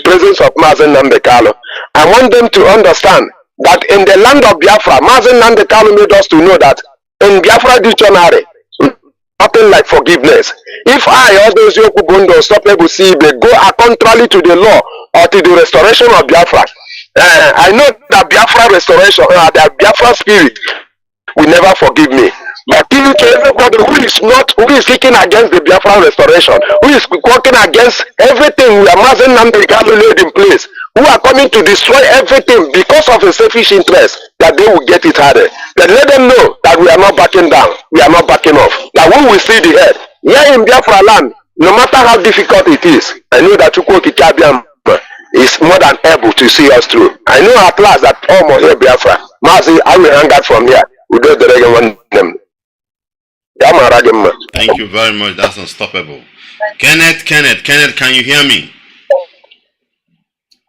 presence of Mazi Nnamdi Kanu. I want them to understand that in the land of Biafra, Mazi Nnamdi Kanu made us to know that in Biafra dictionary, nothing like forgiveness. If I or those Yokubundo stop able see they go contrary to the law or to the restoration of Biafra, I know that Biafra restoration, that Biafra spirit will never forgive me. But even to everybody who is kicking against the Biafra restoration, who is working against everything we are Mazi Nnamdi Kanu laid in place, who are coming to destroy everything because of a selfish interest, that they will get it harder. But let them know that we are not backing down, we are not backing off. That we will see the head. Here in Biafra land, no matter how difficult it is, I know that Chukwuka Kabiam is more than able to see us through. I know at last that almost here Biafra. Mazi, I will hang out from here. We do the regular them. Thank you very much. That's unstoppable. Kenneth, can you hear me?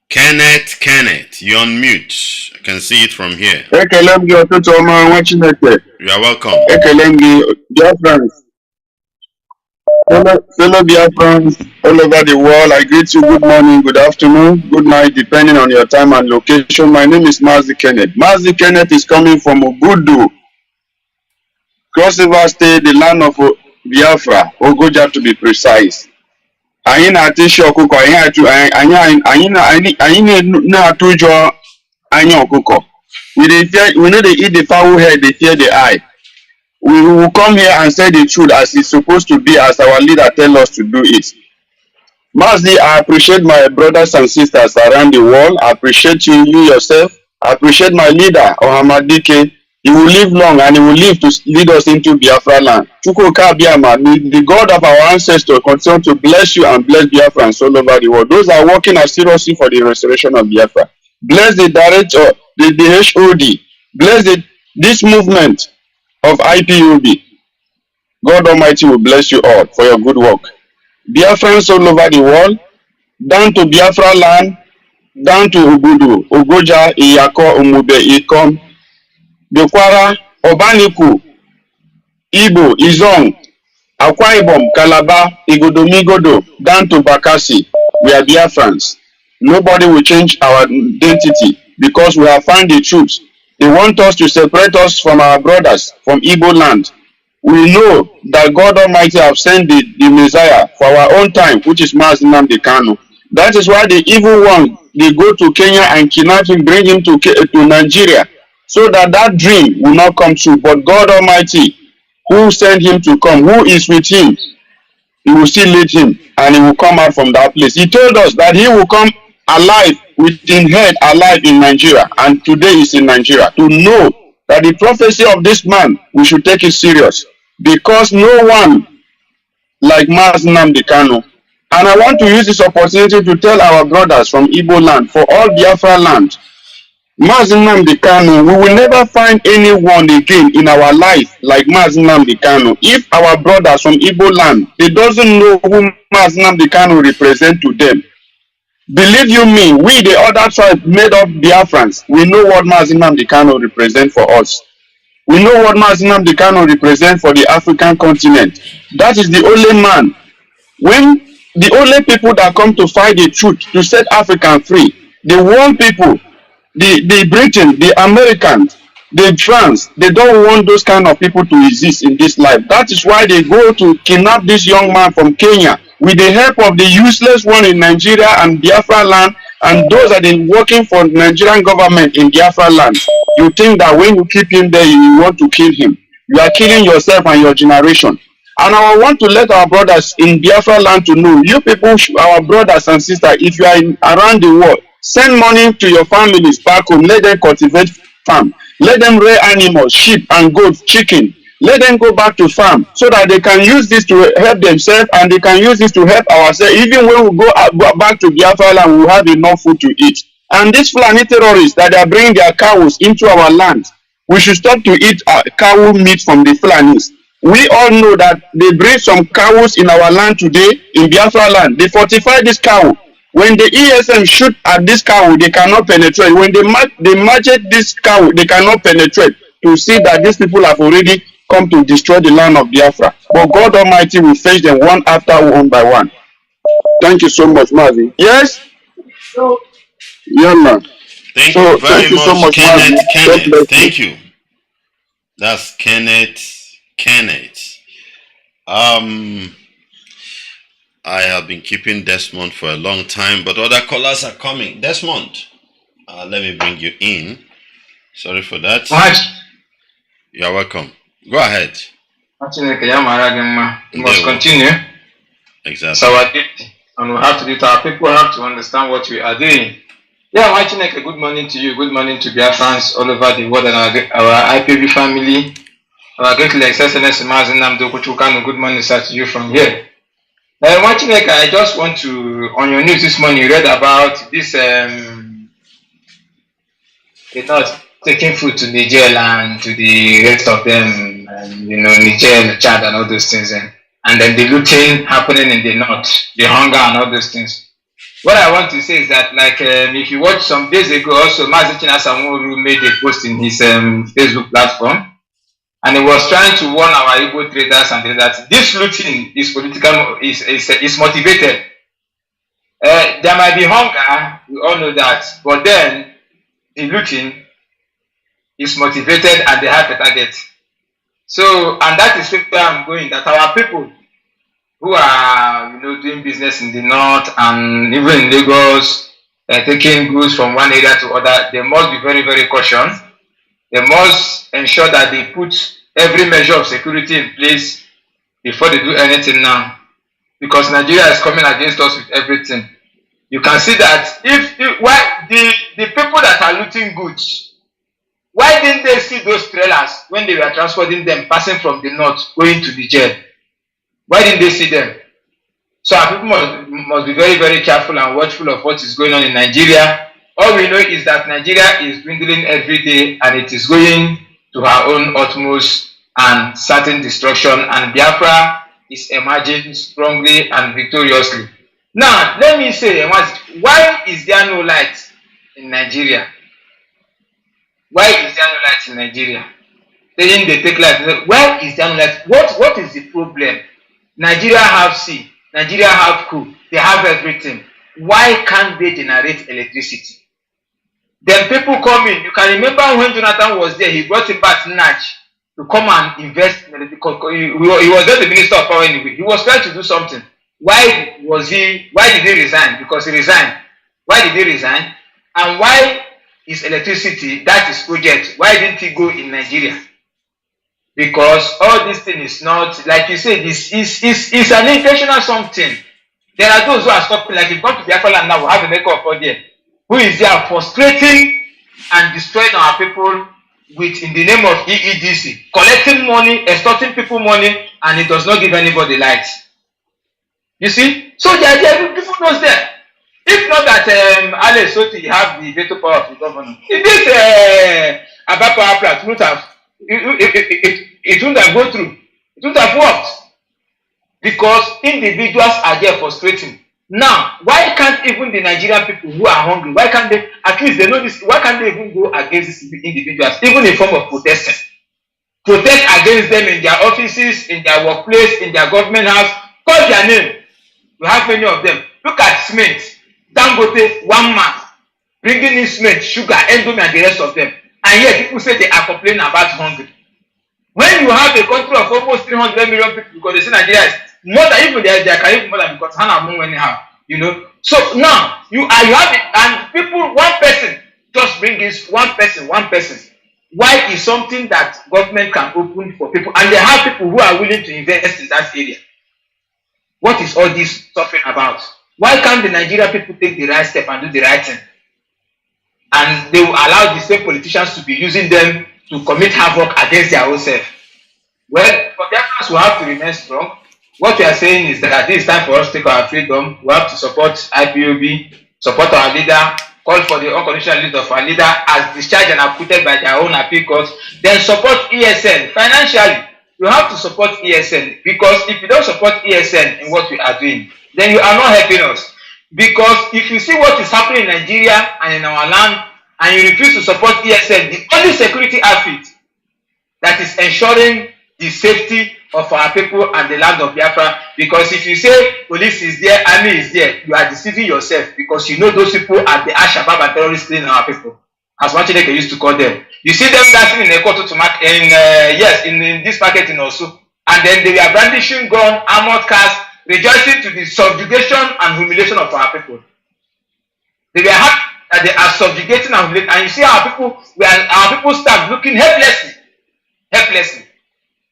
Kenneth, you're on mute. I can see it from here. You are welcome. Biafrans. Fellow Biafrans all over the world, I greet you good morning, good afternoon, good night, depending on your time and location. My name is Mazi Kenneth. Mazi Kenneth is coming from Obudu, Cross River State, the land of Biafra, Ogoja to be precise. We know they eat the fowl head, they fear the eye. We will come here and say the truth as it's supposed to be, as our leader tells us to do it. Mazi, I appreciate my brothers and sisters around the world. I appreciate you yourself. I appreciate my leader, Ohamadike. He will live long and he will live to lead us into Biafra land. Chukwuka Biama, the God of our ancestors, continue to bless you and bless Biafrans all over the world. Those are working seriously for the restoration of Biafra. Bless the director, the HOD. Bless this movement of IPUB. God Almighty will bless you all for your good work. Biafrans all over the world, down to Biafra land, down to Ubudu, Ogoja, Iyako, Umube, Ikom, Bekwara, Obaniku, Igbo, Izong, Akwa Ibom, Calabar, Igodomigodo, down to Bakassi. We are Biafrans. Nobody will change our identity because we have found the truth. They want us to separate us from our brothers from Igbo land. We know that God Almighty have sent the Messiah for our own time, which is Mazi Nnamdi Kanu. That is why the evil one, they go to Kenya and kidnap him, bring him to Nigeria, so that dream will not come true. But God Almighty, who sent him to come, who is with him, he will still lead him and he will come out from that place. He told us that he will come alive, with his head alive in Nigeria, and today is in Nigeria. To know that the prophecy of this man, we should take it serious, because no one like Mazi Nnamdi Kanu. And I want to use this opportunity to tell our brothers from Igbo land, for all Biafra land, Mazi Nnamdi Kanu, we will never find anyone again in our life like Mazi Nnamdi Kanu. If our brothers from Igbo land, they doesn't know who Mazi Nnamdi Kanu represent to them, believe you me, we the other tribe made up Biafrans, we know what Mazi Nnamdi Kanu represent for us. We know what Mazi Nnamdi Kanu represent for the African continent. That is the only man. When the only people that come to fight the truth, to set Africa free, the one people, the Britain, the Americans, the France, they don't want those kind of people to exist in this life. That is why they go to kidnap this young man from Kenya with the help of the useless one in Nigeria and Biafra land, and those that are working for the Nigerian government in Biafra land. You think that when you keep him there, you want to kill him. You are killing yourself and your generation. And I want to let our brothers in Biafra land to know, you people, our brothers and sisters, if you are around the world, send money to your families back home. Let them cultivate farm. Let them rear animals, sheep and goats, chicken. Let them go back to farm so that they can use this to help themselves, and they can use this to help ourselves. Even when we go back to Biafra land, we will have enough food to eat. And these Fulani terrorists that are bringing their cows into our land, we should stop to eat cow meat from the Fulanis. We all know that they bring some cows in our land today, in Biafra land. They fortify this cow. When the ESM shoot at this cow, they cannot penetrate. When they machete this cow, they cannot penetrate, to see that these people have already come to destroy the land of Biafra. But God Almighty will face them one after one by one. Thank you so much, Mazi. Yes? Yeah, man. Thank So you thank very you so much, much, Mazi. God Kenneth. bless you. Thank you. That's Kenneth. Um, I have been keeping Desmond for a long time, but other callers are coming. Desmond, let me bring you in. Sorry for that. Much. You're welcome. Go ahead. We must Ndewo. continue. It's Exactly. our duty, and we have to do it. Our people have to understand what we are doing. Yeah, Machineke, good morning to you. Good morning to Biafrans all over the world and our IPB family. Our great Excelency Mazi Nnamdi Kanu. Good morning, sir, to you from here. Machineke, I just want to, on your news this morning, you read about this, the North taking food to Niger and to the rest of them, Niger, Chad, and all those things. And then the looting happening in the North, the hunger, and all those things. What I want to say is that, like, if you watch some days ago, also Mazi Chinasamuru made a post in his Facebook platform, and he was trying to warn our Igbo traders and that this looting is political, is motivated. There might be hunger, we all know that, but then the looting is motivated and they have a target. So, and that is where I'm going. That our people who are, doing business in the north and even in Lagos, taking goods from one area to other, they must be very, very cautious. They must ensure that they put every measure of security in place before they do anything now. Because Nigeria is coming against us with everything. You can see that why the people that are looting goods, why didn't they see those trailers when they were transporting them, passing from the north, going to the jail? Why didn't they see them? So our people must be very, very careful and watchful of what is going on in Nigeria. All we know is that Nigeria is dwindling every day and it is going to her own utmost and certain destruction, and Biafra is emerging strongly and victoriously. Now, let me say, why is there no light in Nigeria? Why is there no light in Nigeria? Saying they take light. Why is there no light? What is the problem? Nigeria have sea, Nigeria have coal, they have everything. Why can't they generate electricity? Then people come in. You can remember when Jonathan was there, he brought him back Nnamdi to come and invest. He was just the minister of power anyway. He was trying to do something. Why did he resign? Because he resigned. Why did he resign? And why is electricity, that is project, why didn't he go in Nigeria? Because all this thing is not, like you said, this is an intentional something. There are those who are stopping, like if you come to Biafra land now, we have a maker of there, who is there frustrating and destroying our people in the name of EEDC, collecting money, extorting people money, and it does not give anybody light. You see? So the idea, people knows that. If not that Ale Soti have the veto power of the governor, if this Aba power plant would have, it wouldn't have gone through. It wouldn't have worked. Because individuals are there frustrating. Now, why can't even the Nigerian people who are hungry, why can't they, at least they know this, why can't they even go against these individuals, even in form of protesting? Protest against them in their offices, in their workplace, in their government house, call their name. We have many of them. Look at cement. Dangote, one man, bringing in cement, sugar, endomi, and the rest of them. And yet people say they are complaining about hunger. When you have a country of almost 300 million people, because they say Nigeria is more than, even they can even more than, because Hannah Moon anyhow, So now you have it, and people, one person just bring this one person. Why is something that government can open for people, and they have people who are willing to invest in that area? What is all this suffering about? Why can't the Nigerian people take the right step and do the right thing? And they will allow the same politicians to be using them to commit havoc against their own self. Well, for Biafrans, we have to remain strong. What we are saying is that this is time for us to take our freedom. We have to support IPOB, support our leader, call for the unconditional release of our leader as discharged and acquitted by their own appeal courts. Then support ESN financially. You have to support ESN, because if you don't support ESN in what we are doing, then you are not helping us. Because if you see what is happening in Nigeria and in our land, and you refuse to support ESN, the only security outfit that is ensuring the safety of our people and the land of Biafra. Because if you say police is there, army is there, you are deceiving yourself, because you know those people are the Al-Shabaab and terrorists killing our people, as Wachideke used to call them. You see them dancing in Ekoto to mark in this market in also, and then they were brandishing gun, armored cars, rejoicing to the subjugation and humiliation of our people. They were happy that they are subjugating and humiliating, and you see our people start looking helplessly.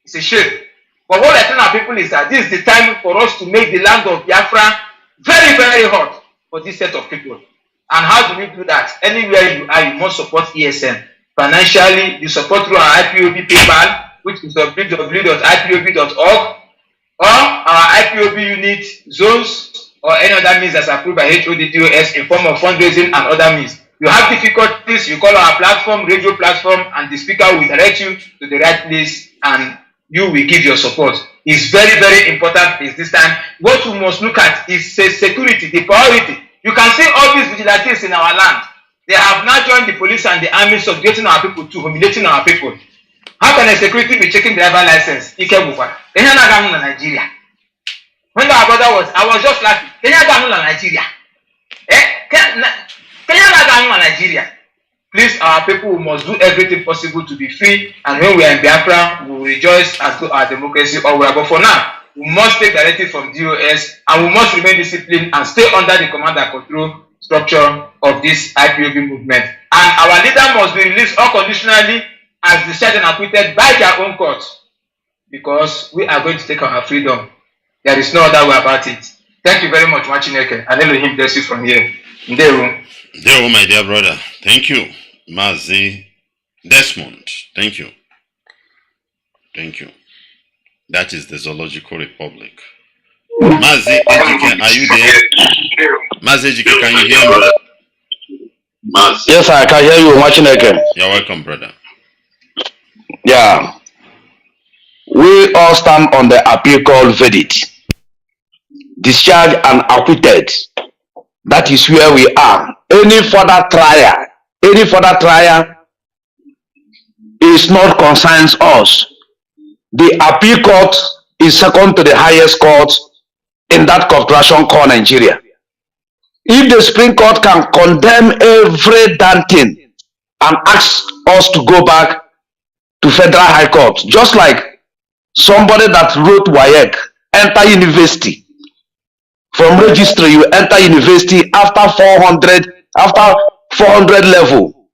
It's a shame. But what I tell our people is that this is the time for us to make the land of Biafra very, very hot for this set of people. And how do we do that? Anywhere you are, you must support ESN. Financially, you support through our IPOB PayPal, which is www.ipob.org, or our IPOB unit zones, or any other means that's approved by HODDOS in form of fundraising and other means. You have difficulties, you call our platform, radio platform, and the speaker will direct you to the right place, and you will give your support. It's very, very important is this time. What we must look at is security, the priority. You can see all these vigilantes in our land. They have now joined the police and the army, subjugating our people to humiliating our people. How can a security be checking driver license? Nigeria. When our brother was, I was just laughing. Nigeria. Nigeria. Please, our people must do everything possible to be free, and when we are in Biafra, we will rejoice as to our democracy or wherever. But for now, we must take directive from DOS, and we must remain disciplined and stay under the command and control structure of this IPOB movement. And our leader must be released unconditionally as discharged and acquitted by their own court, because we are going to take our freedom. There is no other way about it. Thank you very much, Machineke, and Elohim bless you from here. There, my dear brother. Thank you, Mazi Desmond. Thank you. That is the Zoological Republic. Mazi Ejike, are you there? Mazi Ejike, can you hear me? Yes, I can hear you, Machineke. You're welcome, brother. Yeah. We all stand on the appeal called verdict. Discharged and acquitted. That is where we are. Any further trial is not concerns us. The appeal court is second to the highest court in that corporation called Nigeria. If the Supreme Court can condemn every damn thing and ask us to go back to Federal High Court, just like somebody that wrote WAEC, enter university. From registry, you enter university after 400 level.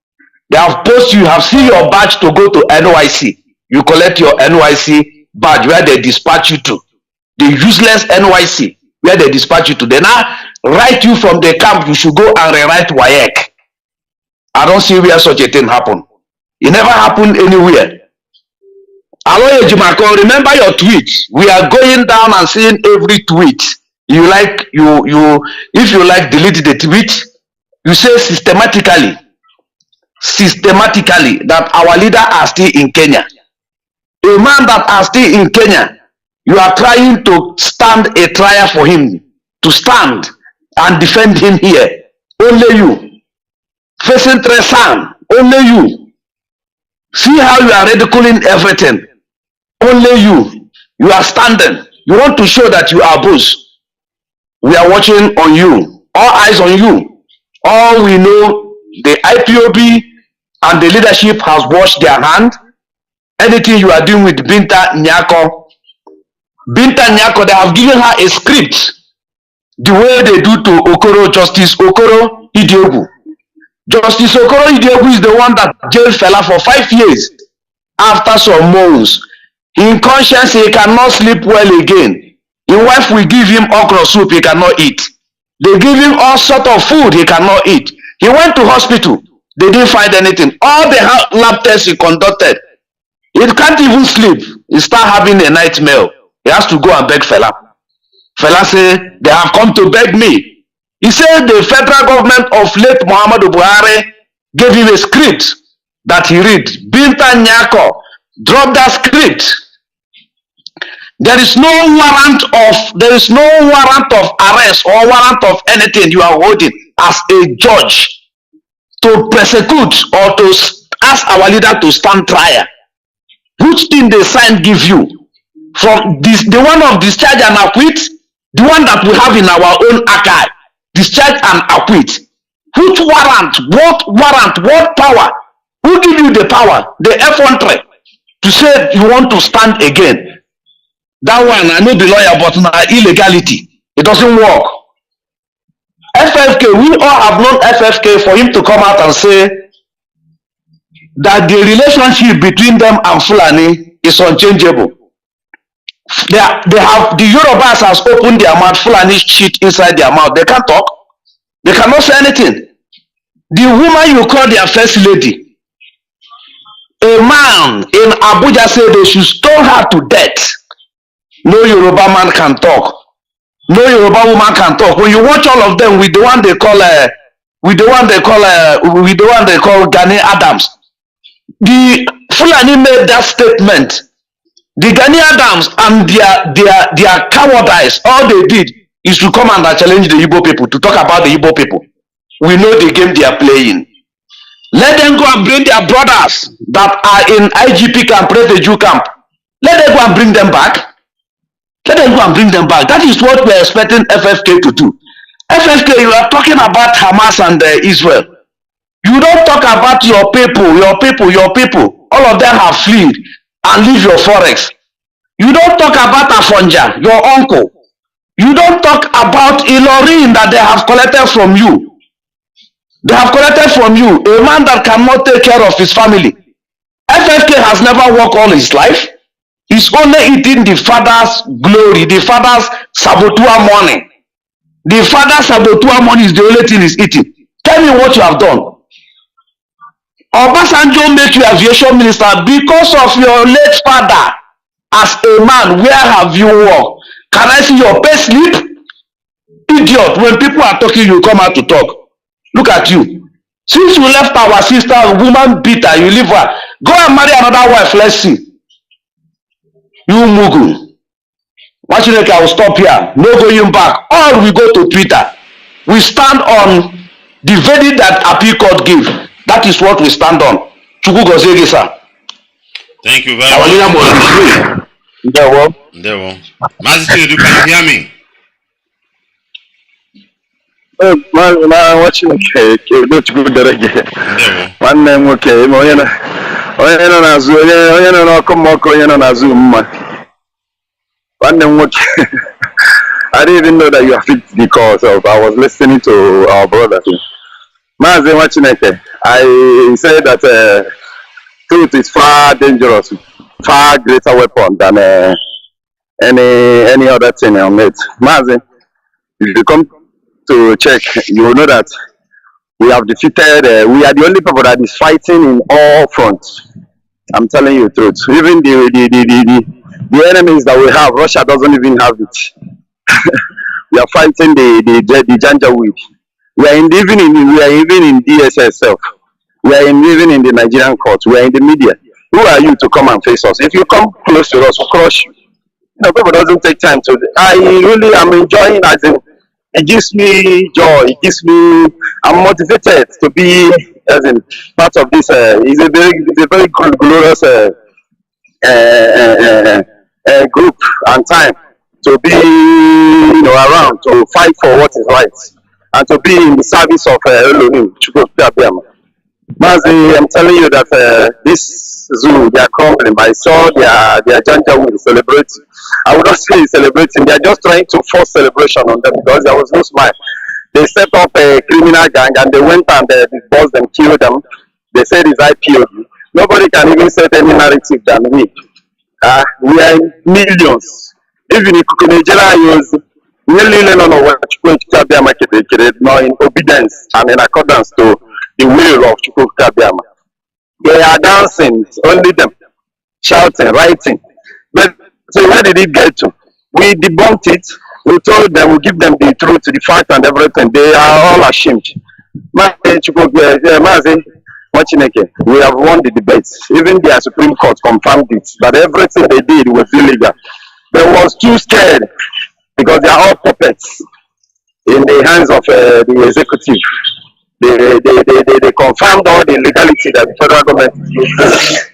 They have posted, you have seen your badge to go to NYC. You collect your NYC badge where they dispatch you to. The useless NYC where they dispatch you to. They now write you from the camp, you should go and rewrite WAEC. I don't see where such a thing happen. It never happened anywhere. Aloye Jimako, remember your tweet. We are going down and seeing every tweet. If you like, delete the tweet. You say systematically that our leader are still in Kenya. A man that are still in Kenya, you are trying to stand a trial for him, to stand and defend him here. Only you. Facing Tresan, only you. See how you are ridiculing everything. Only you. You are standing. You want to show that you are boss. We are watching on you. All eyes on you. All we know, the IPOB and the leadership has washed their hand. Anything you are doing with Binta Nyako, they have given her a script. The way they do to Okoro, Justice Okoro Idiogu. Justice Okoro Idiogu is the one that jailed fella for 5 years. After some months, in conscience, he cannot sleep well again. His wife will give him okra soup, he cannot eat. They give him all sort of food, he cannot eat. He went to hospital, they didn't find anything. All the lab tests he conducted, he can't even sleep. He start having a nightmare. He has to go and beg fella. Fella say, they have come to beg me. He said the federal government of late Muhammadu Buhari gave him a script that he read. Binta Nyako, drop that script. There is no warrant of arrest or warrant of anything you are holding as a judge to persecute or to ask our leader to stand trial. Which thing they sign give you? From this, the one of discharge and acquit, the one that we have in our own archive, discharge and acquit. Which warrant, what power? Who give you the power, the effrontery to say you want to stand again? That one, I know the lawyer, but now illegality. It doesn't work. FFK, we all have known FFK for him to come out and say that the relationship between them and Fulani is unchangeable. They have, the Yorubas has opened their mouth, Fulani shit inside their mouth. They can't talk. They cannot say anything. The woman you call their first lady, a man in Abuja said they should stone her to death. No Yoruba man can talk. No Yoruba woman can talk. When you watch all of them with the one they call Gani Adams, the Fulani made that statement. The Gani Adams and their cowardice, all they did is to come and challenge the Igbo people, to talk about the Igbo people. We know the game they are playing. Let them go and bring their brothers that are in IGP camp, Refugee camp. Let them go and bring them back. Let them go and bring them back. That is what we are expecting FFK to do. FFK, you are talking about Hamas and Israel. You don't talk about your people. All of them have fled and leave your forex. You don't talk about Afonja, your uncle. You don't talk about Ilorin that they have collected from you. They have collected from you, a man that cannot take care of his family. FFK has never worked all his life. He's only eating the father's glory, the father's sabotua money. The father's sabotua money is the only thing he's eating. Tell me what you have done. Obasanjo made you aviation minister because of your late father. As a man, where have you worked? Can I see your pay slip? Idiot, when people are talking, you come out to talk. Look at you. Since you left our sister, woman beater, you leave her. Go and marry another wife, let's see. You Mugu. Watching I will stop here. No going back. All we go to Twitter. We stand on the verdict that appeal court gave. That is what we stand on. Thank you very much. There. Mazi, you can hear me? Watching one name okay, I didn't even know that you are fit because of I was listening to our brother. Mazi watching I said that truth is far dangerous, far greater weapon than any other thing on it. Mazi, if you come to check, you will know that we have defeated, we are the only people that is fighting in all fronts. I'm telling you the truth. Even the enemies that we have, Russia doesn't even have it. We are fighting the Janjaweed. We are even in DSS itself. We are even in the Nigerian courts. We are in the media. Who are you to come and face us? If you come close to us, we'll crush you. People doesn't take time to. I really am enjoying as in. It gives me joy. It gives me. I'm motivated to be as in part of this. It's a very good, glorious group and time to be around to fight for what is right and to be in the service of Elohim. Mazi, I'm telling you that this zoo, they are crumbling. I saw their Janjaweed celebrating. I would not say celebrating. They are just trying to force celebration on them because there was no smile. They set up a criminal gang and they went and disbursed them, killed them. They said it's IPOB. Nobody can even set any narrative than me. We are in millions. Even if Nigeria use nearly in obedience and in accordance to the will of Chukwu Kabiama. They are dancing, only them, shouting, writing. But so where did it get to? We debunked it. We told them, we give them the truth, the fact and everything. They are all ashamed. Mazi, we have won the debates. Even the Supreme Court confirmed it, that everything they did was illegal. They was too scared because they are all puppets in the hands of the executive. They confirmed all the legality that the federal government is doing,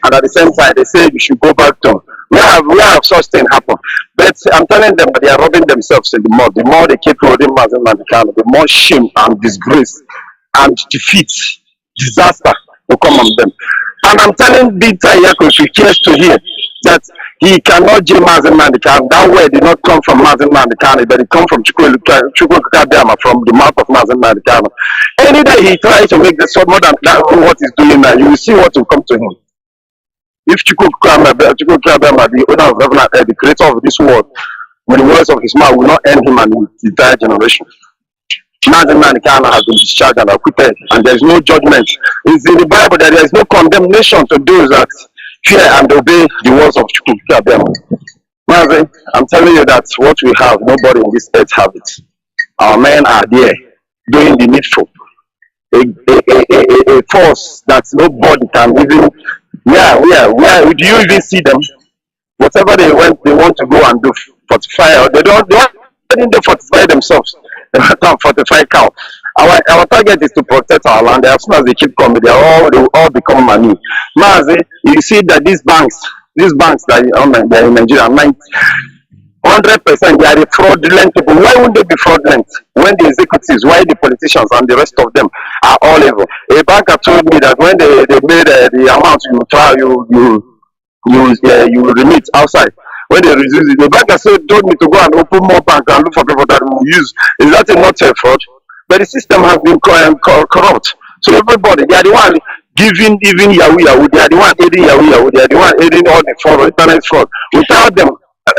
and at the same time they say we should go back to we have such thing happen. But I'm telling them that they are robbing themselves in the mud. The more they keep rolling Mazi Nnamdi Kanu, the more shame and disgrace and defeat, disaster will come on them. And I'm telling Big Tayako she cares to hear that he cannot jail Mazi Nnamdi Kanu. That word did not come from Mazi Nnamdi Kanu, but it come from Chukwuka from the mouth of Mazi Nnamdi Kanu. Any day he tries to make this more than that, what he's doing now, you will see what will come to him. If Chukwuka, the owner of heaven and earth, the creator of this world, with the words of his mouth will not end him and his entire generation. Mazi Nnamdi Kanu has been discharged and acquitted, and there is no judgment. It's in the Bible that there is no condemnation to those that fear and obey the words of Chukwuka. Mazi, I'm telling you that what we have, nobody in this earth have it. Our men are there doing the needful. A force that nobody can even. Where do you even see them? Whatever they want to go and do, fortify. They didn't fortify themselves. They can't fortify cow. Our target is to protect our land. As soon as they keep coming, they will all become money. Mazi, you see that these banks that are in Nigeria, 100% they are fraudulent people. Why wouldn't they be fraudulent when the executives, why the politicians and the rest of them are all evil? A banker told me that when they made the amount you remit outside, when they reduce it, the banker told me to go and open more banks and look for people that will use. Is that not a fraud? But the system has been corrupt. So everybody, they are the one giving even Yahoo, they are the one aiding Yahoo, they are the one aiding all the fraud, internet fraud. Without them, so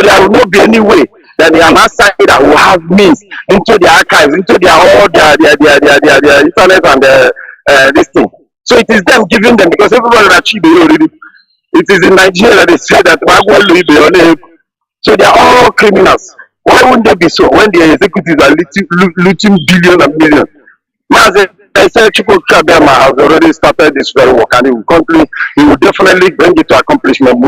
there will not be any way that the outside that will have means into their archives, into their internet and this thing. So it is them giving them, because everybody that achieve already. It is in Nigeria that they say that so they are all criminals. Why wouldn't they be so when the executives are looting billion and million? I said Chukwuka has already started this very work, and he will definitely bring it to accomplishment. And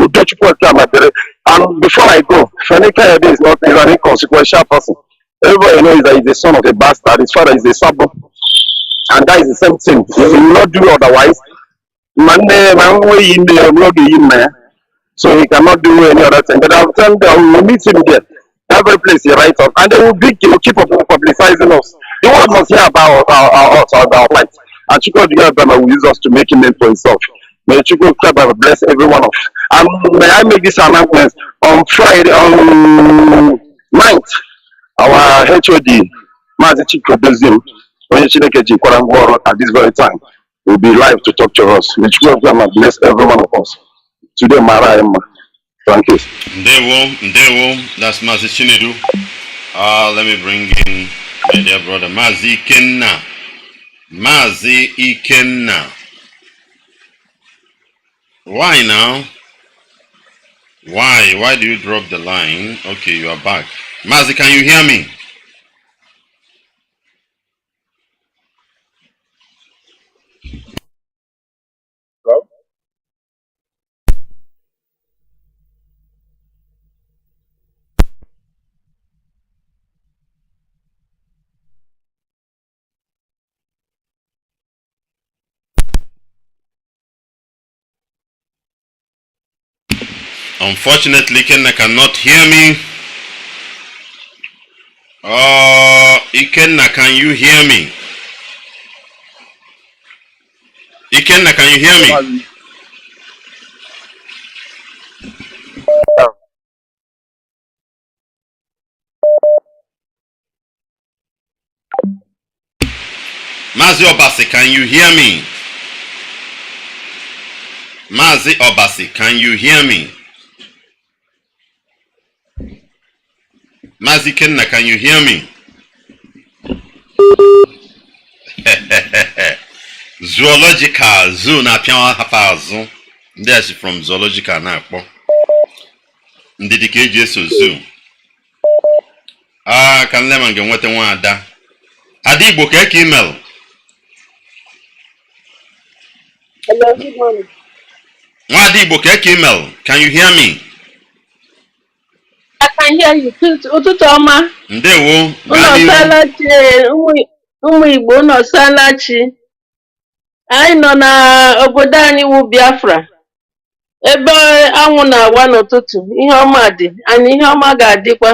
before I go, Fenika is not an inconsequential person. Everybody knows that he's the son of a bastard. His father is a sabo, and that is the same thing. He will not do otherwise. So he cannot do any other thing. But I'll tell them, we'll meet him there. Every place he writes up, and they will keep publicizing us. The world must hear about our plight. And Chukwuka will use us to make him name for himself. May Chukwuka bless every one of us. And may I make this announcement on Friday, on 9th, our HOD, Mazi Chikobezim, at this very time, will be live to talk to us. May Chukwuka bless every one of us. Today, Mara Emma. Thank you. Ndewo, that's Mazi Chinedu. Let me bring in my dear brother Mazi Ikenna. Mazi Ikenna. Why now? Why do you drop the line? Okay, you are back. Mazi, can you hear me? Hello? Unfortunately, Ikenna cannot hear me. Ikenna, can you hear me? Ikenna, can you hear me? Mazi Obasi, can you hear me? Mazi Obasi, can you hear me? Mazi Kenna, can you hear me? Zoological zoo na pianwa hapazu. That's from zoological na po. Ndidi ka eji eso zoo. Kan le mange nwete nwa ada. Ada Igbo ka email. Hello, good morning. Nwa Ada Igbo ka email. Can you hear me? I can hear you. Ụtụtụ ọma. Ndewo. Unu ọsala chi ụmụ Igbo unu ọsala chi. Anyị nọ na obodo anyị wụ Biafra. Ebe anwụ na-awa n'ụtụtụ, ihe ọma dị, anyị ihe ọma ga-adịkwa.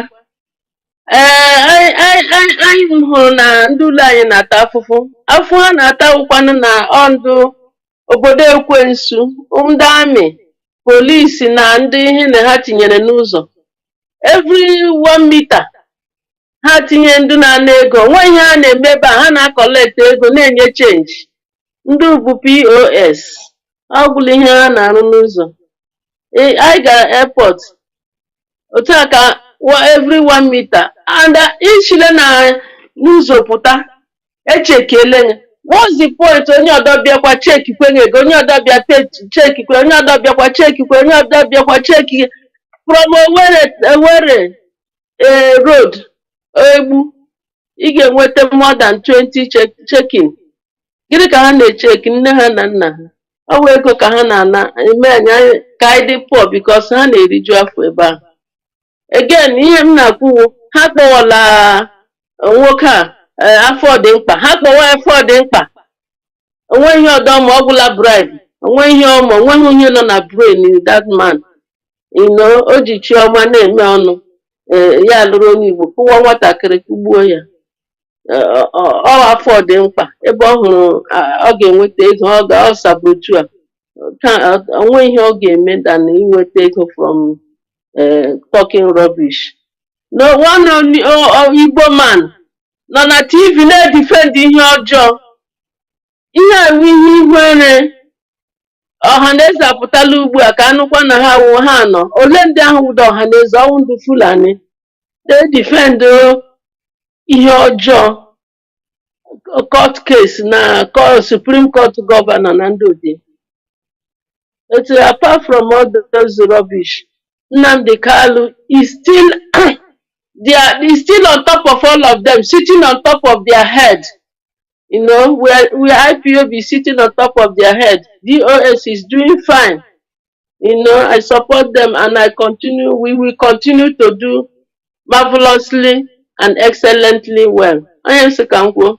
Anyị hụrụ na ndị ụlọ anyị na-ata afụfụ. Afụ ha na-atawụkwanụ na ọndụ obodo ekwensu, ndị amị, polisi na ndị ihe na ha tinyere n'ụzọ. Every 1 meter ha tinye ndị na-ana ego. Nwe ihe ha na-eme ebe a, ha na-akọlekt ego na-enye chenji. Ndị bụ POS. Ọ bụla ihe ha na-arụ n'ụzọ. Anyị gara airport. Otu a ka every 1 meter. And ichile na n'ụzọ pụta, echekiele ya. What's the point? Onye ọdọ bịakwa chekikwe ego, onye ọdọ bịa chekikwe, onye ọdọ bịakwa chekikwe, onye ọdọ bịakwa cheki. From Owerri road, Egbu, ị ga-enweta more than 20 check-in. Gịnị ka ha na-echeki nne ha na nna ha? Ọ bụ ego ka ha na-ana eme anya ka anyị dị poor because ha na-eriju afọ ebe ahụ. Again, ihe m na-akwuwo, ha kpọwala nwoke a afọ dị mkpa. Ha kpọwa afọ dị mkpa. Onwe ihe ọdọ ma ọ bụla bribe. Onwe ihe ọma, onweghị ihe nọ na brain in that man. O ji chiọma na-eme ọnụ. Ya lụrụ onye Igbo, kụwa nwatakịrị kụgbuo ya. Ọ afọ dị mkpa. Ebe ọ hụrụ ọ ga-enweta ego, ọ sabotu a. Onwe ihe ọ ga-eme than inweta ego from talking rubbish. No one Igbo man nọ na TV na-edifend ihe ọjọọ. Ihe awụ ihe ihere. Ọhaneze apụtala ugbu a ka anụkwa na ha wụ ha nọ. Ole ndị ahụ wụdo ọhaneze ọwụ ndị Fulani. They defend ihe ọjọọ. Court case na Supreme Court Governor na ndị ode. Apart from all those rubbish, Nnamdi Kanu is still still on top of all of them, sitting on top of their head. We IPOB sitting on top of their head. DOS is doing fine. I support them and we will continue to do marvelously and excellently well. I am Sekanko.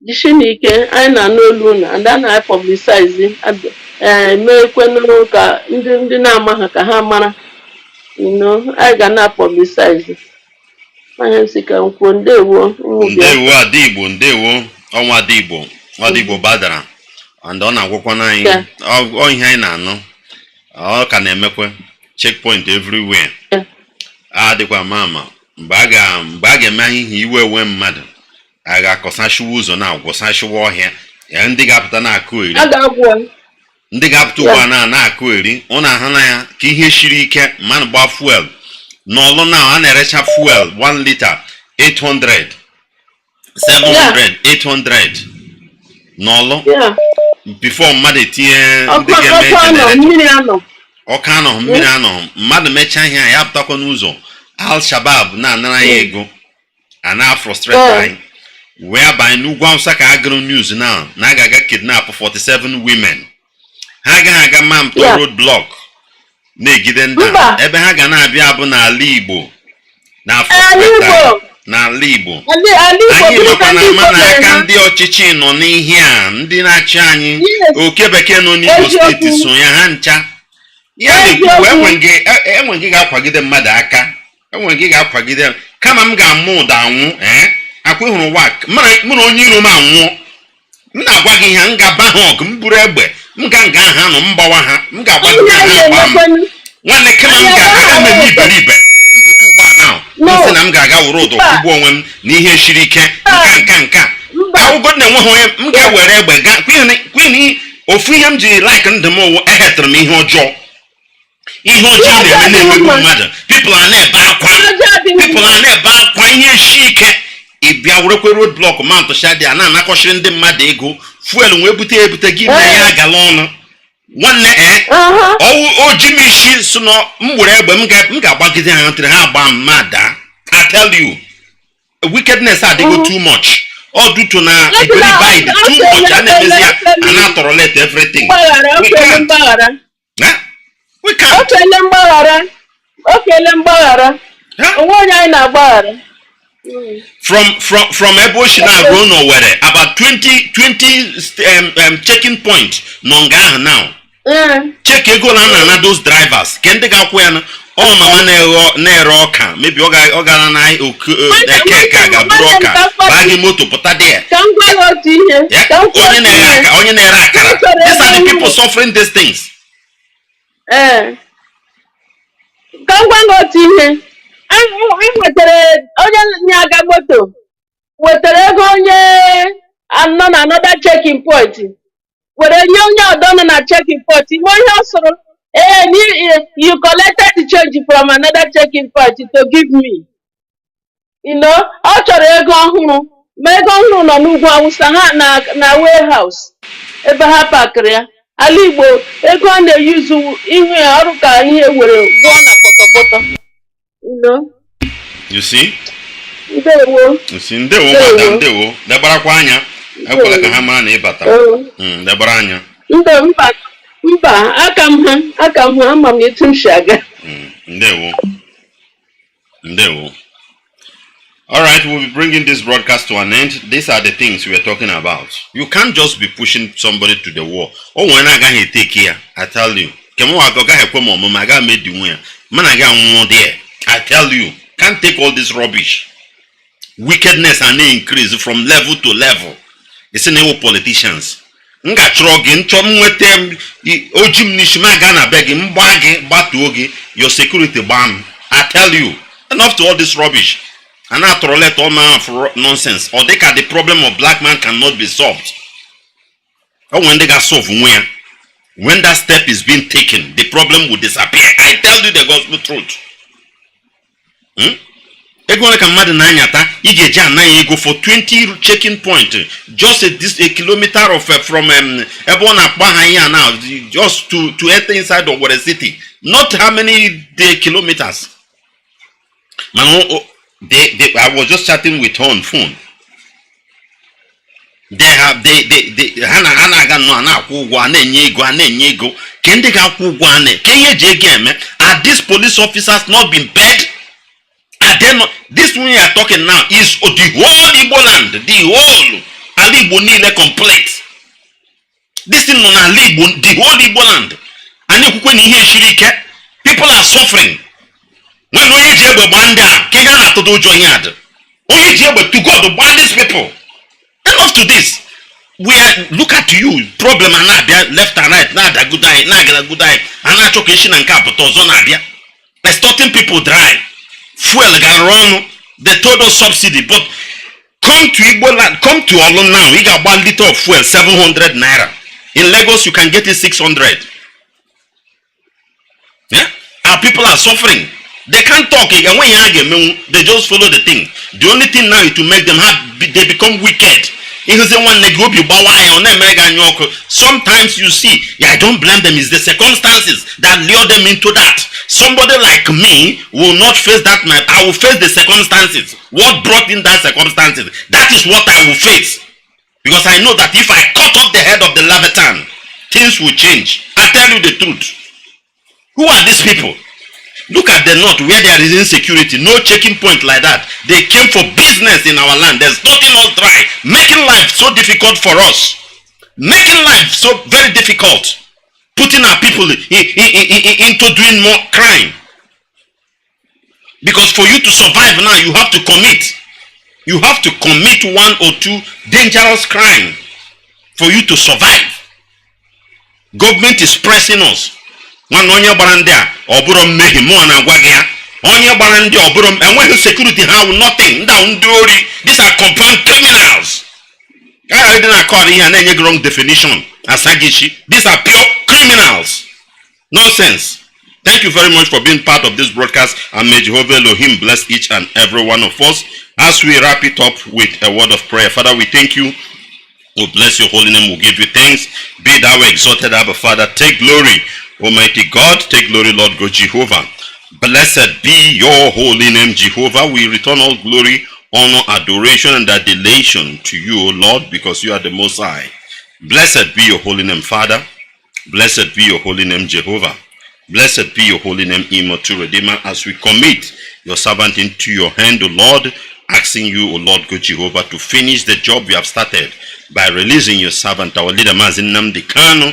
Jishinike, I na olu na and then I publicize mekwenu ka ndị na-ama ha ka ha mara. I ga na publicize. I am Sekanko. Ndewo Adigbo, ndewo. Ọnwa Adigbo badara. And ọ na-agwụkwa na anyị ọ ihe anyị na-anụ. Ọ ka na-emekwe checkpoint everywhere. Adịkwa mama mgbe a ga-eme ihe iwe ewe mmadụ a ga-akọsashiwa ụzọ na-agwọsashiwa ọhịa ya ndị ga-apụta na-akụ eri ndị ga-apụta ụwa na-akụ eri ọ na-ahụ na ya ka ihe shiri ike mmadụ gba fuel n'ọlụ na a na-erecha fuel 1 liter 800 700 800 n'ọlụ before mmadụ etinye ndị ga-eme ọka anọ mmiri anọ mmadụ mechaa ihe ya pụtakwa n'ụzọ Al-Shabaab na-anara ya ego a na-frustrate anyị wee banye n'ugwu Awụsa ka agụrụ news na a ga-aga kidnap 47 women. Ha agaghị aga mamto road block na-egide ndị ebe ha ga na-abịa bụ n'ala Igbo na frustrate n'ala Igbo anyị nọkwa na ama na aka ndị ọchịchị nọ n'ihe a ndị na-achị anyị oke bekee nọ n'Igbo steeti so ya ha ncha ya na-ekwu enwe nke ga-akwagide mmadụ aka enwe nke ga-akwagide kama m ga-amụ ụda anwụ akwa ịhụrụ wak mụ na onye iro m anwụọ m na-agwa gị ihe m ga-aba ha ọgụ m buru egbe m ga nga ha nọ m gbawa ha m ga-agba ha agba m nwanne kama m ga-aga eme iberibe mpụta ụgbọ a na m sị na m ga-aga were ụdọ kwụgbu onwe m na ihe siri ike nka awụgo na-enweghị onye m ga-ewere egbe gaa kwin ofu ihe m ji like ndụ m owu ehetara m ihe ọjọọ na-emegbu mmadụ people a na-ebe akwa ihe isi ike ịbịa werekwe road block mount shadi a na-anakọchiri ndị mmadụ ego fuel wee ebute gị na ya agala ọnụ nwanne ọwụ oji m isi so na m were egbe m ga-agbagide ha ntịrị ha agba mmadụ. I tell you wickedness adịgo too much all due to na iberibe too much a na-emezi ya a na-atọrọlete everything we can't Okay, Lembaghara. Huh? Onwe anyị na-agbaghara. From Eboshina Okay. Rono where about 20 checking point Nonga now. Check ego na those drivers. Can they go when oh mama na roka maybe oga na ga broka bagi moto put there. Ka m gwa gị otu ihe. Ka m kwuo otu ihe. Onye na akara. These are the people suffering these things. Ka m gwa gị otu ihe. E nwetara onye na-aga moto wetara ego onye nọ na another checking point were nye onye ọdọ nọ na checking point ime onye ọ sụrụ you collected the change from another checking point to give me. Ọ chọrọ ego ọhụrụ ma ego ọhụrụ nọ n'ugwu Awụsa ha na warehouse ebe ha pakịrị ya. Ala Igbo ego ọ na-eyuzu ihu ọrụ ka ihe were gụọ na pọtọpọtọ. You see? Ndewo. You see, madam, ndewo. Debarakwa anya. Ekwela ka ha mara na ịbata. Debara anya. Mba, aka m ha ama m etu m si aga. Ndewo. All right, we'll be bringing this broadcast to an end. These are the things we are talking about. You can't just be pushing somebody to the wall. Oh, when I got take care, I tell you. I tell you, can't take all this rubbish. Wickedness and increase from level to level. It's in our politicians. Nga trogging, chomwetem, ojim nishma gana begging, batuogi, your security ban. I tell you, enough to all this rubbish. And I tolerate all manner of nonsense. Or they can the problem of black man cannot be solved. Or when they got solved, when that step is being taken, the problem will disappear. I tell you the gospel truth. Ego ka mmadụ na-anyata ị ga-eji anaghị ego for 20 checking point just a kilometer of from ebe ọ na-akpọ ha ihe now just to enter inside of Owerri city. Not how many kilometers. Man, I was just chatting with her on phone. They hana aga no na akwụ ụgwọ na-enye ego ka ndị ga-akwụ ụgwọ ka ihe ji ego eme. Are these police officers not been paid? This one you are talking now is the whole Igbo land, the whole Igbo Nile complete. This thing on Igbo, the whole Igbo land. And people are suffering. When you hear about Banda, Kenya to do join when you hear about to God to ban these people. Enough to this. We are look at you, problem and left and right, now the good eye, and I took and capital zone extorting people dry. Fuel can run, they told us subsidy, but come to Igbo land, come to Olon now, you got 1 liter of fuel, 700 naira. In Lagos, you can get it 600. Yeah? Our people are suffering. They can't talk, and when you argue, they just follow the thing. The only thing now is to make them they become wicked. Sometimes you see, I don't blame them, it's the circumstances that lure them into that. Somebody like me will not face that man. I will face the circumstances. What brought in that circumstances? That is what I will face. Because I know that if I cut off the head of the Leviathan, things will change. I tell you the truth. Who are these people? Look at the north where there is insecurity, no checking point like that. They came for business in our land. There's nothing else dry. Making life so difficult for us. Making life so very difficult. Putting our people into doing more crime. Because for you to survive now, you have to commit. You have to commit 1 or 2 dangerous crime for you to survive. Government is pressing us. Onye baranda oburo mehi mo na gwagya onye baranda oburo and when security have nothing down dori. These are confirmed criminals. I didn't call here and wrong definition asagishi. These are pure criminals. Nonsense. Thank you very much for being part of this broadcast, and may Jehovah Elohim bless each and every one of us as we wrap it up with a word of prayer. Father, we thank you. We bless your holy name. We give you thanks. Be thou exalted, Abba Father. Take glory, Almighty God. Take glory, Lord God Jehovah. Blessed be your holy name, Jehovah. We return all glory, honor, adoration, and adulation to you, O Lord, because you are the Most High. Blessed be your holy name, Father. Blessed be your holy name, Jehovah. Blessed be your holy name, immortal Redeemer, as we commit your servant into your hand, O Lord, asking you, O Lord God Jehovah, to finish the job you have started by releasing your servant, our leader Mazi Nnamdi Kanu,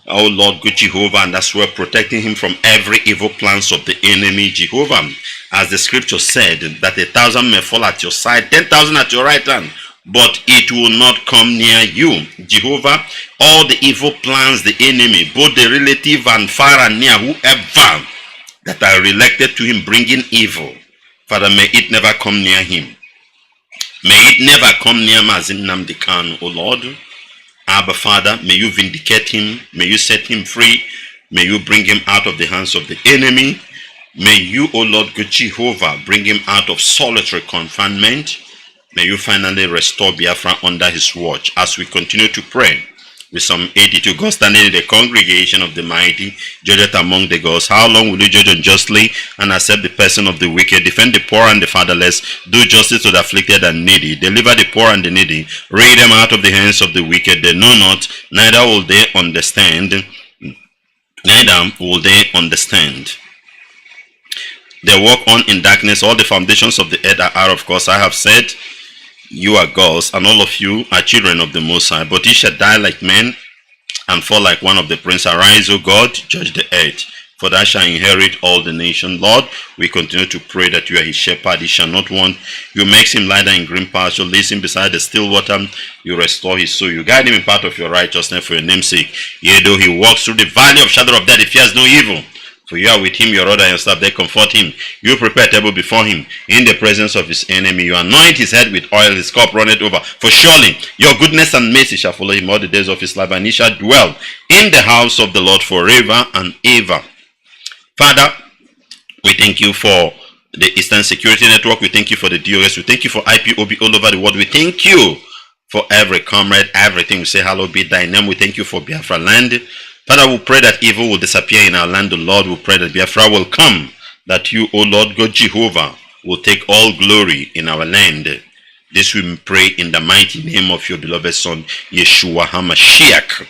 O Lord God Jehovah, and as we're protecting him from every evil plans of the enemy, Jehovah. As the scripture said, that 1,000 may fall at your side, 10,000 at your right hand, but it will not come near you, Jehovah. All the evil plans, the enemy, both the relative and far and near, whoever that are related to him bringing evil, Father, may it never come near him. May it never come near Mazi Nnamdi Kanu, O Lord. Abba, Father, may you vindicate him, may you set him free, may you bring him out of the hands of the enemy. May you, O Lord God Jehovah, bring him out of solitary confinement. May you finally restore Biafra under his watch as we continue to pray. With Psalm 82, God standing in the congregation of the mighty, judgeth among the gods. How long will you judge unjustly and accept the person of the wicked? Defend the poor and the fatherless. Do justice to the afflicted and needy. Deliver the poor and the needy. Rid them out of the hands of the wicked. They know not, neither will they understand. Neither will they understand. They walk on in darkness. All the foundations of the earth are out of course. I have said, you are gods, and all of you are children of the Most High. But ye shall die like men, and fall like one of the princes. Arise, O God, judge the earth, for thou shalt inherit all the nation. Lord, we continue to pray that you are his shepherd. He shall not want. You makes him lie down in green pasture. Leads him beside the still water. You restore his soul. You guide him in path of your righteousness for your name's sake. Yea, though he walks through the valley of shadow of death, he fears no evil. For you are with him, your rod and your staff, they comfort him. You prepare a table before him in the presence of his enemy. You anoint his head with oil, his cup runneth over. For surely your goodness and mercy shall follow him all the days of his life, and he shall dwell in the house of the Lord forever and ever. Father, we thank you for the Eastern Security Network. We thank you for the DOS. We thank you for IPOB all over the world. We thank you for every comrade, everything. We say, hallowed be thy name. We thank you for Biafra land. Father, we pray that evil will disappear in our land, O Lord. We pray that Biafra will come, that you, O Lord God Jehovah, will take all glory in our land. This we pray in the mighty name of your beloved Son, Yeshua HaMashiach.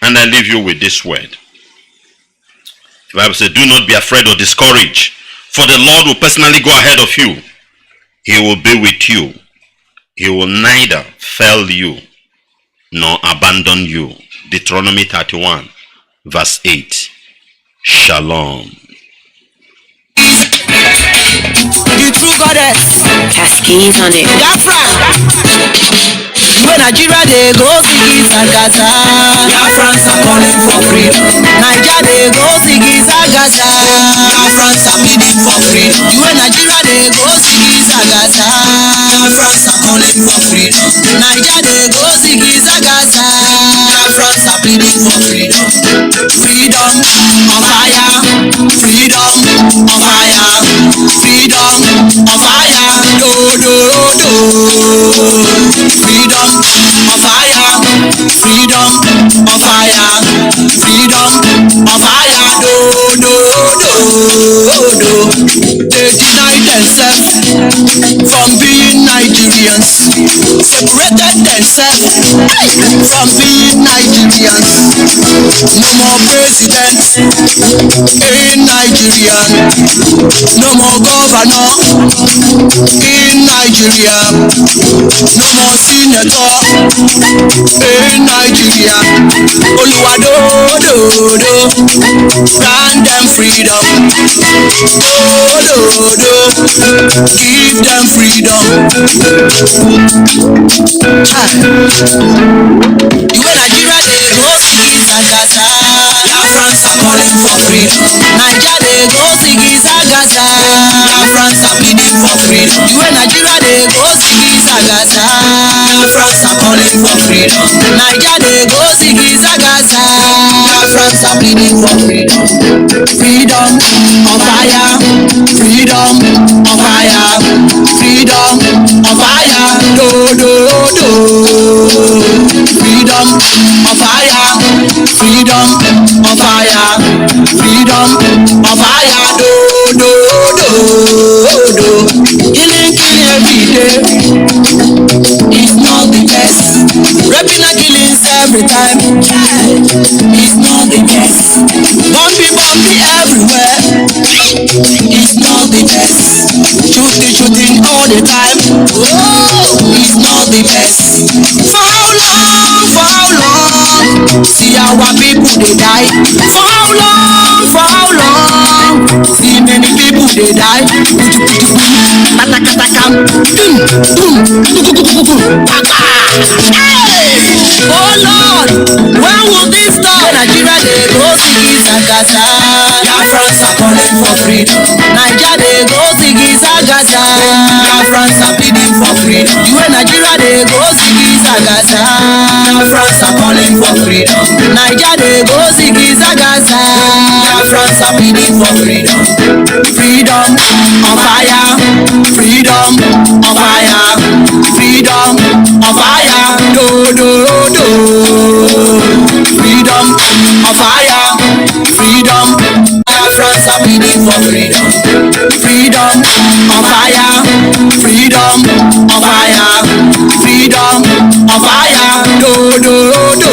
And I leave you with this word. The Bible says, do not be afraid or discouraged, for the Lord will personally go ahead of you. He will be with you. He will neither fail you nor abandon you. Deuteronomy 31, verse 8. Shalom. The true goddess. Cascades on it. Biafra. When Nigeria they go see Sagasa. Biafrans are calling for freedom. Nigeria they go see Sagasa. Biafrans are pleading for freedom. When Nigeria they go see Sagasa. Biafrans are calling for freedom. Nigeria they go see Sagasa. Biafrans are pleading for freedom. Freedom on fire. Freedom on fire. Freedom on fire. Do do do. Freedom on fire. Freedom on fire. Freedom on fire. Do do do. They deny themselves from being Nigerians. Separated themselves from being Nigerians. No more presidents in Nigeria. No more governor in Nigeria. No more senator in Nigeria. Oluwadododo, grant them freedom. Dododo, give them freedom. You in Nigeria they go see Sagasa. Biafrans are calling for freedom. Nigeria they go see Sagasa. Biafrans are pleading for freedom. You in Nigeria they go see Sagasa. Biafrans are calling for freedom. Nigeria they go see Sagasa. Biafrans are pleading for freedom. Freedom on fire. Freedom on fire. Freedom on fire. Do do do. Freedom on fire. Freedom on fire. Freedom on fire. Do do do. Killing every day is not the best. Raping and killings every time is not the best. Don't shooting all the time. Oh, it's not the best. For how long? For how long? See our people they die. For how long? For how long? See many people they die. Patakatakam. Hey! Oh Lord, when will this stop? Nigeria they go Ziggy Zagaza. Biafrans are calling for freedom. Nigeria they go Ziggy Zagaza. Biafrans are pleading for freedom. You and Nigeria they go Ziggy Zagaza. Biafrans are calling for freedom. Nigeria they go Ziggy Zagaza. Biafrans are pleading for freedom. Freedom on fire. Freedom on fire. Freedom on fire. Do do do. Freedom on fire. Freedom. Biafrans are pleading for freedom. Freedom on fire. Freedom on fire. Freedom on fire. Do do do.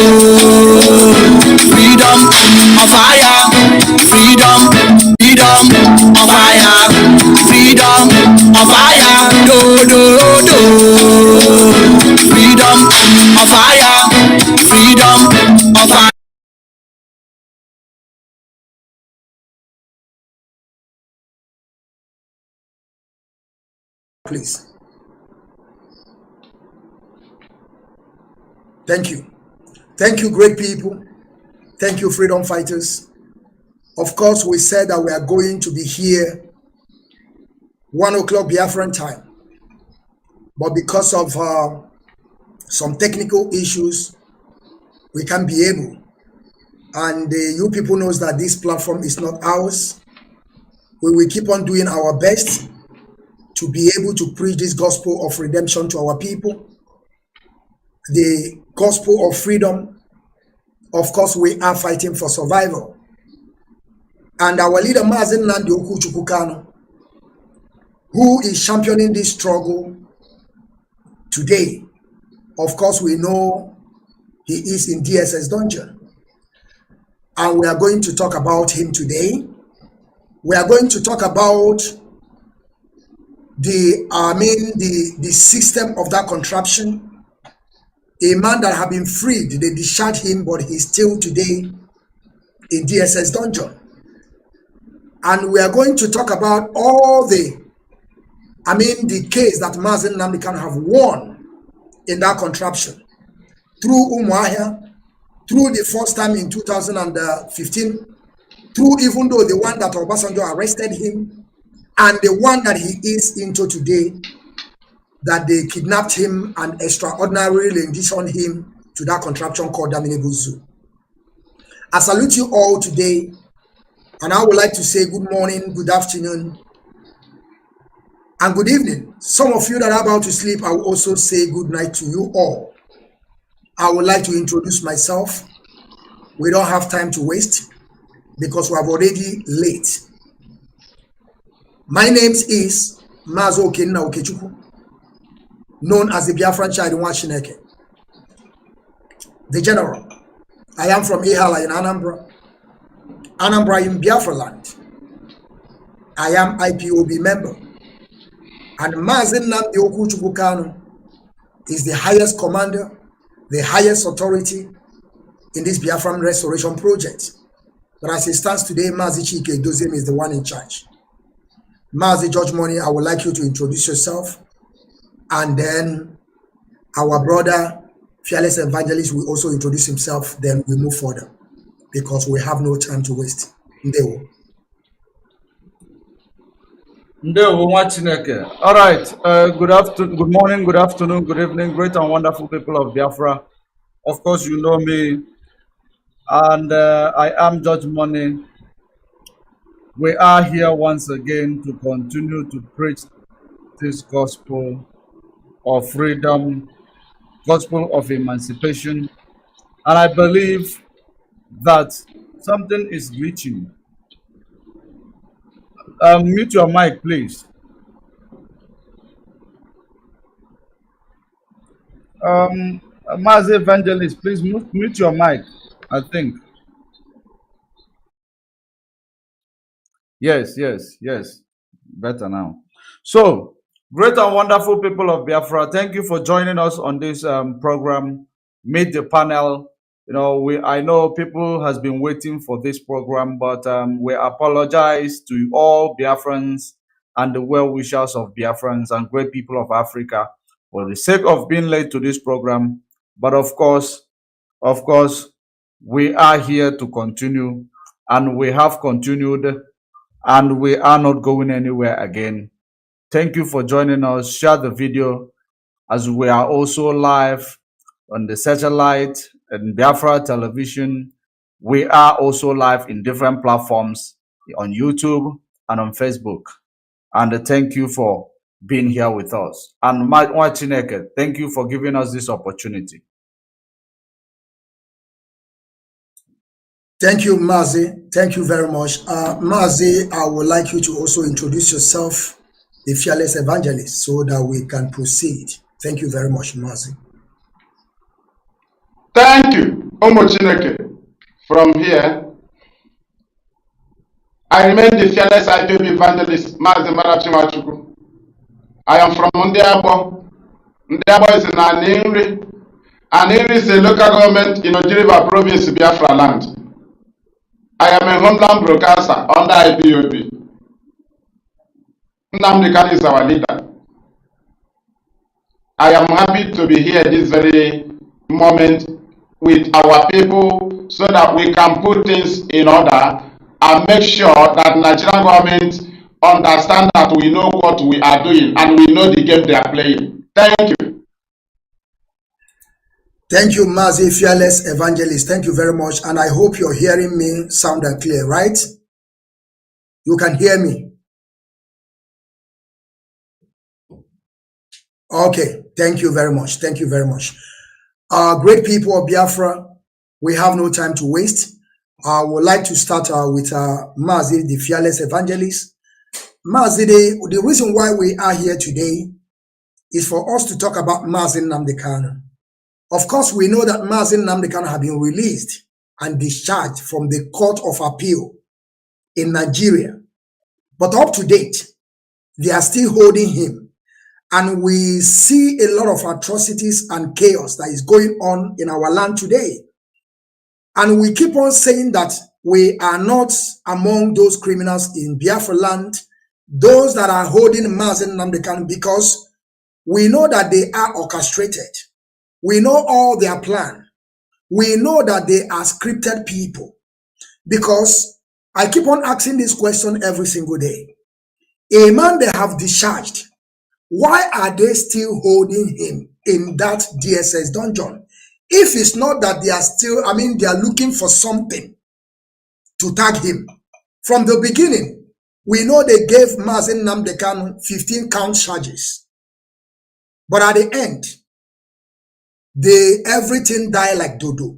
Freedom on fire. Freedom. Freedom on fire. Freedom on fire. Do do do. Freedom on fire. Freedom on fire. Please. Thank you. Thank you, great people. Thank you, freedom fighters. Of course, we said that we are going to be here 1 o'clock Biafran time. But because of some technical issues, we can't be able. And you people knows that this platform is not ours. We will keep on doing our best to be able to preach this gospel of redemption to our people. The gospel of freedom. Of course, we are fighting for survival. And our leader, Mazi Kanu, who is championing this struggle today. Of course, we know he is in DSS dungeon. And we are going to talk about him today. We are going to talk about the system of that contraption. A man that have been freed, they discharged him, but he's still today in DSS dungeon. And we are going to talk about all the case that Mazi Nnamdi can have won in that contraption. Through Umuahia, through the first time in 2015, through even though the one that Obasanjo arrested him, and the one that he is into today, that they kidnapped him and extraordinarily renditioned him to that contraption called Daminibu Zoo. I salute you all today, and I would like to say good morning, good afternoon, and good evening. Some of you that are about to sleep, I will also say good night to you all. I would like to introduce myself. We don't have time to waste because we are already late. My name is Mazi Okechukwu, known as the Biafran child in Washineke, the general. I am from Ihala in Anambra in Biafra land. I am IPOB member. And Mazi Nnamdi Kanu is the highest commander, the highest authority in this Biafran restoration project. But as it stands today, Mazi Chike Dozem is the one in charge. Mazi George Money, I would like you to introduce yourself. And then our brother, Fearless Evangelist, will also introduce himself. Then we move further because we have no time to waste. Ndewo. All right. Good afternoon, good morning, good afternoon, good evening, great and wonderful people of Biafra. Of course, you know me, and I am Judge Money. We are here once again to continue to preach this gospel of freedom, gospel of emancipation, and I believe that something is glitching. Mute your mic, please. Mazi Evangelist, please mute your mic, I think. Yes. Better now. So, Great and wonderful people of Biafra, thank you for joining us on this program. Meet the panel. I know people has been waiting for this program, but we apologize to all Biafrans and the well-wishers of Biafrans and great people of Africa for the sake of being late to this program. But of course, we are here to continue, and we have continued, and we are not going anywhere again. Thank you for joining us. Share the video, as we are also live on the satellite and Biafra television. We are also live in different platforms on YouTube and on Facebook. And thank you for being here with us. And Chineke, thank you for giving us this opportunity. Thank you, Mazi. Thank you very much. Mazi, I would like you to also introduce yourself, the fearless evangelist, so that we can proceed. Thank you very much, Mazi. Thank you, Omochineke. From here, I remain the fearless IPB evangelist, Mazi Marachimachuku. I am from Ndiabo. Ndiabo is in Aninri. Aninri is a local government in Ojiriba province, Biafra land. I am a homeland broadcaster under IPOB. Nnamdi Kanu is our leader. I am happy to be here this very moment with our people so that we can put things in order and make sure that Nigerian government understand that we know what we are doing and we know the game they are playing. Thank you. Thank you, Mazi, fearless evangelist. Thank you very much. And I hope you're hearing me sound and clear, right? You can hear me. Okay, thank you very much. Thank you very much. Great people of Biafra, we have no time to waste. I would like to start with Mazi, the fearless evangelist. Mazi, the reason why we are here today is for us to talk about Mazi Nnamdi Kanu. Of course, we know that Mazi Nnamdi Kanu have been released and discharged from the Court of Appeal in Nigeria. But up to date, they are still holding him. And we see a lot of atrocities and chaos that is going on in our land today. And we keep on saying that we are not among those criminals in Biafra land, those that are holding Mazi Nnamdi Kanu, because we know that they are orchestrated. We know all their plan. We know that they are scripted people. Because I keep on asking this question every single day. A man they have discharged, why are they still holding him in that DSS dungeon? If it's not that they are still, they are looking for something to tag him. From the beginning, we know they gave Mazi Nnamdi Kanu 15 count charges. But at the end, everything died like dodo.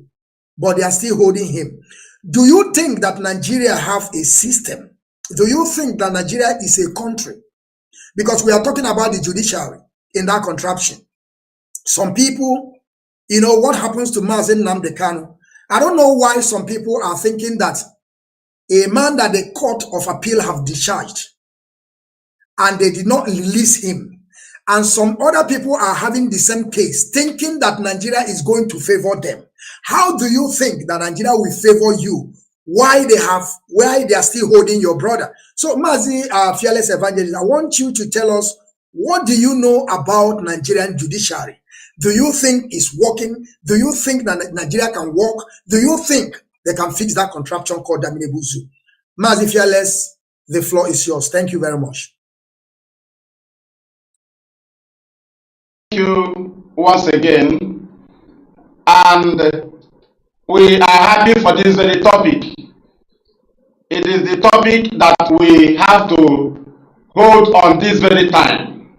But they are still holding him. Do you think that Nigeria have a system? Do you think that Nigeria is a country? Because we are talking about the judiciary in that contraption. Some people, what happens to Mazi Nnamdi Kanu? I don't know why some people are thinking that a man that the Court of Appeal have discharged and they did not release him, and some other people are having the same case, thinking that Nigeria is going to favor them. How do you think that Nigeria will favor you? Why they are still holding your brother? So, Mazi, fearless evangelist, I want you to tell us, what do you know about Nigerian judiciary? Do you think it's working? Do you think that Nigeria can work? Do you think they can fix that contraption called Daminebuzu? Mazi, fearless, the floor is yours. Thank you very much. Thank you once again. And we are happy for this very topic. It is the topic that we have to hold on this very time.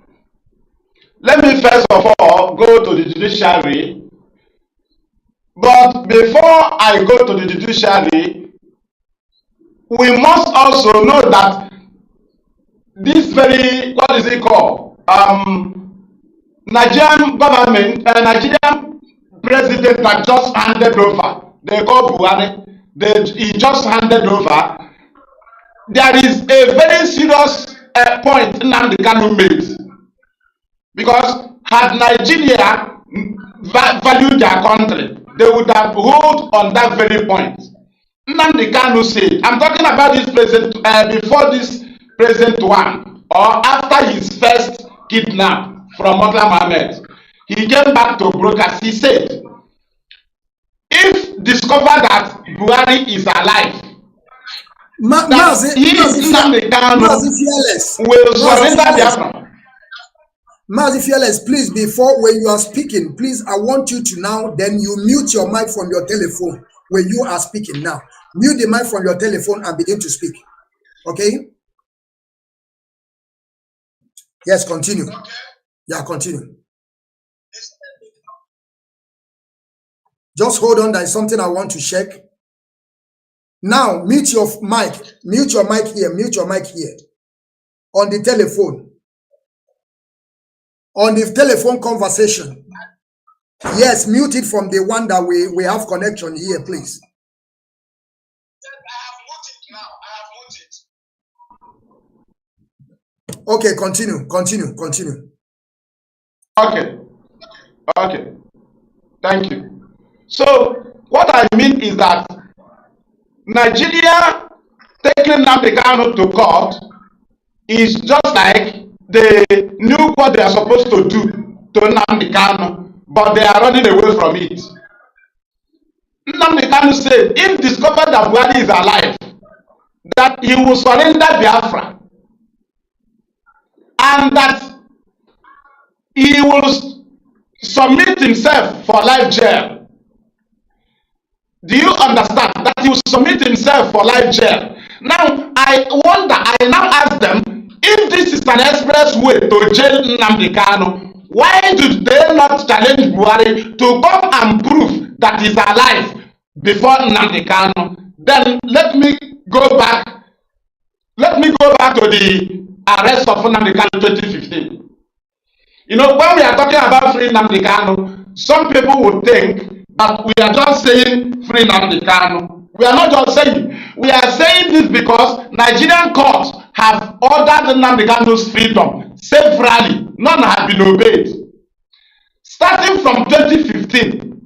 Let me first of all go to the judiciary. But before I go to the judiciary, we must also know that this very, what is it called? Nigerian government, Nigerian president that just handed over, they call Buhari, he just handed over. There is a very serious point Nnamdi Kanu made. Because had Nigeria valued their country, they would have hold on that very point. Nnamdi Kanu said, I'm talking about this president before this present one, or after his first kidnap from Murtala Mohammed. He came back to brokers. He said, if discovered that Buhari is alive, Nnamdi Kanu will surrender Biafra. Mazi Fearless, please, before when you are speaking, please, I want you to now, then you mute your mic from your telephone when you are speaking now. Mute the mic from your telephone and begin to speak. Okay? Yes, continue. Yeah, continue. Just hold on, there is something I want to check. Now, mute your mic here, mute your mic here on the telephone. On the telephone conversation. Yes, mute it from the one that we have connection here, please. Okay, continue. Okay. Thank you. So, what I mean is that Nigeria taking Nnamdi Kanu to court is just like they knew what they are supposed to do to Nnamdi Kanu, but they are running away from it. Nnamdi Kanu said, if discovered that Buhari is alive, that he will surrender Biafra, and that he will submit himself for life jail. Do you understand? That he will submit himself for life jail. Now, I now ask them, if this is an express way to jail Nnamdi Kanu, why do they not challenge Buhari to come and prove that he's alive before Nnamdi Kanu? Then let me go back to the arrest of Nnamdi Kanu 2015. You know, when we are talking about free Nnamdi Kanu, some people would think that we are just saying free Nnamdi Kanu. We are not just saying. We are saying this because Nigerian courts have ordered Nnamdi Kanu's freedom severally. None have been obeyed. Starting from 2015,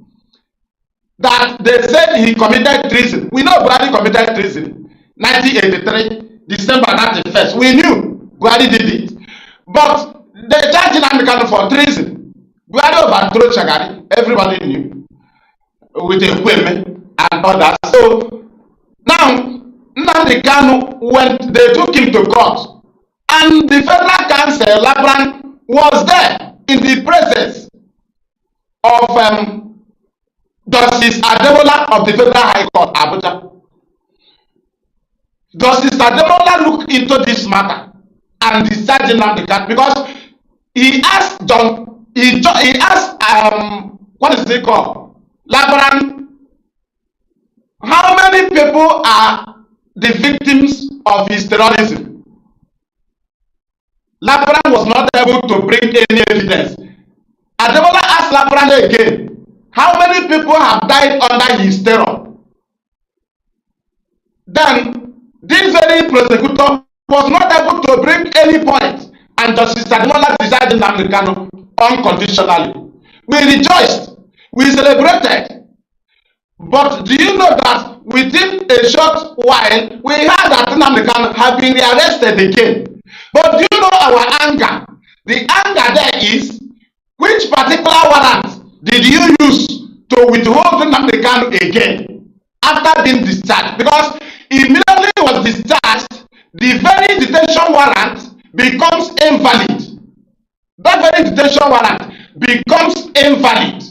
that they said he committed treason. We know Buhari committed treason. 1983, December 31st. We knew Buhari did it. But they charged Nnamdi Kanu for treason. Buhari overthrew Shagari. Everybody knew. With a women and others. So now Nnamdi Kanu, when they took him to court, and the Federal Council, Labran, was there in the presence of Justice Ademola of the Federal High Court, Abuja. Justice Ademola looked into this matter and discharged Nnamdi Kanu because he asked what is it called? Labran, how many people are the victims of his terrorism? Labran was not able to bring any evidence. Ademola asked Labran again, how many people have died under his terror? Then, this very prosecutor was not able to bring any point, and Justice Ademola decided Nnamdi Kanu unconditionally. We rejoiced, we celebrated. But do you know that within a short while, we heard that Nnamdi Kanu had been rearrested again? But do you know our anger? The anger there is, which particular warrant did you use to withhold Nnamdi Kanu again after being discharged? Because immediately he was discharged, the very detention warrant becomes invalid. That very detention warrant becomes invalid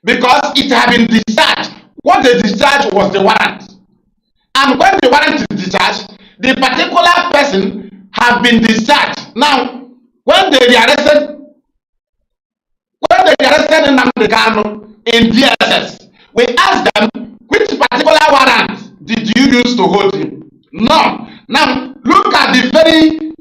because it had been discharged. What they discharged was the warrant. And when the warrant is discharged, the particular person have been discharged. Now, when they arrested Nnamdi Kanu in DSS, we asked them, which particular warrant did you use to hold him? None. Now, look at the very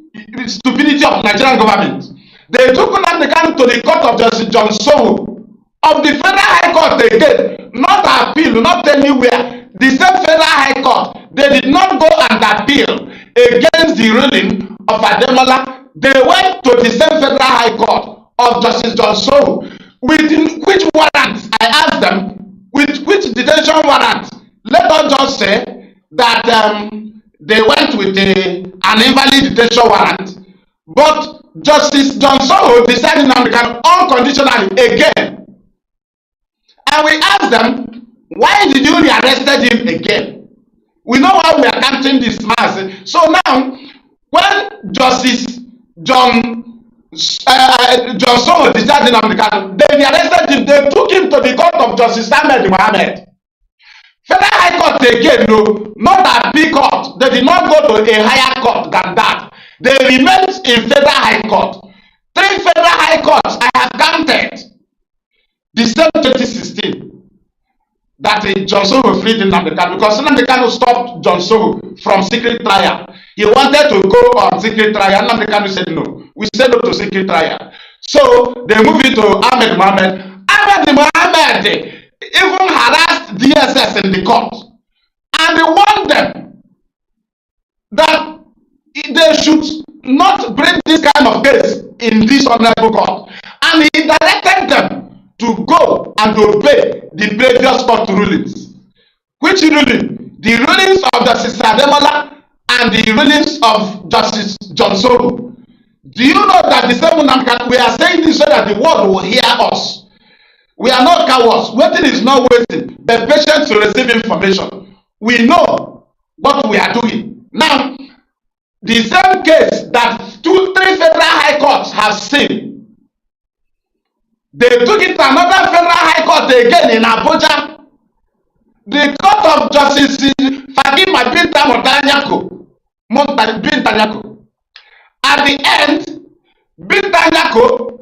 stupidity of Nigerian government. They took Nnamdi Kanu to the court of Justice John Soho of the Federal High Court again, not appeal, not anywhere. The same Federal High Court, they did not go and appeal against the ruling of Ademola. They went to the same Federal High Court So, with which warrant? I asked them, with which detention warrant? Let us just say that they went with an invalid detention warrant, but Justice John Soho decided Nnamdi unconditionally again. And we asked them, why did you rearrested him again? We know why we are counting this mass. So now, when Justice John Soho decided Nnamdi, they rearrested him. They took him to the court of Justice Ahmed Mohammed. Federal High Court again, no, not appeal court. They did not go to a higher court than that. They remained in Federal High Court. 3 Federal High Courts I have counted. December 2016. That John Soho freed Nnamdi because Nnamdi stopped John Soho from secret trial. He wanted to go on secret trial. Nnamdi said no. We said no to secret trial. So they moved it to Ahmed Mohammed. Ahmed Mohammed even harassed DSS in the court. And they warned them that they should not bring this kind of case in this honorable court. And he directed them to go and obey the previous court rulings. Which ruling? The rulings of Justice Ademola and the rulings of Justice John Soho. Do you know that the same we are saying this so that the world will hear us? We are not cowards. Waiting is not waiting. Be patient to receive information. We know what we are doing. Now, the same case that 3 Federal High Courts have seen, they took it to another Federal High Court again in Abuja. The Court of Justice Fatima Bintanyako. At the end, Bintanyako,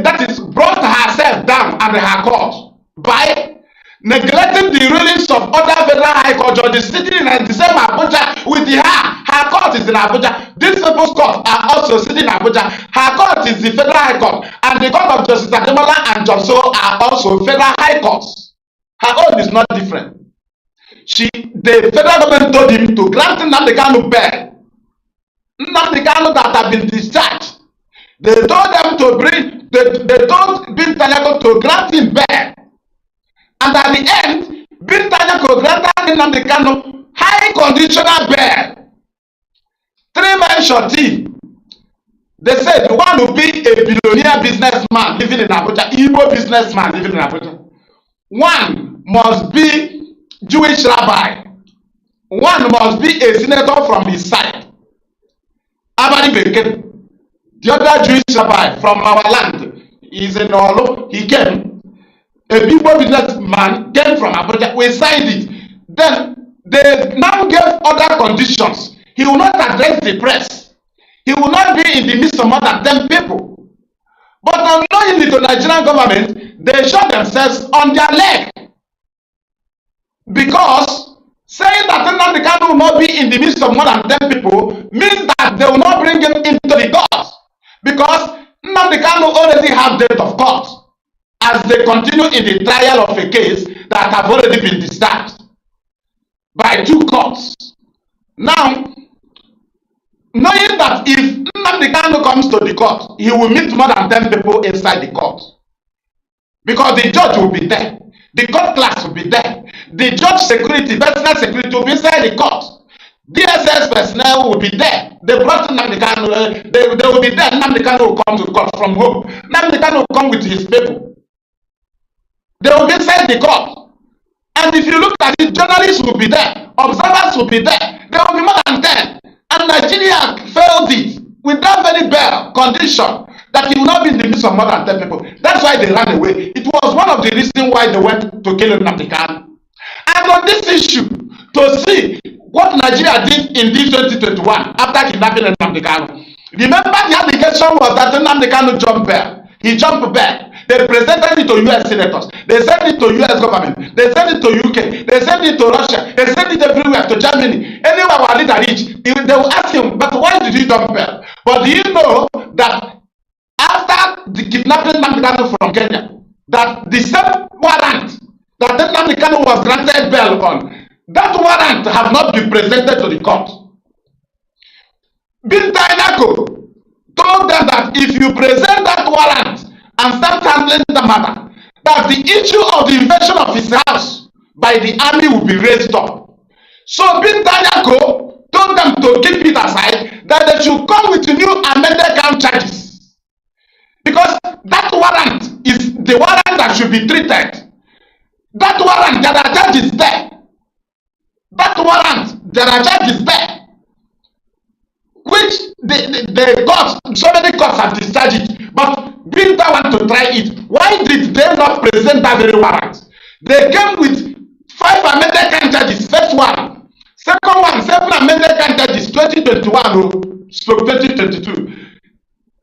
that is, brought herself down and her court by neglecting the rulings of other Federal High Court judges sitting in the same Abuja with her court is in Abuja. These people's courts are also sitting in Abuja. Her court is the Federal High Court, and the Court of Justice Ademola and John Soho are also Federal High Courts. Her own is not different. The federal government told him to grant Nnamdi Kanu bail. Nnamdi Kanu that have been discharged. They told them to bring. They told Bintanyako to grant him bail. And at the end, Bintanyako granted Nnamdi Kanu high conditional bail. 3 men shorty. They said one will be a billionaire businessman living in Abuja, Igbo businessman living in Abuja. One must be Jewish rabbi. One must be a senator from his side. Abadi Beke, the other Jewish rabbi from our land, is in Olo. He came. A people businessman came from Abuja. We signed it. Then they now gave other conditions. He will not address the press. He will not be in the midst of more than 10 people. But unknowingly to the Nigerian government, they shot themselves on their leg. Because saying that Nnamdi Kanu will not be in the midst of more than 10 people means that they will not bring him into the court. Because Nnamdi Kanu already have date of court as they continue in the trial of a case that have already been discharged by 2 courts. Now, knowing that if Nnamdi Kanu comes to the court, he will meet more than 10 people inside the court. Because the judge will be there. The court class will be there. The judge security, personal security will be inside the court. DSS personnel will be there. They brought Nnamdi Kanu, they will be there. Nnamdi Kanu will come to the court from home. Nnamdi Kanu will come with his people. They will be inside the court. And if you look at it, journalists will be there. Observers will be there. There will be more than 10. And Nigeria failed it without any bail condition that he will not be in the midst of more than 10 people. That's why they ran away. It was one of the reasons why they went to kill Nnamdi Kanu. And on this issue, to see what Nigeria did in this 2021 after kidnapping Nnamdi Kanu. Remember the allegation was that Nnamdi Kanu jumped bail. He jumped bail. They presented it to US senators. They sent it to US government. They sent it to UK. They sent it to Russia. They sent it everywhere, to Germany. Anywhere our leader reach, they will ask him, but why did you jump bail? But do you know that after the kidnapping Nnamdi Kanu from Kenya, that the same warrant that Nnamdi Kanu was granted bail on, that warrant have not been presented to the court. Bintanyako told them that if you present that warrant and start handling the matter, that the issue of the invasion of his house by the army will be raised up. So Bin Danyako told them to keep it aside, that they should come with new amended count charges. Because that warrant is the warrant that should be treated. That warrant, there are charges there. That warrant, there are charges there. Which the courts, so many courts have discharged it. But Binta want to try it. Why did they not present that very warrant? They came with 5 amended count charges. First one. Second one, 7 amended count charges, 2021 stroke 2022.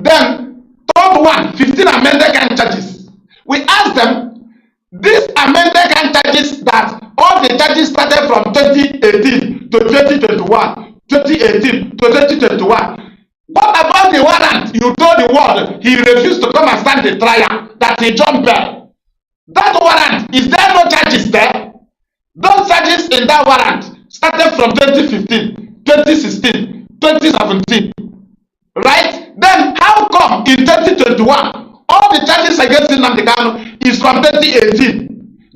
Then, third one, 15 amended count charges. We asked them, these amended count charges that all the charges started from 2018 to 2021, 2018 to 2021. What about the warrant you told the world he refused to come and stand the trial, that he jumped bail? That warrant, is there no charges there? Those charges in that warrant started from 2015, 2016, 2017. Right? Then how come in 2021 all the charges against Nnamdi Kanu is from 2018?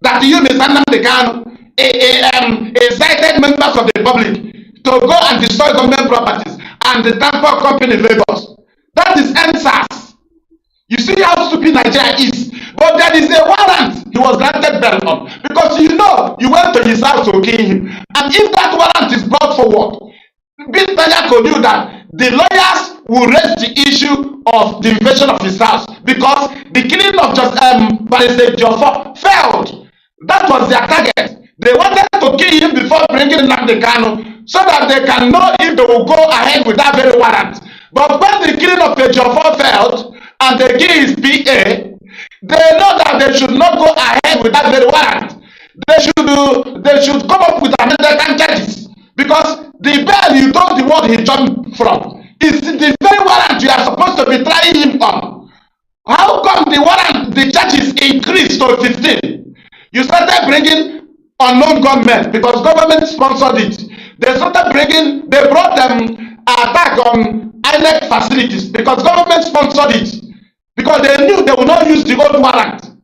That you, Mr. Nnamdi Kanu, incited members of the public to go and destroy government properties and the transport company in Lagos. That is NSAS. You see how stupid Nigeria is. But there is a warrant he was granted bail on. Because you know, you went to his house to kill him. And if that warrant is brought forward, Bin Tanyako knew that the lawyers will raise the issue of the invasion of his house. Because the killing of just Barrister Jofo failed. That was their target. They wanted to kill him before bringing Nnamdi Kanu, so that they can know if they will go ahead with that very warrant. But when the killing of Jofo failed, and they kill his PA, they know that they should not go ahead with that very warrant. They should come up with amended charges, because the bail you told the world he jumped from is the very warrant you are supposed to be trying him on. How come the warrant, the charges increased to 15? You started bringing unknown gunmen because government sponsored it. They brought them attack on INEC facilities because government sponsored it. Because they knew they would not use the old warrant.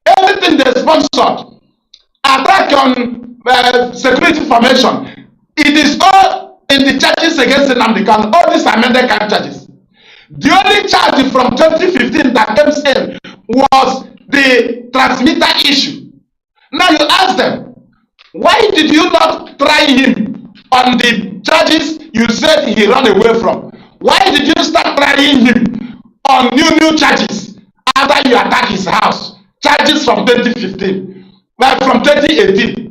Everything they sponsored, attack on security formation, it is all in the charges against Nnamdi Kanu, all these amended charges. The only charge from 2015 that came in was the transmitter issue. Now you ask them, why did you not try him on the charges you said he ran away from? Why did you start trying him on new charges after you attack his house? Charges from 2015, well, from 2018.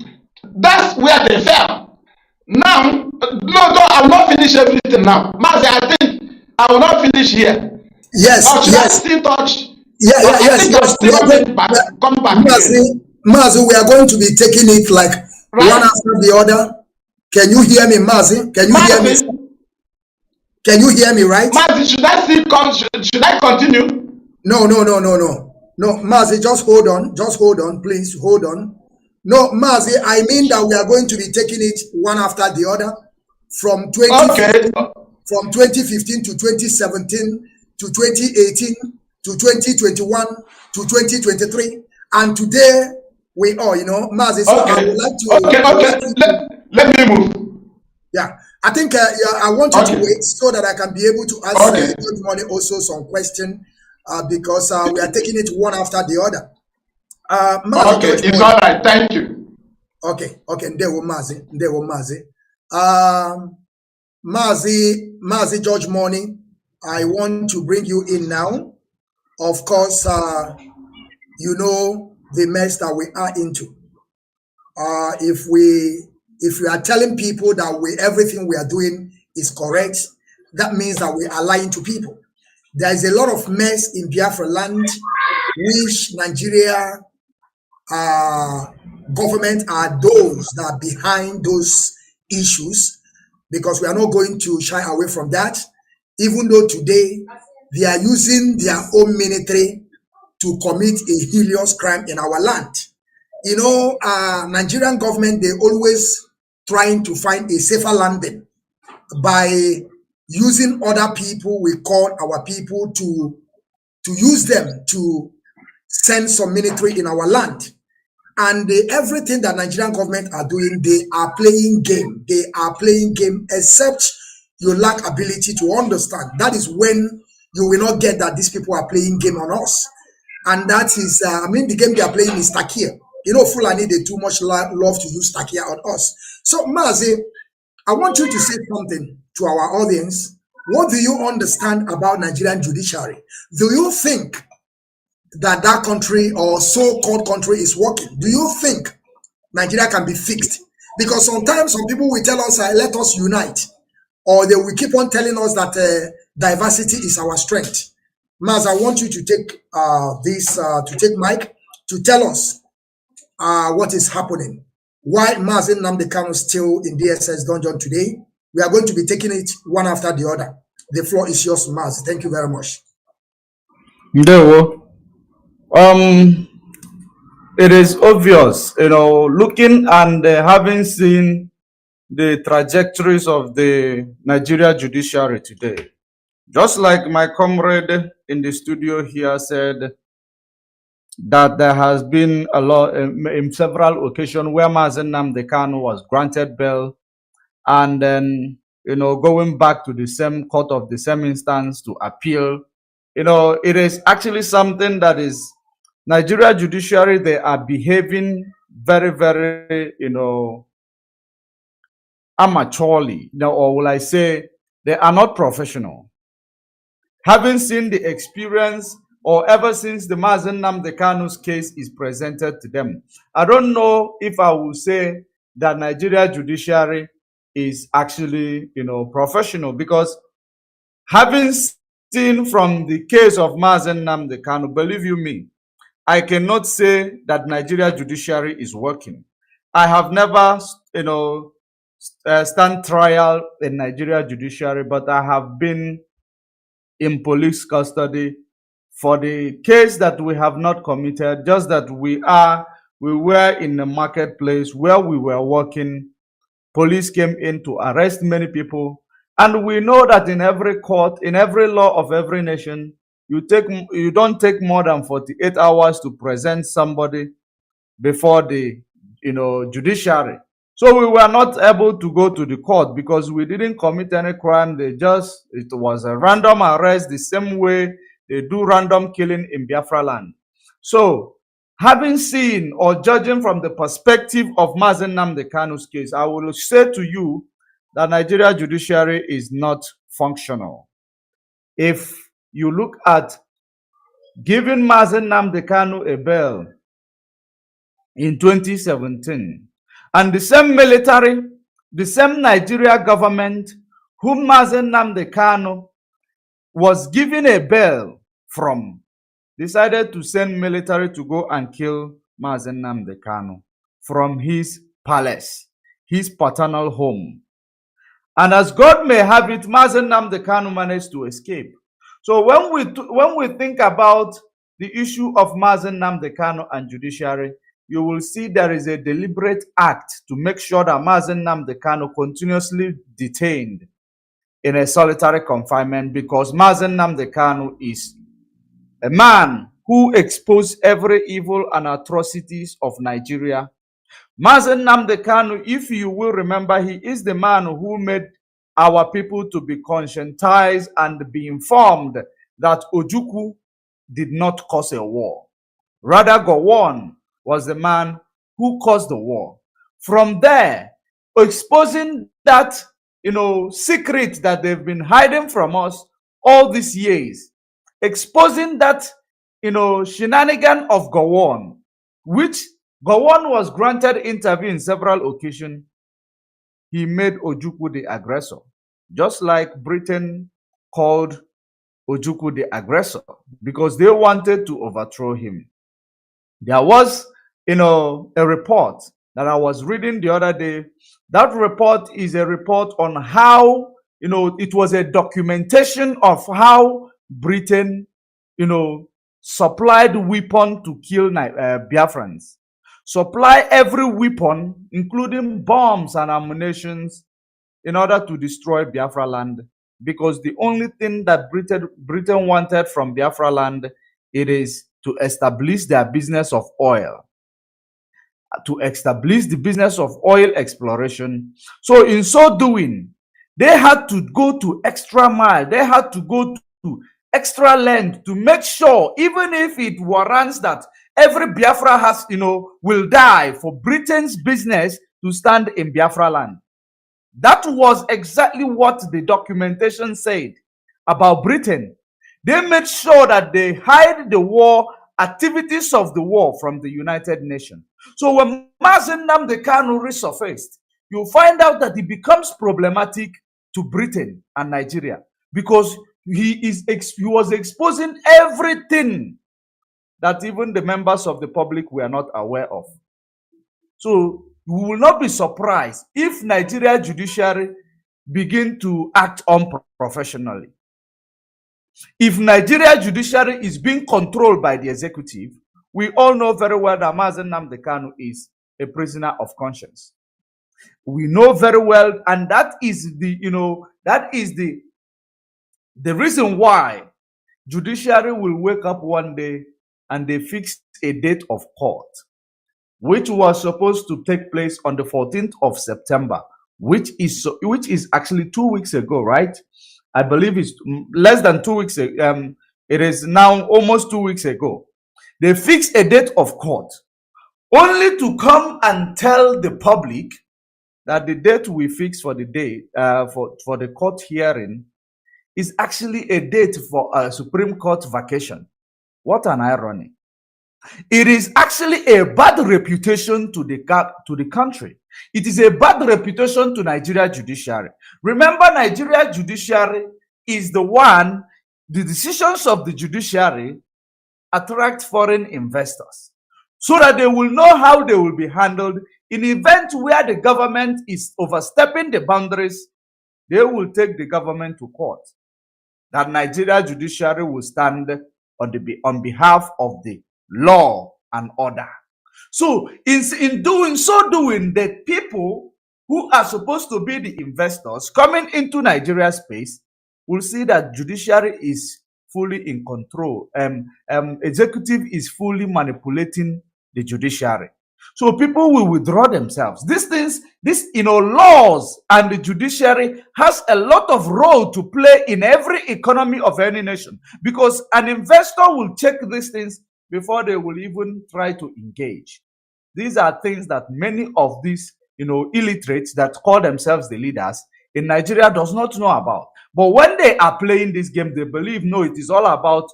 That's where they fell. Now, no, I will not finish everything now. Mazi, I think I will not finish here. Yes, or should yes. I still touch? Yes. Come back. Mazi, we are going to be taking it like one after the other. Can you hear me, Mazi? Can you hear me? Can you hear me, right? Mazi, should I still come? Should I continue? No, Mazi, just hold on, please, hold on. No, Mazi, I mean that we are going to be taking it one after the other from 2015 to 2017 to 2018 to 2021 to 2023, and today we are, Mazi. So I would like to. Let me move. Yeah, I think I want you to wait so that I can be able to answer Good Morning also some question because we are taking it one after the other. Mazi, it's all right. Thank you. Okay. There were Mazi. Mazi George Morning. I want to bring you in now. Of course, you know the mess that we are into. If we are telling people that everything we are doing is correct, that means that we are lying to people. There is a lot of mess in Biafra land, which Nigeria government are those that are behind those issues, because we are not going to shy away from that, even though today they are using their own military to commit a heinous crime in our land. Nigerian government, they always trying to find a safer landing by using other people, we call our people, to use them to send some military in our land. And everything that Nigerian government are doing, they are playing game. They are playing game, except you lack ability to understand. That is when you will not get that these people are playing game on us. And that is, the game they are playing is Takia. You know, Fulani, they too much love to use Takia on us. So, Mazi, I want you to say something to our audience. What do you understand about Nigerian judiciary? Do you think that country or so-called country is working? Do you think Nigeria can be fixed? Because sometimes some people will tell us, let us unite, or they will keep on telling us that diversity is our strength. Maz, I want you to take take mic to tell us what is happening. Why Mazi Nnamdi Kanu still in DSS dungeon today? We are going to be taking it one after the other. The floor is yours, Maz. Thank you very much. Ndewo. It is obvious, looking and having seen the trajectories of the Nigeria judiciary today. Just like my comrade in the studio here said, that there has been a lot in several occasions where Mazi Nnamdi Kanu was granted bail, and then going back to the same court of the same instance to appeal. It is actually something that is Nigeria judiciary. They are behaving very, very amateurly, or will I say they are not professional. Having seen the experience, or ever since the Mazi Nnamdi Kanu's case is presented to them, I don't know if I will say that Nigeria judiciary is actually, professional, because having seen from the case of Mazi Nnamdi Kanu, believe you me, I cannot say that Nigeria judiciary is working. I have never, stand trial in Nigeria judiciary, but I have been in police custody for the case that we have not committed, just that we were in the marketplace where we were working. Police came in to arrest many people. And we know that in every court, in every law of every nation, you don't take more than 48 hours to present somebody before the judiciary. So we were not able to go to the court because we didn't commit any crime. It was a random arrest, the same way they do random killing in Biafra land. So having seen or judging from the perspective of Mazi Nnamdi Kanu's case, I will say to you that Nigeria judiciary is not functional. If you look at giving Mazi Nnamdi Kanu a bail in 2017, and the same military, the same Nigeria government whom Mazi Nnamdi Kanu was given a bail from, decided to send military to go and kill Mazi Nnamdi Kanu from his palace, his paternal home. And as God may have it, Mazi Nnamdi Kanu managed to escape. So when we think about the issue of Mazi Nnamdi Kanu and judiciary, you will see there is a deliberate act to make sure that Mazi Nnamdi Kanu continuously detained in a solitary confinement, because Mazi Nnamdi Kanu is a man who exposed every evil and atrocities of Nigeria. Mazi Nnamdi Kanu, if you will remember, he is the man who made our people to be conscientized and be informed that Ojukwu did not cause a war. Rather, Gowon was the man who caused the war. From there, exposing that secret that they've been hiding from us all these years, exposing that shenanigan of Gowon, which Gowon was granted interview in several occasions. He made Ojukwu the aggressor, just like Britain called Ojukwu the aggressor, because they wanted to overthrow him. There was, a report that I was reading the other day. That report is a report on how, it was a documentation of how Britain, supplied weapons to kill Biafrans. Supply every weapon, including bombs and ammunition, in order to destroy Biafra land. Because the only thing that Britain wanted from Biafra land, it is to establish their business of oil, to establish the business of oil exploration. So in so doing, they had to go to extra mile. They had to go to extra length to make sure, even if it warrants that every Biafra has, will die for Britain's business to stand in Biafra land. That was exactly what the documentation said about Britain. They made sure that they hide the war activities of the war from the United Nations. So when Mazi Nnamdi Kanu resurfaced, you find out that it becomes problematic to Britain and Nigeria because he was exposing everything that even the members of the public were not aware of. So we will not be surprised if Nigeria judiciary begin to act unprofessionally. If Nigeria judiciary is being controlled by the executive, we all know very well that Mazi Nnamdi Kanu is a prisoner of conscience. We know very well, and that is the reason why judiciary will wake up one day and they fix a date of court, which was supposed to take place on the 14th of September, which is actually 2 weeks ago, right? I believe it's less than 2 weeks. It is now almost 2 weeks ago. They fixed a date of court, only to come and tell the public that the date we fixed for the day for the court hearing is actually a date for a Supreme Court vacation. What an irony! It is actually a bad reputation to the country. It is a bad reputation to Nigeria judiciary. Remember, Nigeria judiciary is the decisions of the judiciary attract foreign investors so that they will know how they will be handled in event where the government is overstepping the boundaries. They will take the government to court. That Nigeria judiciary will stand on behalf of the law and order. So in doing, the people who are supposed to be the investors coming into Nigeria space will see that judiciary is fully in control. Executive is fully manipulating the judiciary. So people will withdraw themselves. Laws and the judiciary has a lot of role to play in every economy of any nation, because an investor will check these things before they will even try to engage. These are things that many of these, illiterates that call themselves the leaders in Nigeria does not know about. But when they are playing this game, they believe, no, it is all about,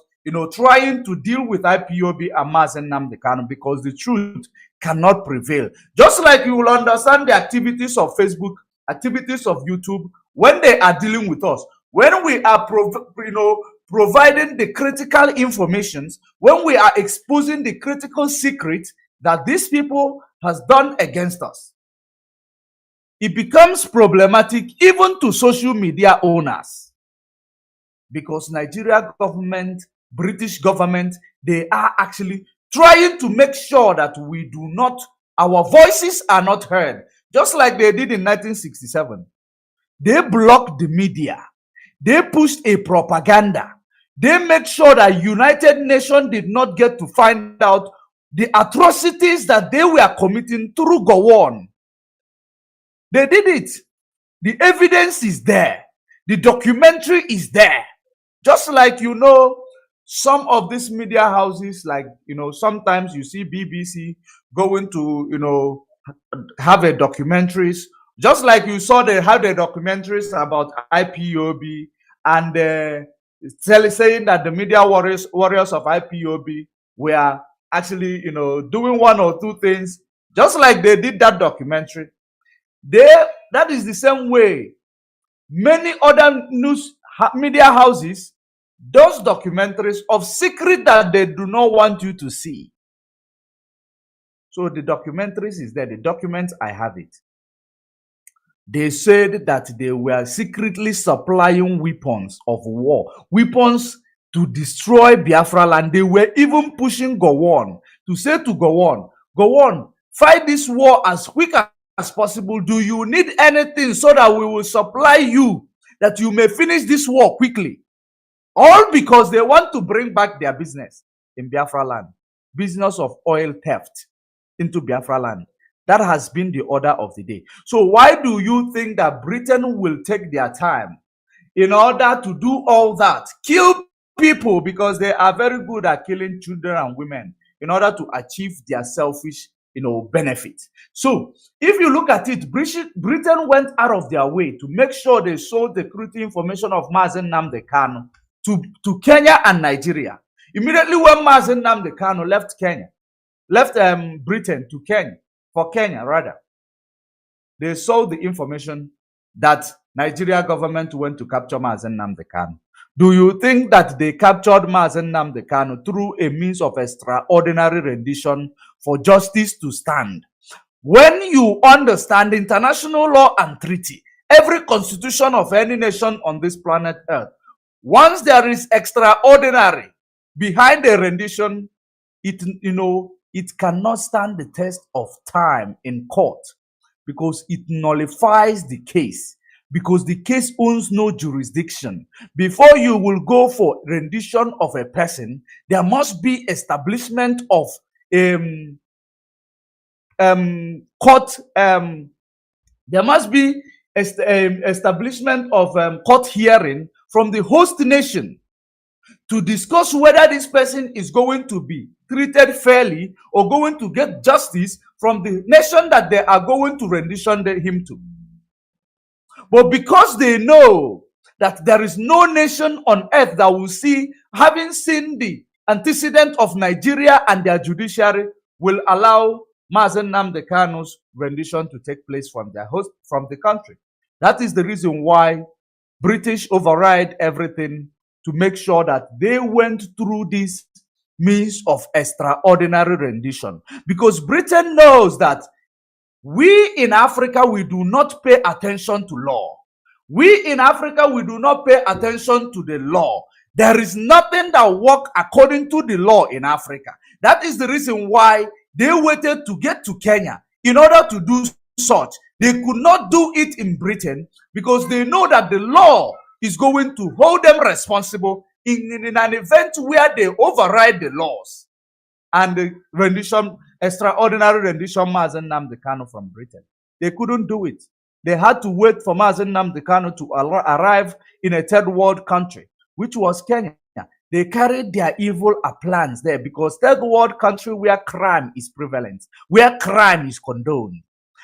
trying to deal with IPOB and Mazi Nnamdi Kanu, because the truth cannot prevail. Just like you will understand the activities of Facebook, activities of YouTube, when they are dealing with us, when we are providing the critical information, when we are exposing the critical secret that these people has done against us, it becomes problematic even to social media owners, because Nigeria government, British government, they are actually trying to make sure that our voices are not heard, just like they did in 1967. They blocked the media. They pushed a propaganda. They made sure that United Nations did not get to find out the atrocities that they were committing through Gowon. They did it. The evidence is there. The documentary is there. Just like, some of these media houses, like, sometimes you see BBC going to, have a documentaries, just like you saw they have the documentaries about IPOB, and saying that the media warriors of IPOB were actually, doing one or two things, just like they did that documentary. That is the same way many other news media houses does documentaries of secret that they do not want you to see. So the documentaries is there. The documents, I have it. They said that they were secretly supplying weapons of war, weapons to destroy Biafra land. They were even pushing Gowon to say to Gowon, fight this war as quick as possible. Do you need anything so that we will supply you, that you may finish this war quickly? All because they want to bring back their business. in Biafra land, business of oil theft into Biafra land. That has been the order of the day. So why do you think that Britain will take their time in order to do all that? Kill people, because they are very good at killing children and women in order to achieve their selfish, benefit. So if you look at it, Britain went out of their way to make sure they sold the security information of Mazi Nnamdi Kanu to Kenya and Nigeria. Immediately when Mazi Nnamdi Kanu left Britain to Kenya rather, they sold the information that Nigeria government went to capture Mazi Nnamdi Kanu. Do you think that they captured Mazi Nnamdi Kanu through a means of extraordinary rendition for justice to stand? When you understand international law and treaty, every constitution of any nation on this planet Earth, once there is extraordinary behind a rendition, it cannot stand the test of time in court, because it nullifies the case, because the case owns no jurisdiction. Before you will go for rendition of a person, there must be establishment of court. There must be establishment of court hearing from the host nation to discuss whether this person is going to be treated fairly or going to get justice from the nation that they are going to rendition him to. But because they know that there is no nation on earth that will see, having seen the antecedent of Nigeria and their judiciary, will allow Mazi Nnamdi Kanu's rendition to take place from the country. That is the reason why British override everything to make sure that they went through this means of extraordinary rendition. Because Britain knows that we in Africa, we do not pay attention to law. We in Africa, we do not pay attention to the law. There is nothing that works according to the law in Africa. That is the reason why they waited to get to Kenya in order to do such. They could not do it in Britain because they know that the law is going to hold them responsible in an event where they override the laws. And the rendition, extraordinary rendition, Mazi Nnamdi Kanu from Britain. They couldn't do it. They had to wait for Mazi Nnamdi Kanu to arrive in a third world country, which was Kenya. They carried their evil plans there because third world country where crime is prevalent, where crime is condoned.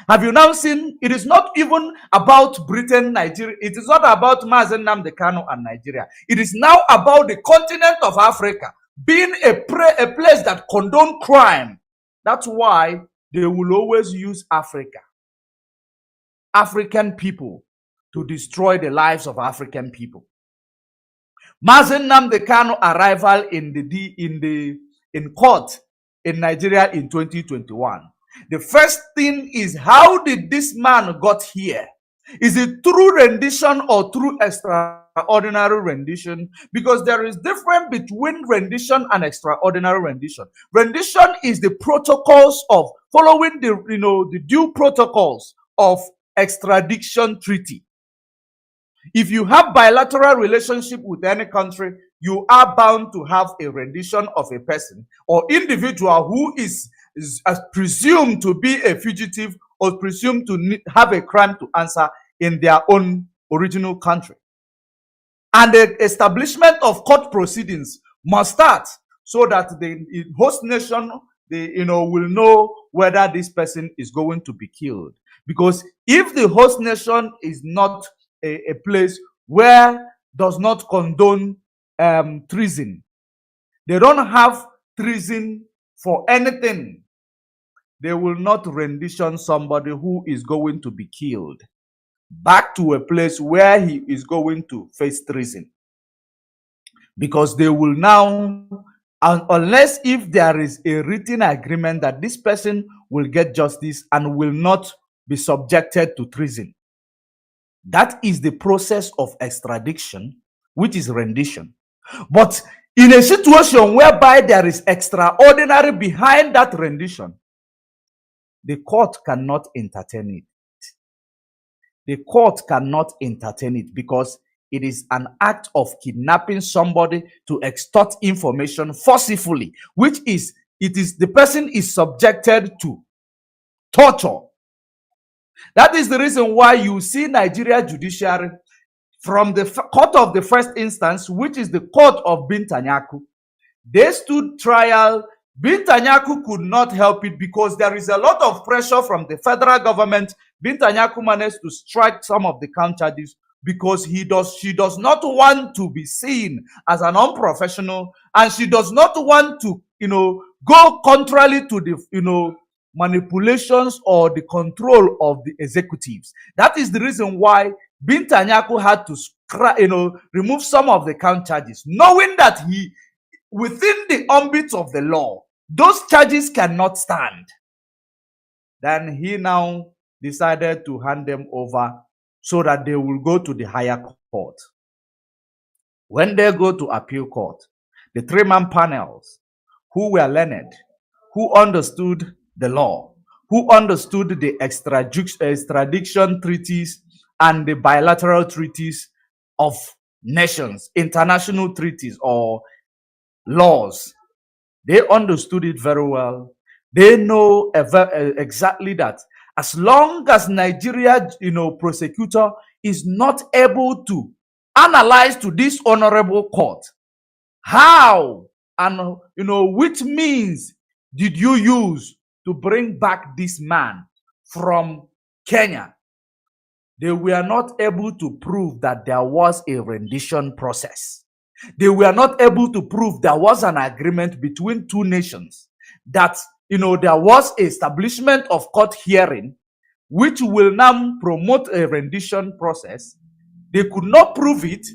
Have you now seen? It is not even about Britain, Nigeria. It is not about Mazi Nnamdi Kanu and Nigeria. It is now about the continent of Africa being a place that condone crime. That's why they will always use Africa, African people, to destroy the lives of African people. Mazi Nnamdi Kanu arrival in court in Nigeria in 2021. The first thing is, how did this man got here? Is it through rendition or through extraordinary rendition? Because there is difference between rendition and extraordinary rendition. Rendition is the protocols of following the due protocols of extradition treaty. If you have bilateral relationship with any country, you are bound to have a rendition of a person or individual who is presumed to be a fugitive or presumed to have a crime to answer in their own original country. And the establishment of court proceedings must start so that the host nation will know whether this person is going to be killed. Because if the host nation is not a place where does not condone treason, they don't have treason for anything, they will not rendition somebody who is going to be killed back to a place where he is going to face treason. Because they will now, unless if there is a written agreement that this person will get justice and will not be subjected to treason. That is the process of extradition, which is rendition. But in a situation whereby there is extraordinary behind that rendition, the court cannot entertain it. The court cannot entertain it because it is an act of kidnapping somebody to extort information forcibly, which is, the person is subjected to torture. That is the reason why you see Nigeria judiciary from the court of the first instance, which is the court of Bintanyaku. They stood trial. Bintanyaku could not help it because there is a lot of pressure from the federal government. Bintanyaku managed to strike some of the count charges because she does not want to be seen as an unprofessional, and she does not want to, go contrary to the, manipulations or the control of the executives. That is the reason why Bintanyaku had to, remove some of the count charges, knowing that within the ambit of the law, those charges cannot stand. Then he now decided to hand them over so that they will go to the higher court. When they go to appeal court, the three-man panels who were learned, who understood the law, who understood the extradition treaties and the bilateral treaties of nations, international treaties or laws, they understood it very well. They know exactly that as long as Nigeria, prosecutor is not able to analyze to this honorable court how and which means did you use to bring back this man from Kenya, they were not able to prove that there was a rendition process. They were not able to prove there was an agreement between two nations, that there was establishment of court hearing which will now promote a rendition process. They could not prove it.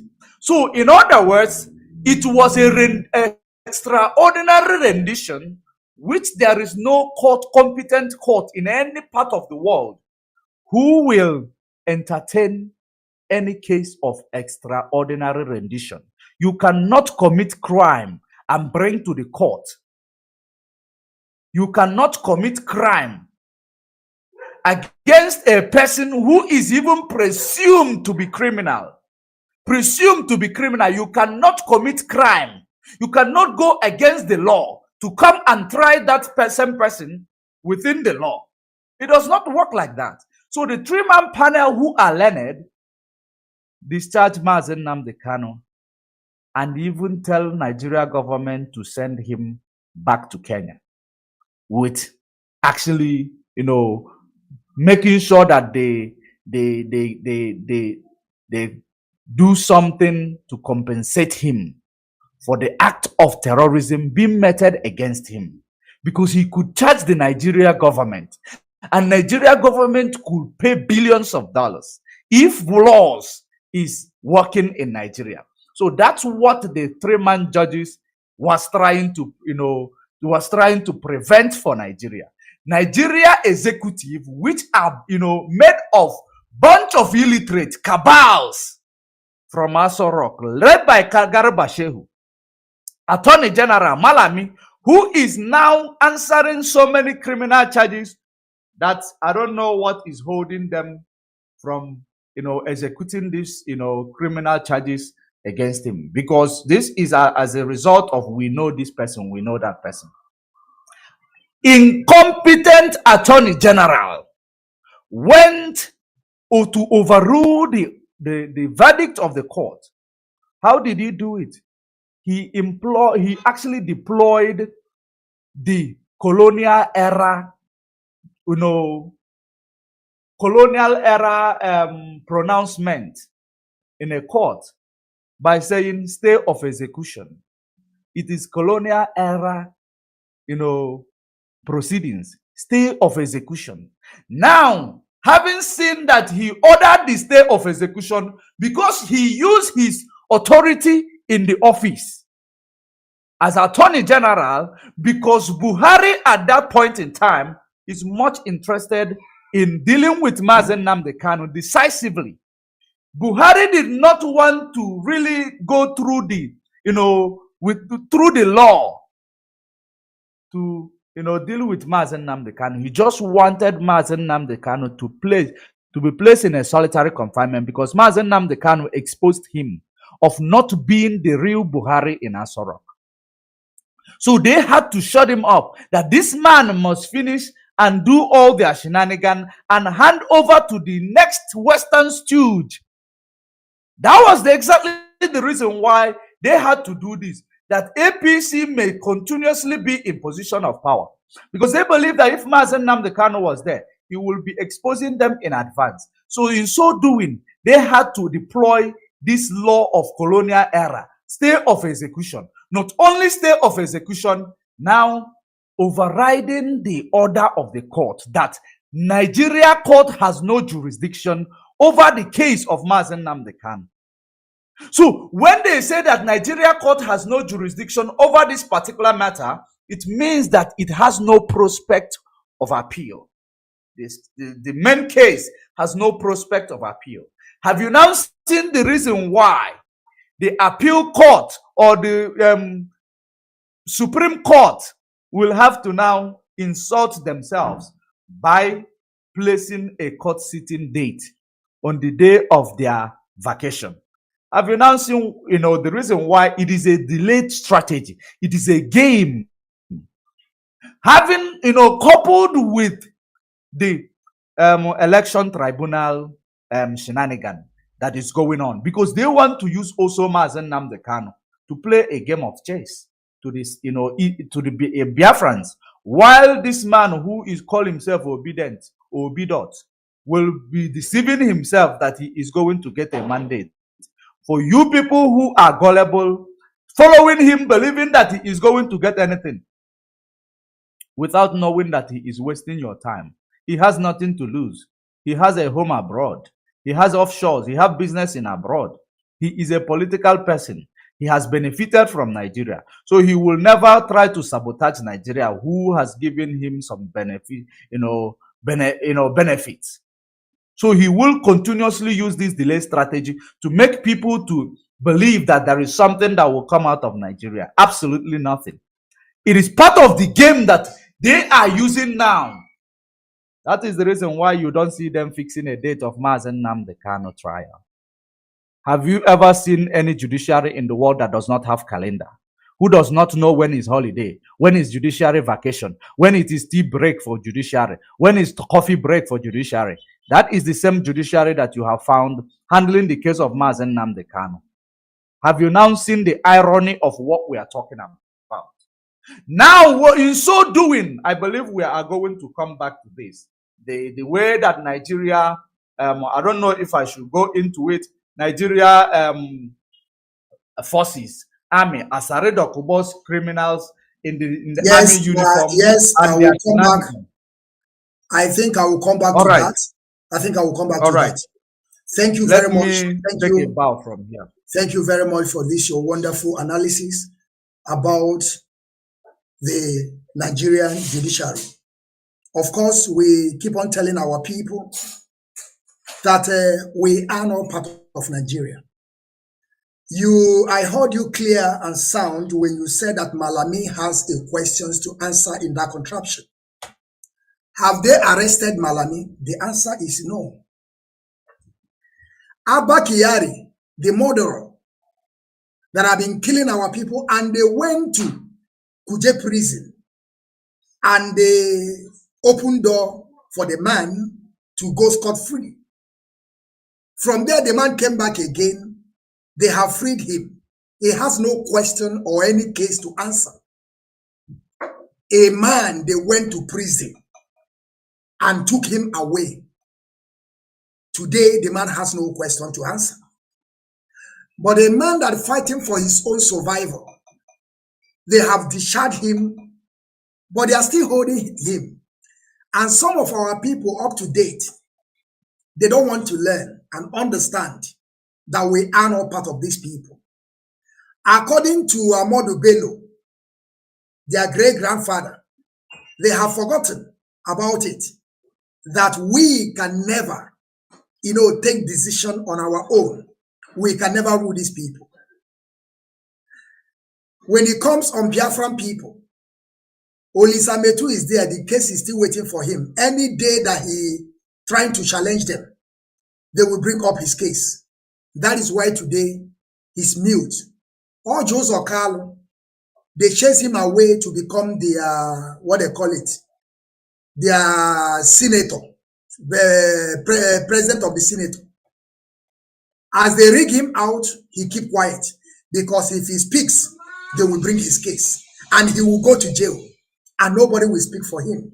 So in other words, it was a extraordinary rendition which there is no competent court in any part of the world who will entertain any case of extraordinary rendition. You cannot commit crime and bring to the court. You cannot commit crime against a person who is even presumed to be criminal. Presumed to be criminal. You cannot commit crime. You cannot go against the law to come and try that person within the law. It does not work like that. So the three-man panel who are learned discharge Mazi Nnamdi Kanu and even tell Nigeria government to send him back to Kenya with actually, making sure that they do something to compensate him for the act of terrorism being meted against him, because he could charge the Nigeria government, and Nigeria government could pay billions of dollars if laws is working in Nigeria. So that's what the three-man judges was trying to prevent for Nigeria. Nigeria executive, which are made of bunch of illiterate cabals from Aso Rock, led by Garba Shehu, Attorney General Malami, who is now answering so many criminal charges that I don't know what is holding them from executing these criminal charges against him, because this is as a result of we know this person, we know that person. Incompetent Attorney General went to overrule the verdict of the court. How did he do it? He actually deployed the colonial era pronouncement in a court by saying stay of execution. It is colonial era, proceedings, stay of execution. Now, having seen that he ordered the stay of execution because he used his authority in the office as Attorney General, because Buhari at that point in time is much interested in dealing with Mazi Nnamdi Kanu decisively. Buhari did not want to really go through the, through the law to, deal with Mazi Nnamdi Kanu. He just wanted Mazi Nnamdi Kanu to to be placed in a solitary confinement because Mazi Nnamdi Kanu exposed him of not being the real Buhari in Aso Rock. So they had to shut him up, that this man must finish and do all their shenanigans and hand over to the next Western stooge. That was exactly the reason why they had to do this, that APC may continuously be in position of power. Because they believe that if Mazi Nnamdi Kanu was there, he will be exposing them in advance. So in so doing, they had to deploy this law of colonial era, stay of execution. Not only stay of execution, now overriding the order of the court that Nigeria court has no jurisdiction over the case of Mazi Nnamdi Kanu. So when they say that Nigeria court has no jurisdiction over this particular matter, it means that it has no prospect of appeal. The main case has no prospect of appeal. Have you now seen the reason why the appeal court or the Supreme Court will have to now insult themselves by placing a court sitting date on the day of their vacation? Have you now seen, the reason why it is a delayed strategy? It is a game. Having, coupled with the election tribunal shenanigan that is going on, because they want to use also Mazi Nnamdi Kanu to play a game of chess to this, to the Biafrans, while this man who is called himself obedient will be deceiving himself that he is going to get a mandate. For you people who are gullible, following him, believing that he is going to get anything, without knowing that he is wasting your time. He has nothing to lose. He has a home abroad. He has offshores. He has business in abroad. He is a political person. He has benefited from Nigeria. So he will never try to sabotage Nigeria, who has given him some benefit, benefits. So he will continuously use this delay strategy to make people to believe that there is something that will come out of Nigeria. Absolutely nothing. It is part of the game that they are using now. That is the reason why you don't see them fixing a date of Mazi Nnamdi Kanu trial. Have you ever seen any judiciary in the world that does not have calendar? Who does not know when is holiday, when is judiciary vacation, when it is tea break for judiciary, when is coffee break for judiciary? That is the same judiciary that you have found handling the case of Mazi Nnamdi Kanu. Have you now seen the irony of what we are talking about? Now, in so doing, I believe we are going to come back to this. The way that Nigeria, I don't know if I should go into it, Nigeria forces, army, Asaredo Kubos criminals in the army uniform. Yes, I will come back. I think I will come back to that. I think I will come back to that. Thank you very much. Thank you. Take a bow from here. Thank you very much for this, your wonderful analysis about the Nigerian judiciary. Of course, we keep on telling our people that we are not part of Nigeria. I heard you clear and sound when you said that Malami has a questions to answer in that contraption. Have they arrested Malami? The answer is no. Abba Kyari, the murderer that have been killing our people, and they went to Kuje prison and they opened door for the man to go scot-free. From there, the man came back again. They have freed him. He has no question or any case to answer. A man, they went to prison and took him away. Today, the man has no question to answer. But a man that fighting for his own survival, they have discharged him, but they are still holding him. And some of our people up to date, they don't want to learn and understand that we are not part of these people. According to Ahmadu Bello, their great-grandfather, they have forgotten about it, that we can never, take decision on our own. We can never rule these people. When it comes on Biafran people, Olisametu is there. The case is still waiting for him. Any day that he trying to challenge them, they will bring up his case. That is why today he's mute. Or Jose Okalo, they chase him away to become the, what they call it, their senator, the president of the Senate. As they rig him out, he keep quiet. Because if he speaks, they will bring his case. And he will go to jail. And nobody will speak for him.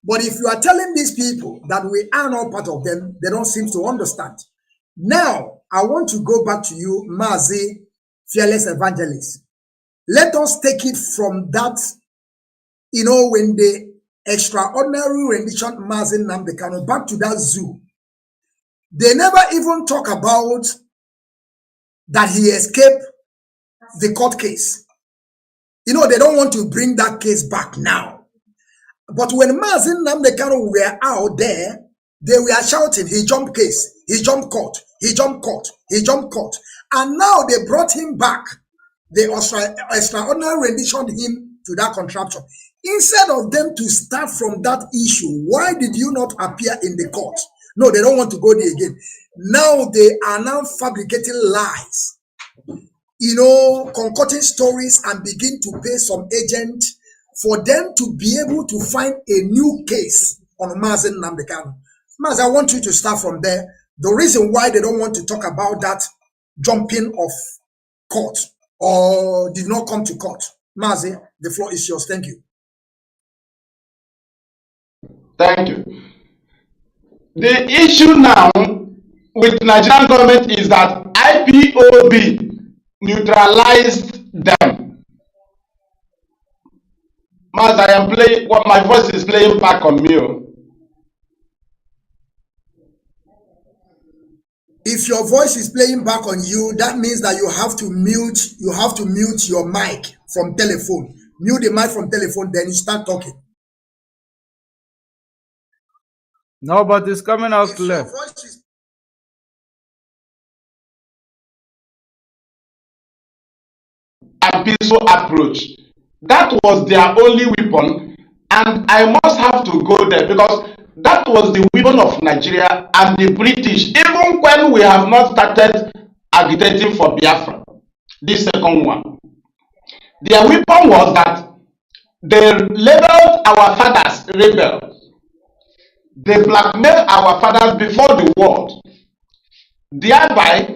But if you are telling these people that we are not part of them, they don't seem to understand. Now, I want to go back to you, Mazi, fearless evangelist. Let us take it from that, when the extraordinary rendition Mazi Nnamdi Kanu back to that zoo. They never even talk about that he escaped the court case. They don't want to bring that case back now. But when Mazi Nnamdi Kanu were out there, they were shouting, he jumped case, he jumped court, he jumped court, he jumped court. And now they brought him back. They extraordinary renditioned him to that contraption. Instead of them to start from that issue, why did you not appear in the court? No, they don't want to go there again. Now they are now fabricating lies, concocting stories and begin to pay some agent for them to be able to find a new case on Mazi Nnamdi Kanu. Mazi, I want you to start from there. The reason why they don't want to talk about that jumping of court or did not come to court. Mazi, the floor is yours. Thank you. Thank you. The issue now with Nigerian government is that IPOB neutralized them. Mazi, I am playing, my voice is playing back on me. If your voice is playing back on you, that means that you have to mute your mic from telephone. Mute the mic from telephone, then you start talking. No, but it's coming out clear. A peaceful approach. That was their only weapon, and I must have to go there because that was the weapon of Nigeria and the British, even when we have not started agitating for Biafra, this second one. Their weapon was that they labeled our fathers rebels. They blackmailed our fathers before the world. Thereby,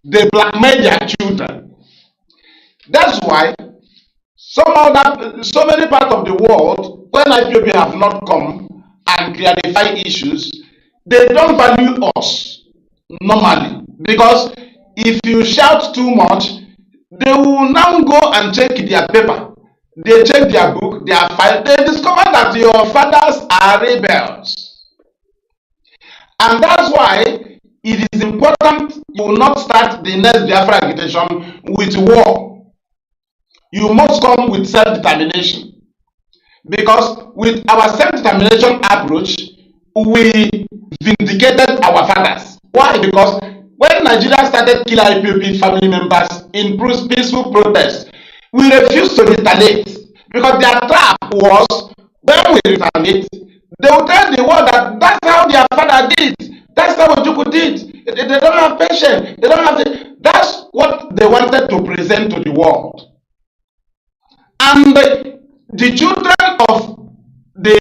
they blackmailed their children. That's why so many parts of the world, when IPOB have not come and clarify issues, they don't value us normally. Because if you shout too much, they will now go and check their paper. They check their book, their file. They discover that your fathers are rebels. And that's why it is important you will not start the next Biafra agitation with war. You must come with self-determination. Because with our self-determination approach, we vindicated our fathers. Why? Because when Nigeria started killing IPOB family members in peaceful protest, we refused to retaliate. Because their trap was, when we retaliate, they will tell the world that that's how their father did. That's how Ojuku did. They don't have patience. They don't have that's what they wanted to present to the world. And the children of the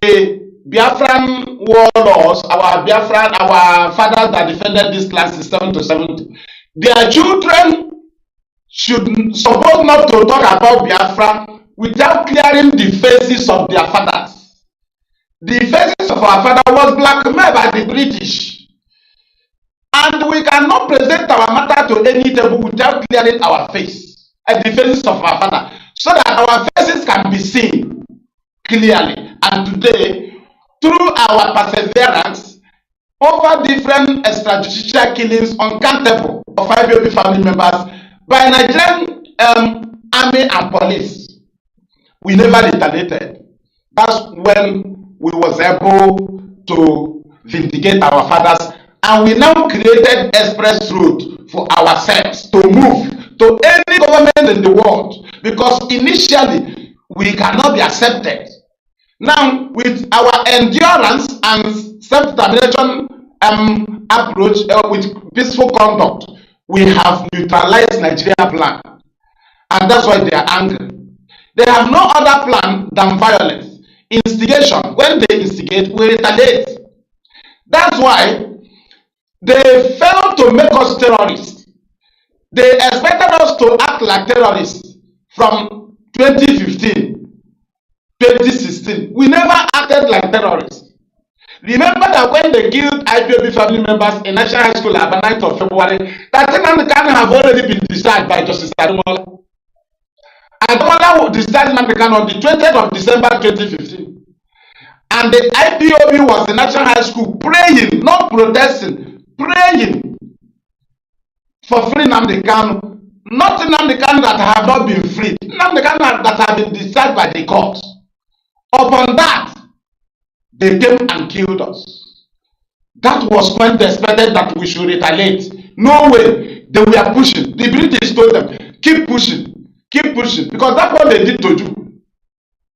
Biafran warlords, our fathers that defended this land system to 70, their children supposed not to talk about Biafra without clearing the faces of their fathers. The faces of our father was blackmailed by the British. And we cannot present our matter to any table without clearing our face and the faces of our father, so that our faces can be seen clearly. And today, through our perseverance over different extrajudicial killings uncountable of IPOB family members by Nigerian army and police, we never retaliated. That's when we was able to vindicate our fathers, and we now created express road for ourselves to move to any government in the world, because initially we cannot be accepted. Now, with our endurance and self-determination approach with peaceful conduct, we have neutralized Nigeria plan, and that's why they are angry. They have no other plan than violence, instigation. When they instigate, we retaliate. That's why they failed to make us terrorists. They expected us to act like terrorists from 2015, 2016. We never acted like terrorists. Remember that when they killed IPOB family members in National High School at the 9th of February, that Nnamdi Kanu have already been decided by Justice Ademola. Ademola decided Nnamdi Kanu on the 20th of December 2015. And the IPOB was in National High School praying, not protesting, praying for free Nnamdi Kanu. Not Nnamdi Kanu that have not been freed, Nnamdi Kanu that have been decided by the courts. Upon that, they came and killed us. That was when they expected that we should retaliate. No way. They were pushing. The British told them, keep pushing, because that's what they did to you.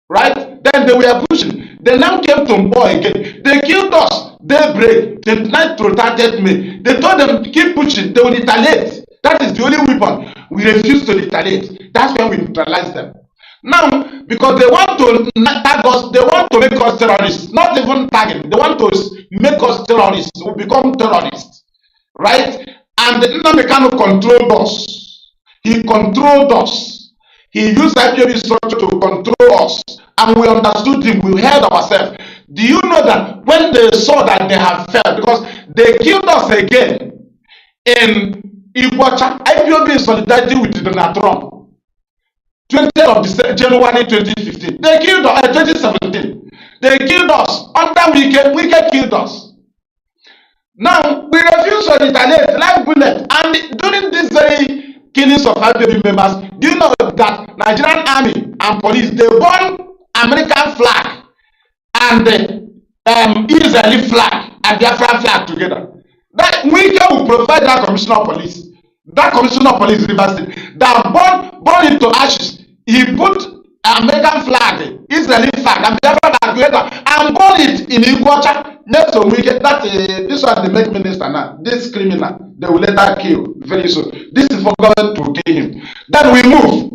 Right? Then they were pushing. They now came to Mbo again. They killed us. Daybreak, 29th to 30th May. They told them, keep pushing. They will retaliate. That is the only weapon. We refuse to retaliate. That's when we neutralize them. Now, because they want to tag us, they want to make us terrorists, not even tagging, they want to make us terrorists, we become terrorists, right? And Nnamdi Kanu controlled us. He controlled us. He used IPOB structure to control us, and we understood him, we held ourselves. Do you know that when they saw that they have failed, because they killed us again in Iguacha, IPOB in solidarity with Donald Trump, 20th of January 2015. They killed us, 2017. They killed us. Under Wike killed us. Now, we refuse to retaliate like bullet. And during this very killings of IPOB members, do you know that Nigerian army and police, they burn American flag and Israeli flag and Biafra flag together? That Wike will provide that commissioner of police. That commissioner of police Rivers State, that burn it to ashes. He put American flag, Israeli flag, and Biafra flag together and burn it in Iguacha next to Wike. That this was the main minister now. This criminal, they will later kill very soon. This is for government to kill him. Then we move.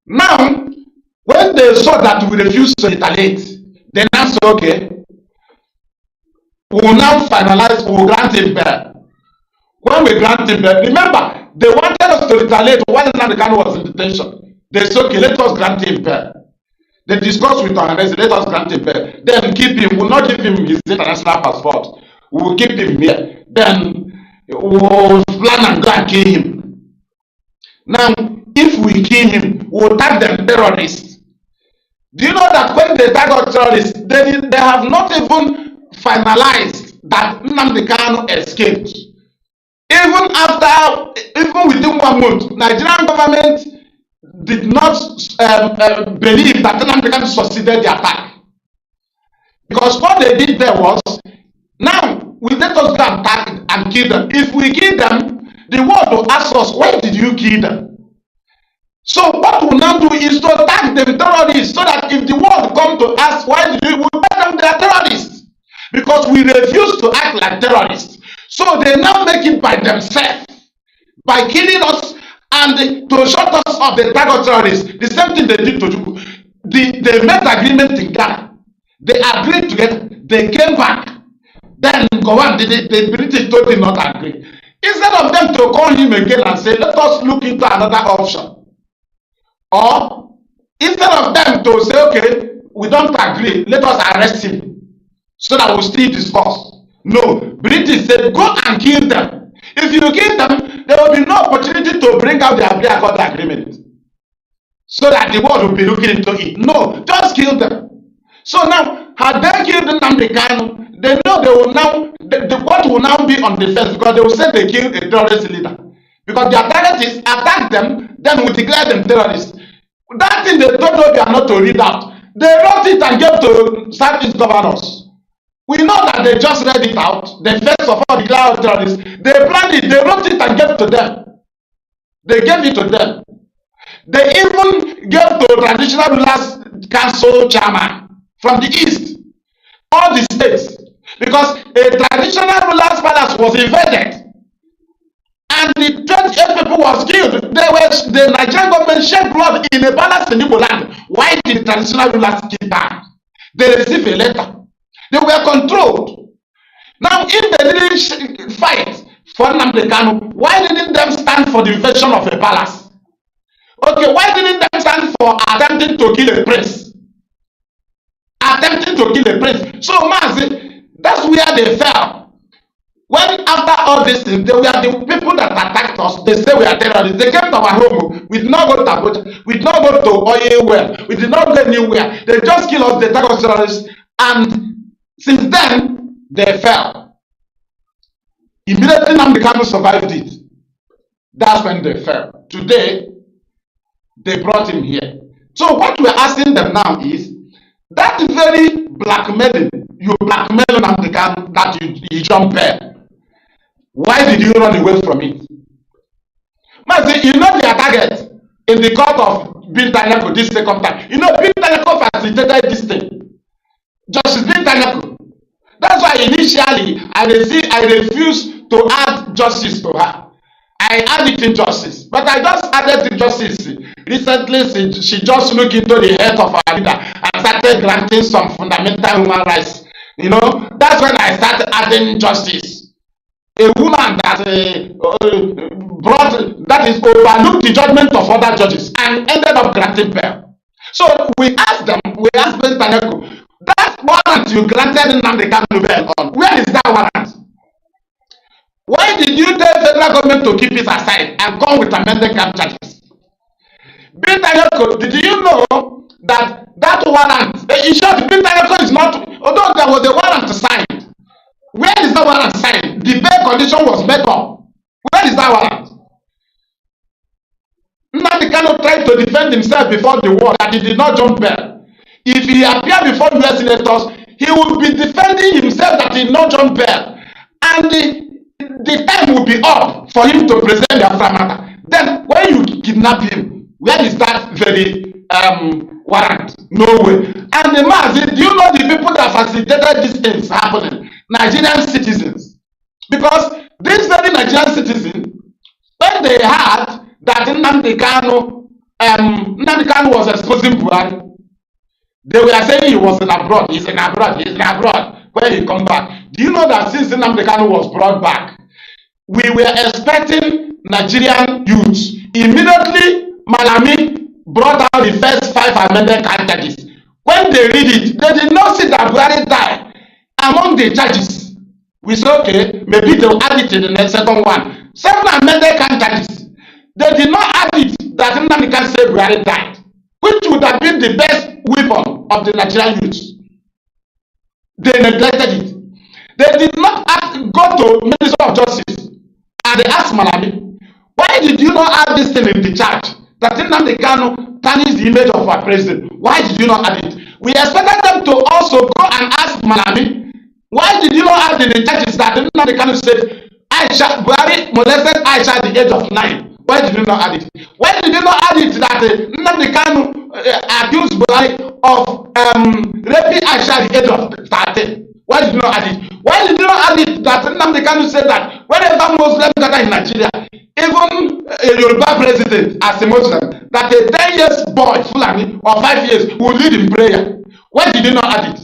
Now, when they saw that we refused to retaliate, they now say, okay, we will now finalize, we will grant him bail. When we grant him bail, remember, they wanted us to retaliate while Nnamdi Kanu was in detention. They said, okay, let us grant him bail. They discussed with our let us grant him bail. Then keep him, we'll not give him his international passport. We'll keep him here. Then we'll plan and go and kill him. Now, if we kill him, we'll tag them terrorists. Do you know that when they tag us terrorists, they have not even finalized that Nnamdi Kanu escaped. Even within 1 month, Nigerian government did not believe that Nnamdi Kanu succeeded the attack. Because what they did there was, now we let us go and tag and kill them. If we kill them, the world will ask us, why did you kill them? So what we'll now do is to tag them terrorists, so that if the world come to ask, why did you, we'll tell them they are terrorists. Because we refuse to act like terrorists. So they now make it by themselves, by killing us and to shut us off the target terrorists. The same thing they did to Juku. They made agreement in Ghana. They agreed together. They came back. Then go on. The British told him not agree. Instead of them to call him again and say, let us look into another option. Or instead of them to say, okay, we don't agree, let us arrest him so that we'll still discuss. No, British said, go and kill them. If you kill them, there will be no opportunity to bring out the Abia Accord agreement so that the world will be looking into it. No, just kill them. So now, had they killed Nnamdi Kanu, they know they will now, the court will now be on the fence because they will say they killed a terrorist leader. Because their target is attack them, then we declare them terrorists. That thing they told us they are not to read out. They wrote it and gave to Southeast governors. We know that they just read it out. They first of all declared terrorists. They planned it, they wrote it and gave it to them. They gave it to them. They even gave to Traditional Rulers Council chairman from the East, all the states. because a traditional ruler's palace was invaded and the 28 people was killed. The Nigerian government shed blood in a palace in Igbo land. Why did the traditional rulers kill them? They received a letter. They were controlled. Now, if they didn't fight for Nnamdi Kanu, why didn't they stand for the invasion of a palace? Okay, why didn't they stand for attempting to kill a prince? Attempting to kill a prince. So, Mazi, that's where they fell. When after all this, they were the people that attacked us. They say we are terrorists. They came to our home. We did not go to Abuja. We did not go to oil well. We did not go anywhere. They just killed us. They attacked us terrorists. And since then, they fell. Immediately, Nnamdi Kanu survived it. That's when they fell. Today, they brought him here. So what we're asking them now is, that very blackmailing, you blackmail Nnamdi Kanu, that you jump bail. Why did you run away from it? Mazi, you know their target in the court of Bintanyako this second time. You know, Bintanyako facilitated this thing. Justice Bintanyako. That's why initially I refused to add justice to her. I added injustice, but I just added injustice. Recently, she just looked into the health of our leader and started granting some fundamental human rights. You know, that's when I started adding justice. A woman that overlooked the judgment of other judges and ended up granting bail. So we asked Bintanyako, that warrant you granted Nnamdi Kanu bail on, where is that warrant? Why did you tell federal government to keep it aside and come with amended camp charges? Bintanyako, did you know that warrant, in short, Bintanyako is not, although there was a warrant signed, where is that warrant signed? The bail condition was met up. Where is that warrant? Nnamdi Kanu tried to defend himself before the war that he did not jump bail. If he appeared before US senators, he would be defending himself that he did not jump bail. And the time would be up for him to present the matter. Then when you kidnap him, where is that very warrant? No way. And the Mazi, do you know the people that facilitated these things happening? Nigerian citizens. Because these very Nigerian citizens, when they heard that Nnamdi Kanu was exposing Buhari, they were saying he was in abroad, he's in abroad. When he come back, do you know that since Nnamdi Kanu was brought back, we were expecting Nigerian youths. Immediately, Malami brought out the first 5 amended charges. When they read it, they did not see that Buhari died among the charges. We said, okay, maybe they'll add it to the next second one. 7 amended charges. They did not add it that Nnamdi Kanu said Buhari died, which would have been the best weapon of the Nigerian youths. They neglected it. They did not go to Minister of Justice and they asked Malami, why did you not add this thing in the charge? That Nnamdi Kanu tarnished the image of our president. Why did you not add it? We expected them to also go and ask Malami, why did you not add in the charges that Nnamdi Kanu said Aisha, Buhari molested Aisha at the age of 9? Why did you not add it? Why did you not add it that Nnamdi Kanu accused Buhari of raping Aisha at the age of 13? Why did you not add it? Why did you not add it that Nnamdi Kanu said that whenever Muslims gather in Nigeria, even a Yoruba president as a Muslim, that a 10 years boy, Fulani, or 5 years, will lead in prayer? Why did you not add it?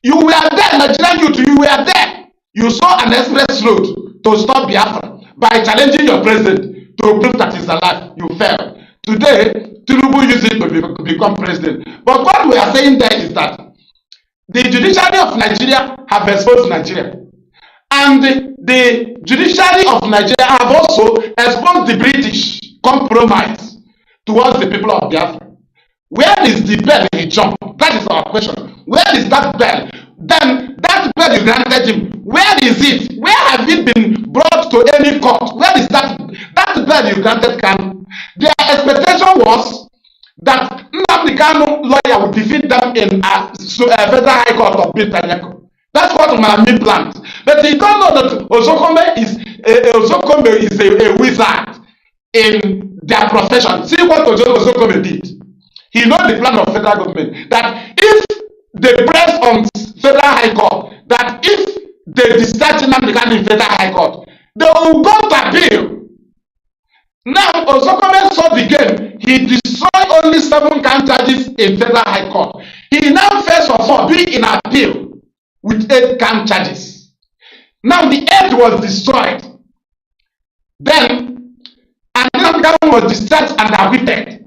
You were there, Nigerian youth, you were there. You saw an express road to stop Biafra by challenging your president to prove that he's alive. You failed. Today, Tinubu used it to become president. But what we are saying there is that the judiciary of Nigeria have exposed Nigeria. And the judiciary of Nigeria have also exposed the British compromise towards the people of Biafra. Where is the bell he jumped? That is our question. Where is that bell? Then that bell you granted him, where is it? Where have it been brought to any court? Where is that bell you granted Kanu? Their expectation was that Nnamdi Kanu lawyer would defeat them in a federal high court of Bintanyako. That's what Malami planned. But he don't know that Ozokome is a wizard in their profession. See what Ozokome did. He knows the plan of federal government, that if they press on federal high court, that if they discharge Nnamdi Kanu in Federal High Court, they will go to appeal. Now, Osokome saw the game. He destroyed only 7 count charges in Federal High Court. He now first of all be in appeal with 8 count charges. Now the 8 was destroyed. Then, Nnamdi Kanu was discharged and acquitted.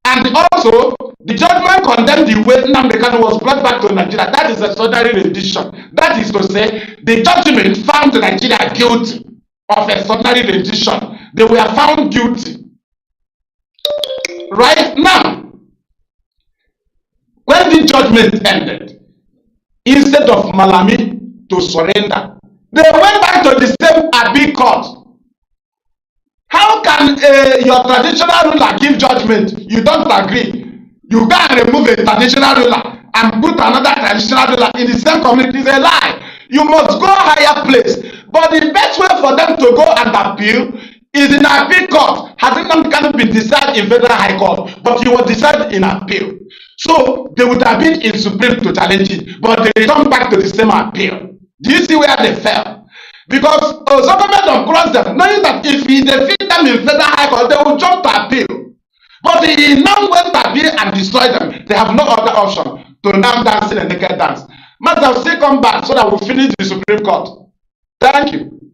And also, the judgment condemned the way Nnamdi Kanu was brought back to Nigeria. That is a extraordinary rendition. That is to say, the judgment found Nigeria guilty of extraordinary rendition. They were found guilty. Right now, when the judgment ended, instead of Malami to surrender, they went back to the same appeal court. How can your traditional ruler give judgment? You don't agree. You go and remove a traditional ruler and put another traditional ruler in the same community. It's a lie. You must go higher place. But the best way for them to go and appeal is in appeal court. Has it not been decided in Federal High Court? But he was decided in appeal. So they would have been in Supreme to challenge it. But they returned back to the same appeal. Do you see where they fell? Because Osokome don't cross them, knowing that if he defeat them in Federal High Court, they will jump to appeal. But he now went to appeal and destroy them. They have no other option to now dance in a naked dance. Mazi, I'll still come back so that we'll finish the Supreme Court. Thank you.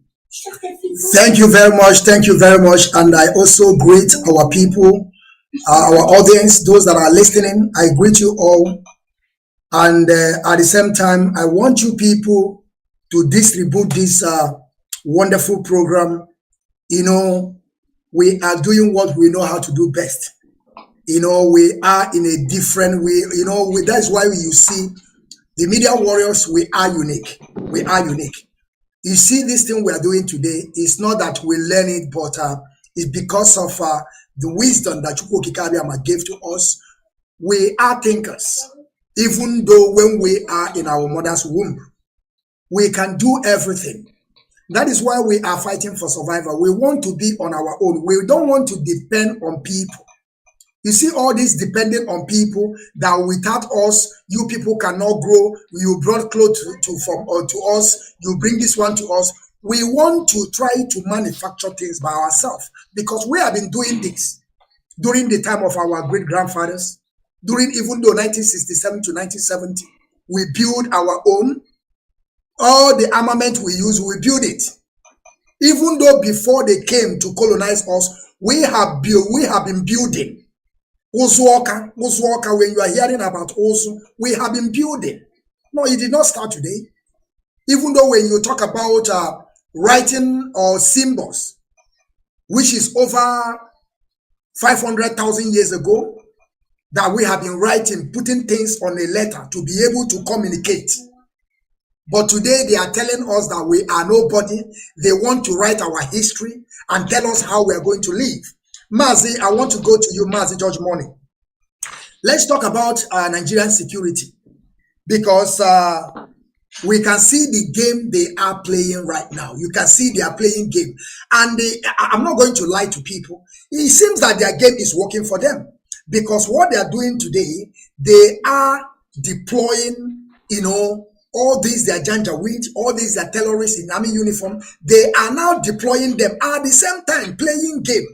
Thank you very much. Thank you very much. And I also greet our people, our audience, those that are listening. I greet you all. And at the same time, I want you people to distribute this wonderful program. You know, we are doing what we know how to do best. You know, we are in a different way. You know, that's why you see the media warriors, we are unique. We are unique. You see, this thing we are doing today is not that we learn it, but it's because of the wisdom that Chukwu Kikabiyama gave to us. We are thinkers. Even though when we are in our mother's womb, we can do everything. That is why we are fighting for survival. We want to be on our own. We don't want to depend on people. You see all this depending on people that without us, you people cannot grow. You brought clothes to us. You bring this one to us. We want to try to manufacture things by ourselves because we have been doing this during the time of our great-grandfathers, during even though 1967 to 1970, we built our own. All the armament we use, we build it. Even though before they came to colonize us, we have been building. Uzuoka, when you are hearing about Uzu, we have been building. No, it did not start today. Even though when you talk about writing or symbols, which is over 500,000 years ago, that we have been writing, putting things on a letter to be able to communicate. But today they are telling us that we are nobody. They want to write our history and tell us how we are going to live. Mazi, I want to go to you, Mazi George Money. Let's talk about Nigerian security because we can see the game they are playing right now. You can see they are playing game. And I'm not going to lie to people. It seems that their game is working for them because what they are doing today, they are deploying, you know, all these, they are janjaweed, all these are terrorists in army uniform. They are now deploying them at the same time, playing game.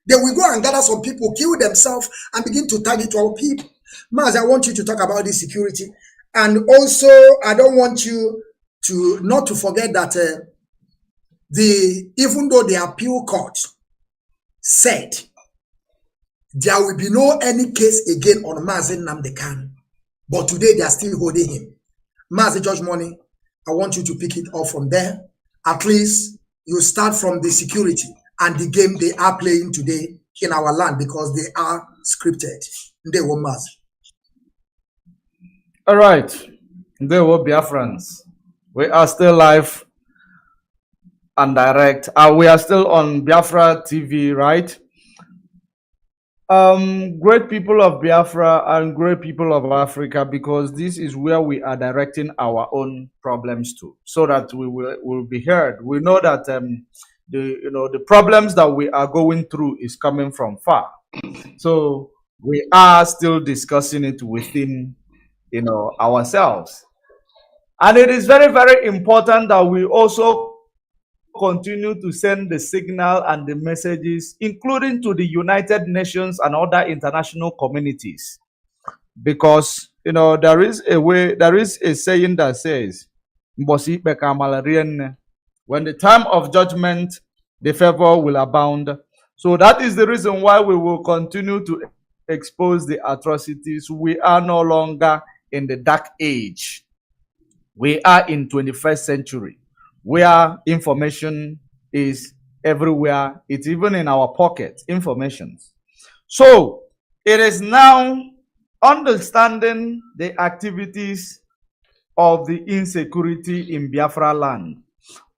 They will go and gather some people, kill themselves, and begin to target our people. Maz, I want you to talk about this security. And also, I don't want you to not to forget that even though the appeal court said there will be no any case again on Mazi Nnamdi Kanu, but today they are still holding him. Mazi George Money, I want you to pick it up from there. At least you start from the security and the game they are playing today in our land because they are scripted. They were Mazi. All right. They were Biafrans. We are still live and direct. We are still on Biafra TV, right? Great people of Biafra and great people of Africa, because this is where we are directing our own problems to, so that we will be heard. We know that the problems that we are going through is coming from far, so we are still discussing it within ourselves. And it is very, very important that we also continue to send the signal and the messages, including to the United Nations and other international communities. Because, you know, there is a saying that says, when the time of judgment, the favor will abound. So that is the reason why we will continue to expose the atrocities. We are no longer in the dark age. We are in 21st century, where information is everywhere. It's even in our pocket, information. So it is now understanding the activities of the insecurity in Biafra land,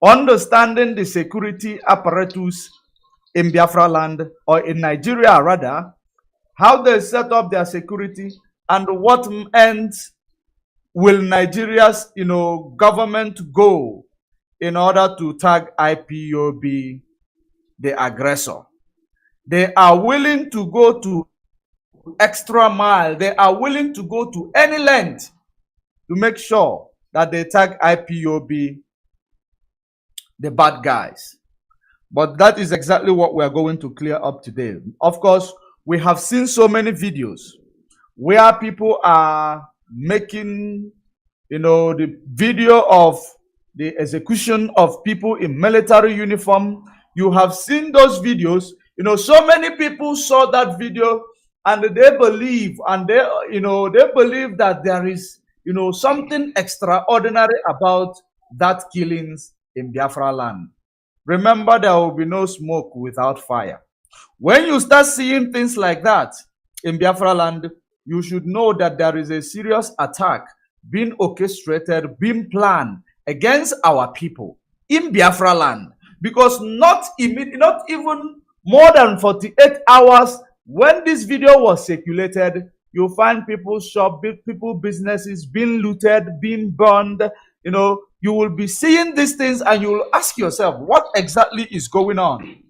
understanding the security apparatus in Biafra land, or in Nigeria rather, how they set up their security, and what ends will Nigeria's, you know, government go in order to tag IPOB, the aggressor. They are willing to go to extra mile. They are willing to go to any length to make sure that they tag IPOB, the bad guys. But that is exactly what we are going to clear up today. Of course, we have seen so many videos where people are making, you know, the video of the execution of people in military uniform. You have seen those videos. You know, so many people saw that video and they believe, and they, you know, they believe that there is, you know, something extraordinary about that killings in Biafra land. Remember, there will be no smoke without fire. When you start seeing things like that in Biafra land, you should know that there is a serious attack being orchestrated, being planned against our people in Biafra land. Because not even more than 48 hours when this video was circulated, you find people's shop, people businesses being looted, being burned. You know, you will be seeing these things and you will ask yourself, what exactly is going on?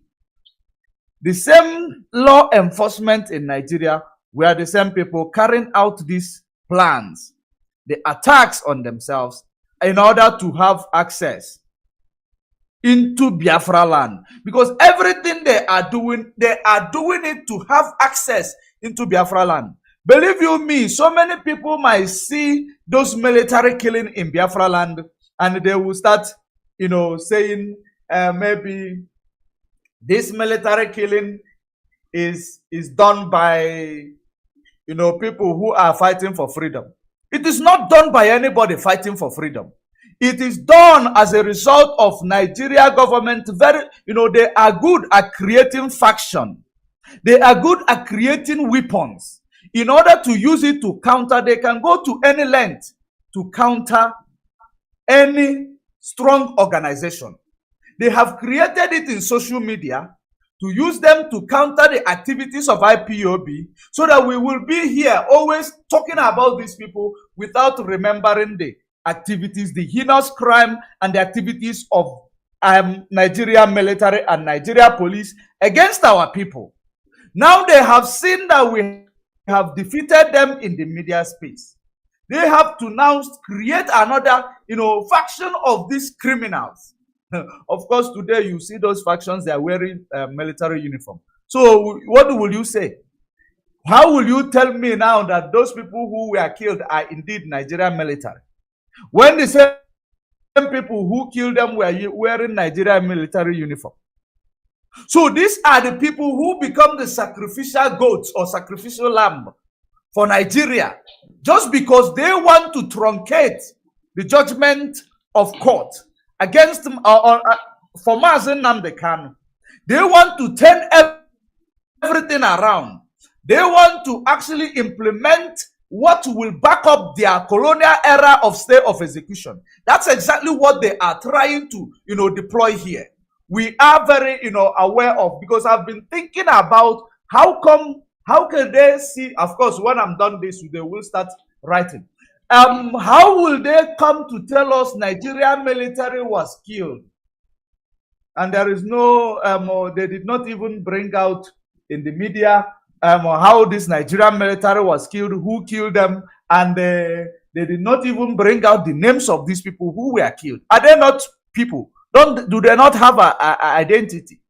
The same law enforcement in Nigeria were the same people carrying out these plans, the attacks on themselves, in order to have access into Biafra land. Because everything they are doing it to have access into Biafra land. Believe you me, so many people might see those military killing in Biafra land and they will start, you know, saying maybe this military killing is done by, you know, people who are fighting for freedom. It is not done by anybody fighting for freedom. It is done as a result of Nigeria government. Very, you know, they are good at creating faction. They are good at creating weapons. In order to use it to counter, they can go to any length to counter any strong organization. They have created it in social media to use them to counter the activities of IPOB, so that we will be here always talking about these people without remembering the activities, the heinous crime and the activities of Nigeria military and Nigeria police against our people. Now they have seen that we have defeated them in the media space. They have to now create another, you know, faction of these criminals. Of course, today you see those factions, they are wearing military uniform. So what will you say? How will you tell me now that those people who were killed are indeed Nigerian military, when the same people who killed them were wearing Nigerian military uniform? So these are the people who become the sacrificial goats or sacrificial lamb for Nigeria, just because they want to truncate the judgment of court against for Mazi Nnamdi Kanu. They want to turn everything around. They want to actually implement what will back up their colonial era of state of execution. That's exactly what they are trying to, you know, deploy here. We are very, you know, aware of, because I've been thinking about how can they see, of course, when I'm done this, they will start writing. How will they come to tell us Nigerian military was killed? And there is no, they did not even bring out in the media how this Nigerian military was killed, who killed them, and they did not even bring out the names of these people who were killed. Are they not people? Do they not have a identity?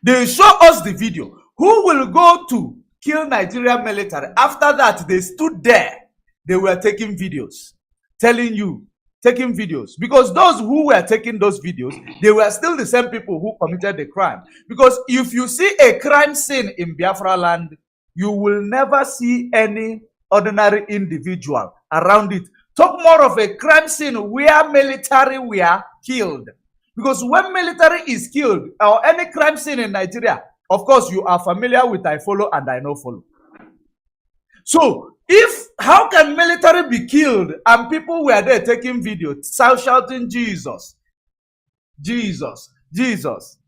They show us the video. Who will go to kill Nigerian military? After that, they stood there. They were taking videos, telling you, taking videos. Because those who were taking those videos, they were still the same people who committed the crime. Because if you see a crime scene in Biafra land, you will never see any ordinary individual around it. Talk more of a crime scene where military were killed. Because when military is killed, or any crime scene in Nigeria, of course, you are familiar with I follow and I no follow. So, how can military be killed and people were there taking video, shouting Jesus, Jesus, Jesus?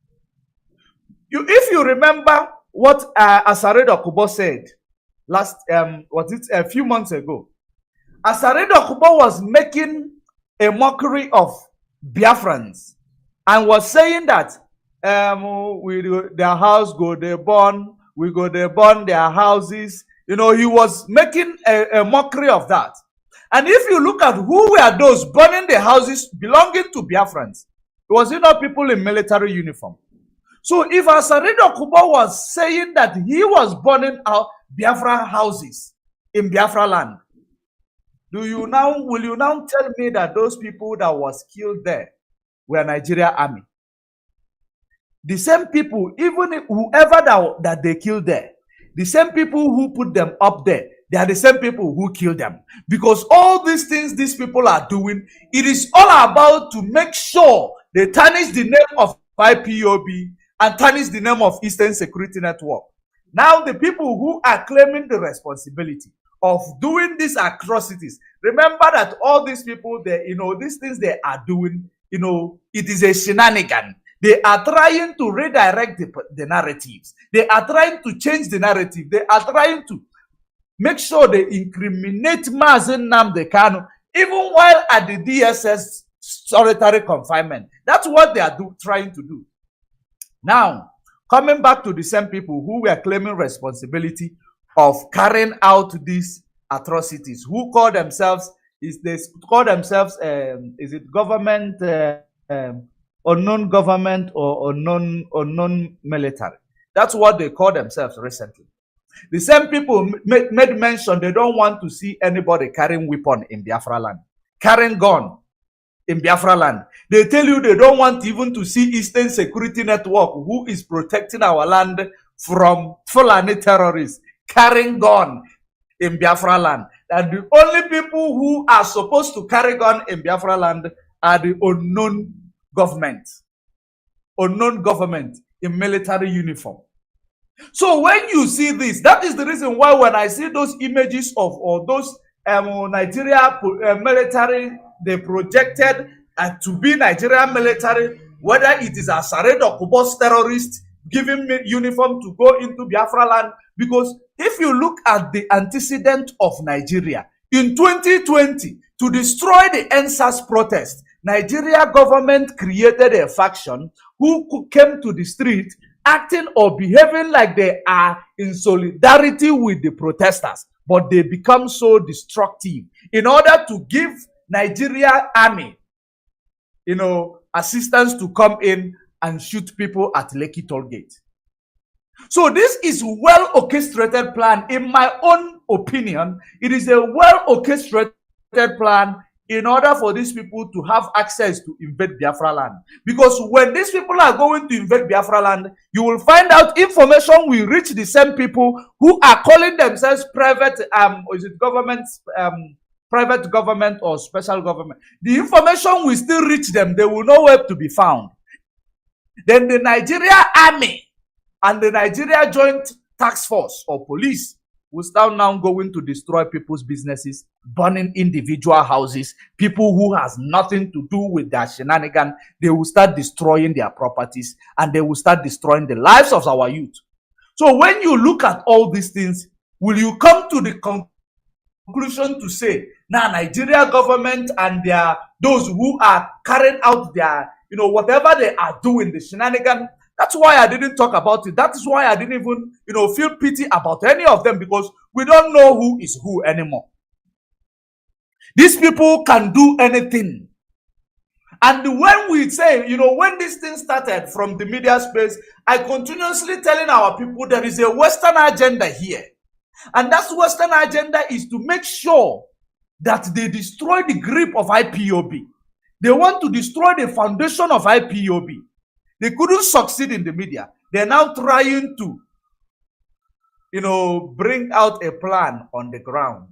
If you remember what Asaredo Kubo said a few months ago, Asaredo Kubo was making a mockery of Biafrans and was saying that their house go they burn, we go they burn their houses. You know, he was making a mockery of that. And if you look at who were those burning the houses belonging to Biafrans, was it not people in military uniform? So if Asaredo Kubo was saying that he was burning out Biafra houses in Biafra land, will you now tell me that those people that was killed there were Nigeria army? The same people, even whoever that they killed there, the same people who put them up there, they are the same people who killed them. Because all these things these people are doing, it is all about to make sure they tarnish the name of IPOB and tarnish the name of Eastern Security Network. Now the people who are claiming the responsibility of doing these atrocities, remember that all these people, these things they are doing, it is a shenanigan. They are trying to redirect the narratives. They are trying to change the narrative. They are trying to make sure they incriminate Mazi Nnamdi Kanu, even while at the DSS solitary confinement. That's what they are trying to do. Now, coming back to the same people who were claiming responsibility of carrying out these atrocities, who call themselves, is it government, unknown government or unknown military? That's what they call themselves recently. The same people made mention they don't want to see anybody carrying weapon in Biafra land, carrying gun in Biafra land. They tell you they don't want even to see Eastern Security Network, who is protecting our land from Fulani terrorists, carrying gun in Biafra land. And the only people who are supposed to carry gun in Biafra land are the unknown government in military uniform. So when you see this, that is the reason why when I see those images of those Nigeria military, they projected to be Nigerian military, whether it is a Asaredo Kubo's terrorist giving me uniform to go into Biafra land. Because if you look at the antecedent of Nigeria in 2020 to destroy the NSAS protest, Nigeria government created a faction who came to the street acting or behaving like they are in solidarity with the protesters, but they become so destructive in order to give Nigeria army, assistance to come in and shoot people at Lekki toll gate. So this is well orchestrated plan. In my own opinion, it is a well orchestrated plan in order for these people to have access to invade Biafra land. Because when these people are going to invade Biafra land, you will find out information will reach the same people who are calling themselves private, private government or special government. The information will still reach them. They will know where to be found. Then the Nigeria army and the Nigeria Joint Task Force or police will start now going to destroy people's businesses, burning individual houses, people who has nothing to do with their shenanigan. They will start destroying their properties and they will start destroying the lives of our youth. So when you look at all these things, will you come to the conclusion to say, now Nigeria government and those who are carrying out their, whatever they are doing, the shenanigan? That's why I didn't talk about it. That is why I didn't even, feel pity about any of them, because We don't know who is who anymore. These people can do anything. And when we say, when this thing started from the media space, I continuously telling our people there is a Western agenda here. And that Western agenda is to make sure that they destroy the grip of IPOB. They want to destroy the foundation of IPOB. They couldn't succeed in the media. They're now trying to, bring out a plan on the ground.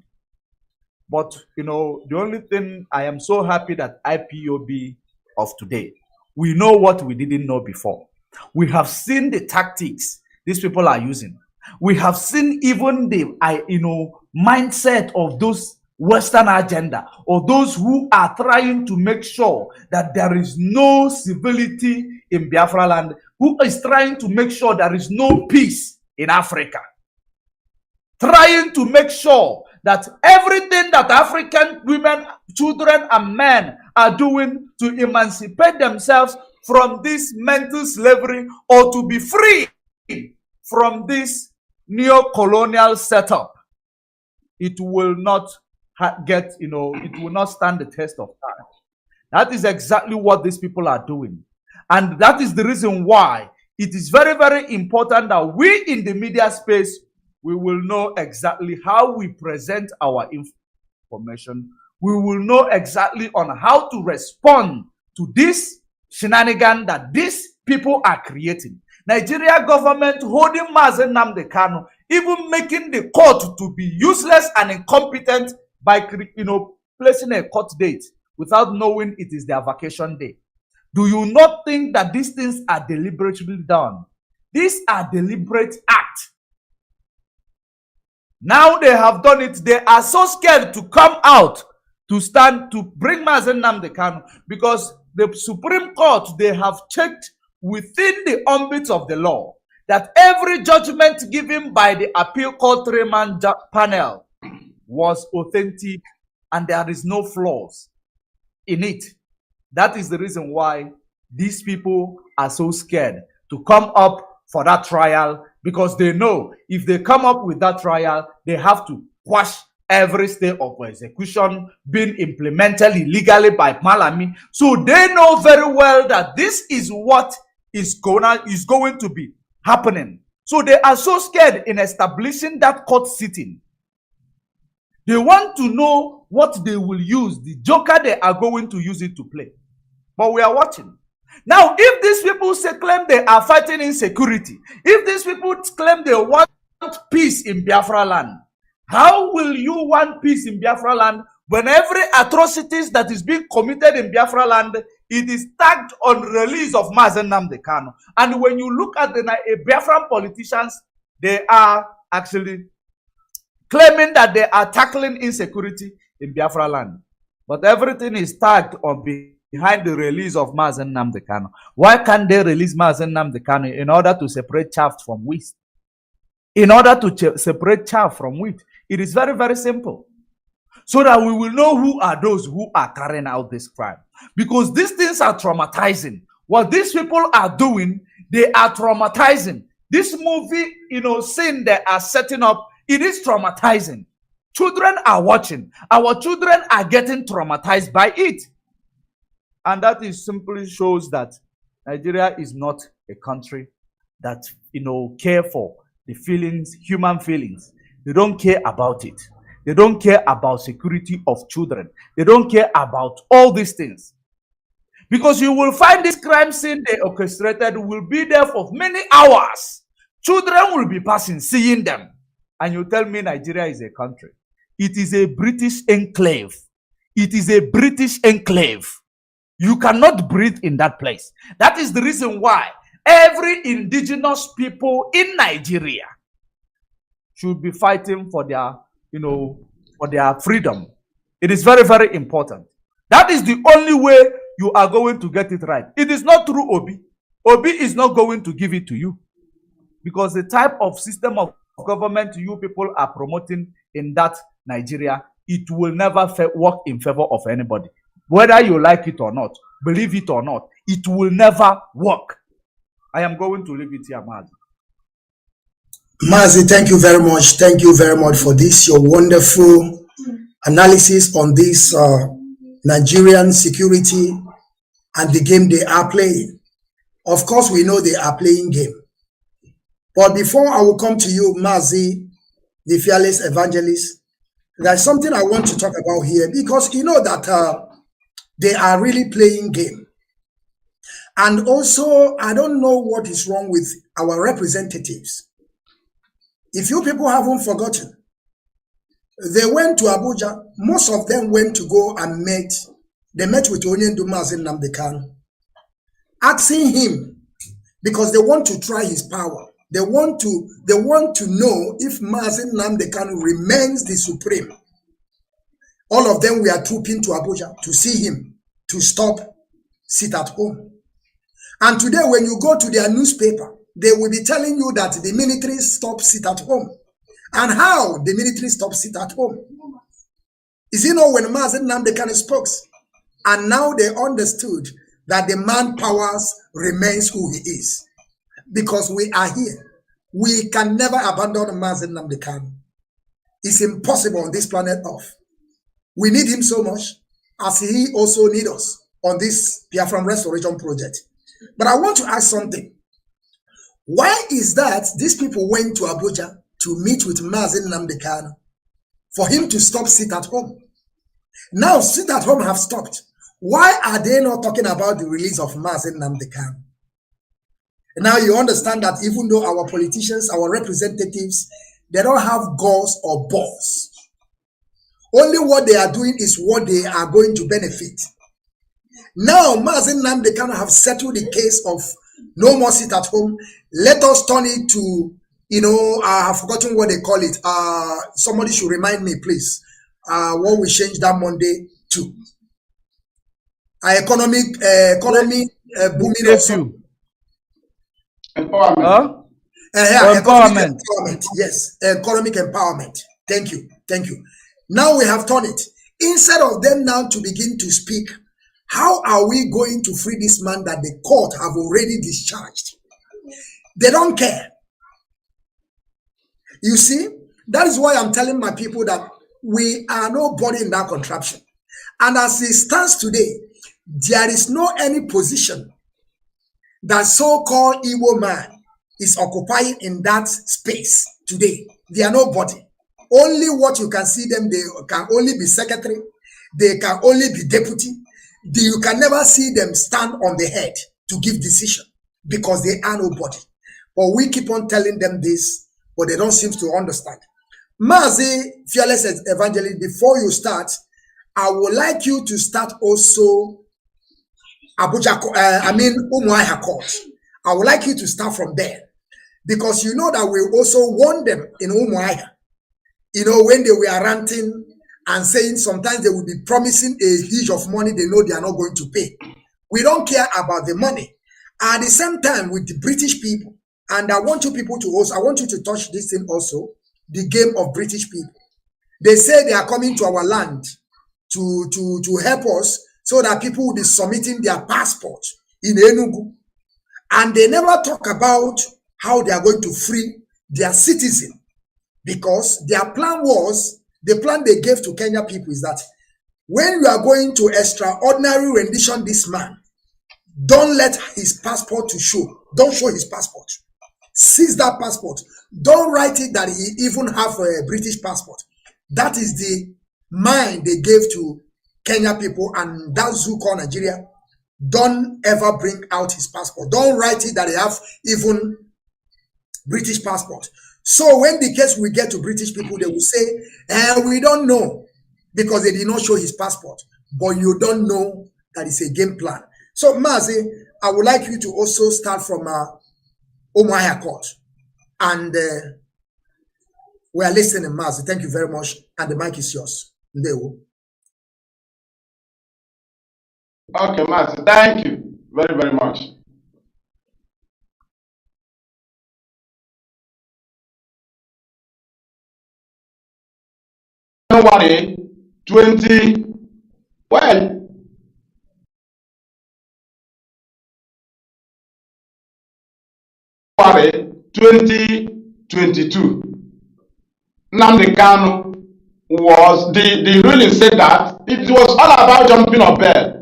But, the only thing I am so happy that IPOB of today, we know what we didn't know before. We have seen the tactics these people are using. We have seen even the, mindset of those Western agenda, or those who are trying to make sure that there is no civility in Biafra land, who is trying to make sure there is no peace in Africa. Trying to make sure that everything that African women, children, and men are doing to emancipate themselves from this mental slavery, or to be free from this neo-colonial setup, it will not it will not stand the test of time. That is exactly what these people are doing. And that is the reason why it is very, very important that we in the media space, we will know exactly how we present our information. We will know exactly on how to respond to this shenanigan that these people are creating. Nigeria government holding Mazi Nnamdi Kanu, even making the court to be useless and incompetent by placing a court date without knowing it is their vacation day. Do you not think that these things are deliberately done? These are deliberate acts. Now they have done it. They are so scared to come out to stand to bring Mazi Nnamdi Kanu, because the Supreme Court, they have checked within the ambit of the law that every judgment given by the appeal court 3-man panel was authentic and there is no flaws in it. That is the reason why these people are so scared to come up for that trial, because they know if they come up with that trial, they have to quash every stay of execution being implemented illegally by Malami. So they know very well that this is what is going to be happening. So they are so scared in establishing that court sitting. They want to know what they will use, the joker they are going to use it to play. But we are watching. Now, if these people claim they are fighting insecurity, if these people claim they want peace in Biafra land, how will you want peace in Biafra land when every atrocities that is being committed in Biafra land, it is tagged on release of Mazi Nnamdi Kanu? And when you look at the Biafran politicians, they are actually claiming that they are tackling insecurity in Biafra land. But everything is tagged on behind the release of Mazi Nnamdi Kanu. Why can't they release Mazi Nnamdi Kanu in order to separate chaff from wheat? In order to separate chaff from wheat, it is very, very simple. So that we will know who are those who are carrying out this crime. Because these things are traumatizing. What these people are doing, they are traumatizing. This movie, scene they are setting up, it is traumatizing. Children are watching. Our children are getting traumatized by it. And that is simply shows that Nigeria is not a country that, care for the feelings, human feelings. They don't care about it. They don't care about security of children. They don't care about all these things. Because you will find this crime scene they orchestrated will be there for many hours. Children will be passing, seeing them. And you tell me Nigeria is a country. It is a British enclave. It is a British enclave. You cannot breathe in that place. That is the reason why every indigenous people in Nigeria should be fighting for their, for their freedom. It is very, very important. That is the only way you are going to get it right. It is not through Obi. Obi is not going to give it to you. Because the type of system of government you people are promoting in that Nigeria, it will never work in favor of anybody. Whether you like it or not, believe it or not, it will never work. I am going to leave it here, Mazi. Mazi, thank you very much. Thank you very much for this, your wonderful analysis on this Nigerian security and the game they are playing. Of course, we know they are playing game. But before I will come to you, Mazi, the fearless evangelist, there's something I want to talk about here because you know that they are really playing game. And also, I don't know what is wrong with our representatives. If you people haven't forgotten, they went to Abuja. Most of them went to go and met. They met with Onyendu Mazi Nnamdi Kanu, asking him because they want to try his power. They want to know if Mazi Nnamdi Kanu remains the supreme. All of them were trooping to Abuja to see him, to stop, sit at home. And today, when you go to their newspaper, they will be telling you that the military stopped sit at home. And how the military stopped sit at home? Is it not when Mazi Nnamdi Kanu spoke? And now they understood that the man powers remains who he is. Because we are here. We can never abandon Mazi Nnamdi Kanu. It's impossible on this planet Earth. We need him so much as he also needs us on this Biafran restoration project. But I want to ask something. Why is that these people went to Abuja to meet with Mazi Nnamdi Kanu for him to stop sit at home? Now sit at home have stopped. Why are they not talking about the release of Mazi Nnamdi Kanu? Now you understand that even though our politicians, our representatives, they don't have goals or balls. Only what they are doing is what they are going to benefit. Now, Mazi Nnamdi Kanu have settled the case of no more sit at home. Let us turn it to, I have forgotten what they call it. Somebody should remind me, please. What we changed that Monday to economic booming also. Empowerment. Huh? Economic empowerment. Yes, economic empowerment. Thank you. Now we have turned it. Instead of them now to begin to speak, how are we going to free this man that the court have already discharged? They don't care. You see, that is why I'm telling my people that we are nobody in that contraption. And as it stands today, there is no any position that so-called Igbo man is occupying in that space today. They are nobody. Only what you can see them, they can only be secretary, they can only be deputy. You can never see them stand on the head to give decision because they are nobody. But we keep on telling them this, but they don't seem to understand. Mazi, fearless evangelist, before you start, I would like you to start also Abuja, Umuahia Court. I would like you to start from there because you know that we also warned them in Umuahia. When they were ranting and saying sometimes they will be promising a huge of money they know they are not going to pay. We don't care about the money. At the same time, with the British people, and I want you people to also, I want you to touch this thing also, the game of British people. They say they are coming to our land to help us so that people will be submitting their passport in Enugu. And they never talk about how they are going to free their citizen. Because their plan was, the plan they gave to Kenya people is that when you are going to extraordinary rendition this man, don't let his passport to show. Don't show his passport. Seize that passport. Don't write it that he even have a British passport. That is the mind they gave to Kenya people, and that zoo called Nigeria. Don't ever bring out his passport. Don't write it that he have even British passport. So when the case will get to British people, they will say, we don't know because they did not show his passport. But you don't know that it's a game plan. So Mazi, I would like you to also start from Umuahia Court. And we are listening, Mazi. Thank you very much. And the mic is yours. Ndewo. Okay, Mazi, thank you very, very much. January 20, well, January 20 22, Nnamdi Kanu was, the ruling said that it was all about jumping on bail.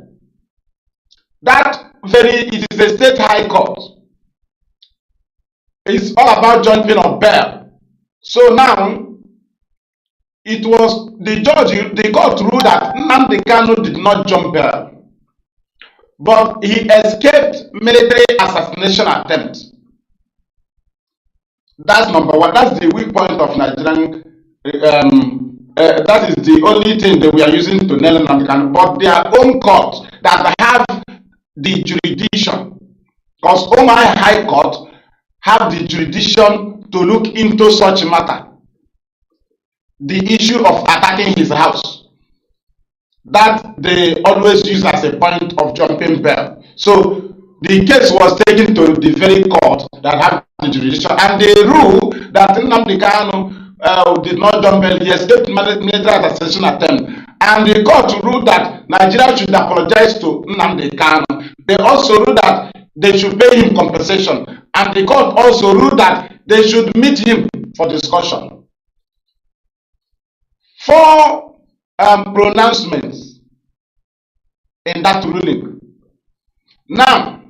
It is a state high court. It's all about jumping on bail. So now, it was the judge, the court ruled that Nnamdi Kanu did not jump bail, but he escaped military assassination attempt. That's number one. That's the weak point of Nigerian. That is the only thing that we are using to nail Nnamdi Kanu. But their own court that have the jurisdiction, because Omar High Court have the jurisdiction to look into such matter. The issue of attacking his house, that they always use as a point of jumping bail. So the case was taken to the very court that have the jurisdiction, and they ruled that Nnamdi Kanu did not jump bail. He escaped military assassination attempt, and the court ruled that Nigeria should apologize to Nnamdi Kanu. They also ruled that they should pay him compensation, and the court also ruled that they should meet him for discussion. 4 pronouncements in that ruling. Now,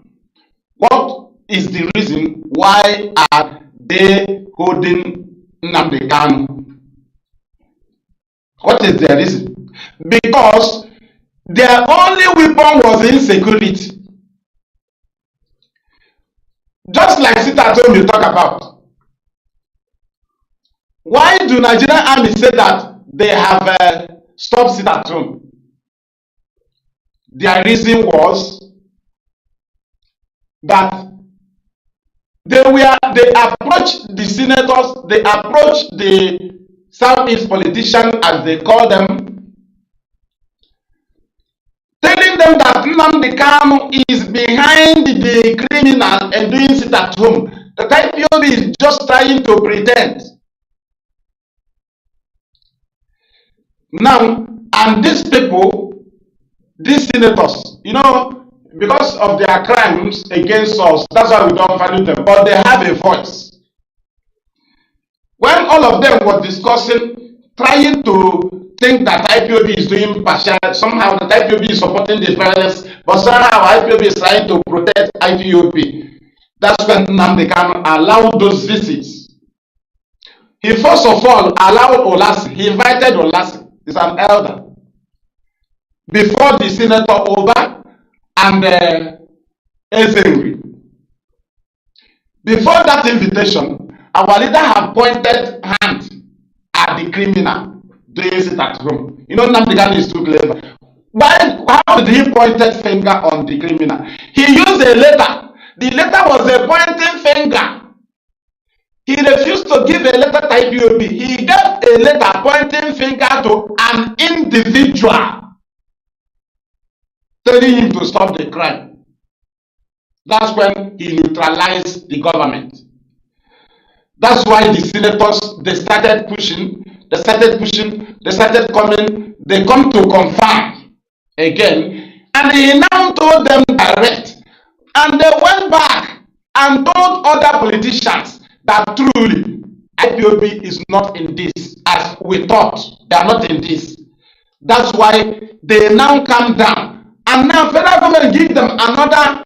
what is the reason why are they holding Nnamdi Kanu? What is their reason? Because their only weapon was insecurity. Just like sit at home you talk about. Why do Nigerian army say that they have stopped sit at home? Their reason was that they approached the senators, they approached the Southeast politicians, as they call them, telling them that Nnamdi Kanu is behind the criminal and doing sit at home. The IPOB is just trying to pretend. Now, and these people, these senators, you know, because of their crimes against us, that's why we don't value them, but they have a voice. When all of them were discussing, trying to think that IPOB is doing partial, somehow that IPOB is supporting the violence, but somehow IPOB is trying to protect IPOB, that's when Nnamdi Kanu allowed those visits. He first of all allowed Olasi, he invited Olasi, he's an elder, before the Senator Oba and Ezenri. Before that invitation, our leader had pointed hand at the criminal doing sit at home. You know, Nnamdi Kanu is too clever. How did he point finger on the criminal? He used a letter. The letter was a pointing finger. He refused to give a letter to IPOB. He gave a letter pointing finger to an individual, telling him to stop the crime. That's when he neutralized the government. That's why the senators, they started coming, they come to confirm again, and he now told them direct, and they went back and told other politicians that truly IPOB is not in this, as we thought. They are not in this. That's why they now calm down, and now federal government give them another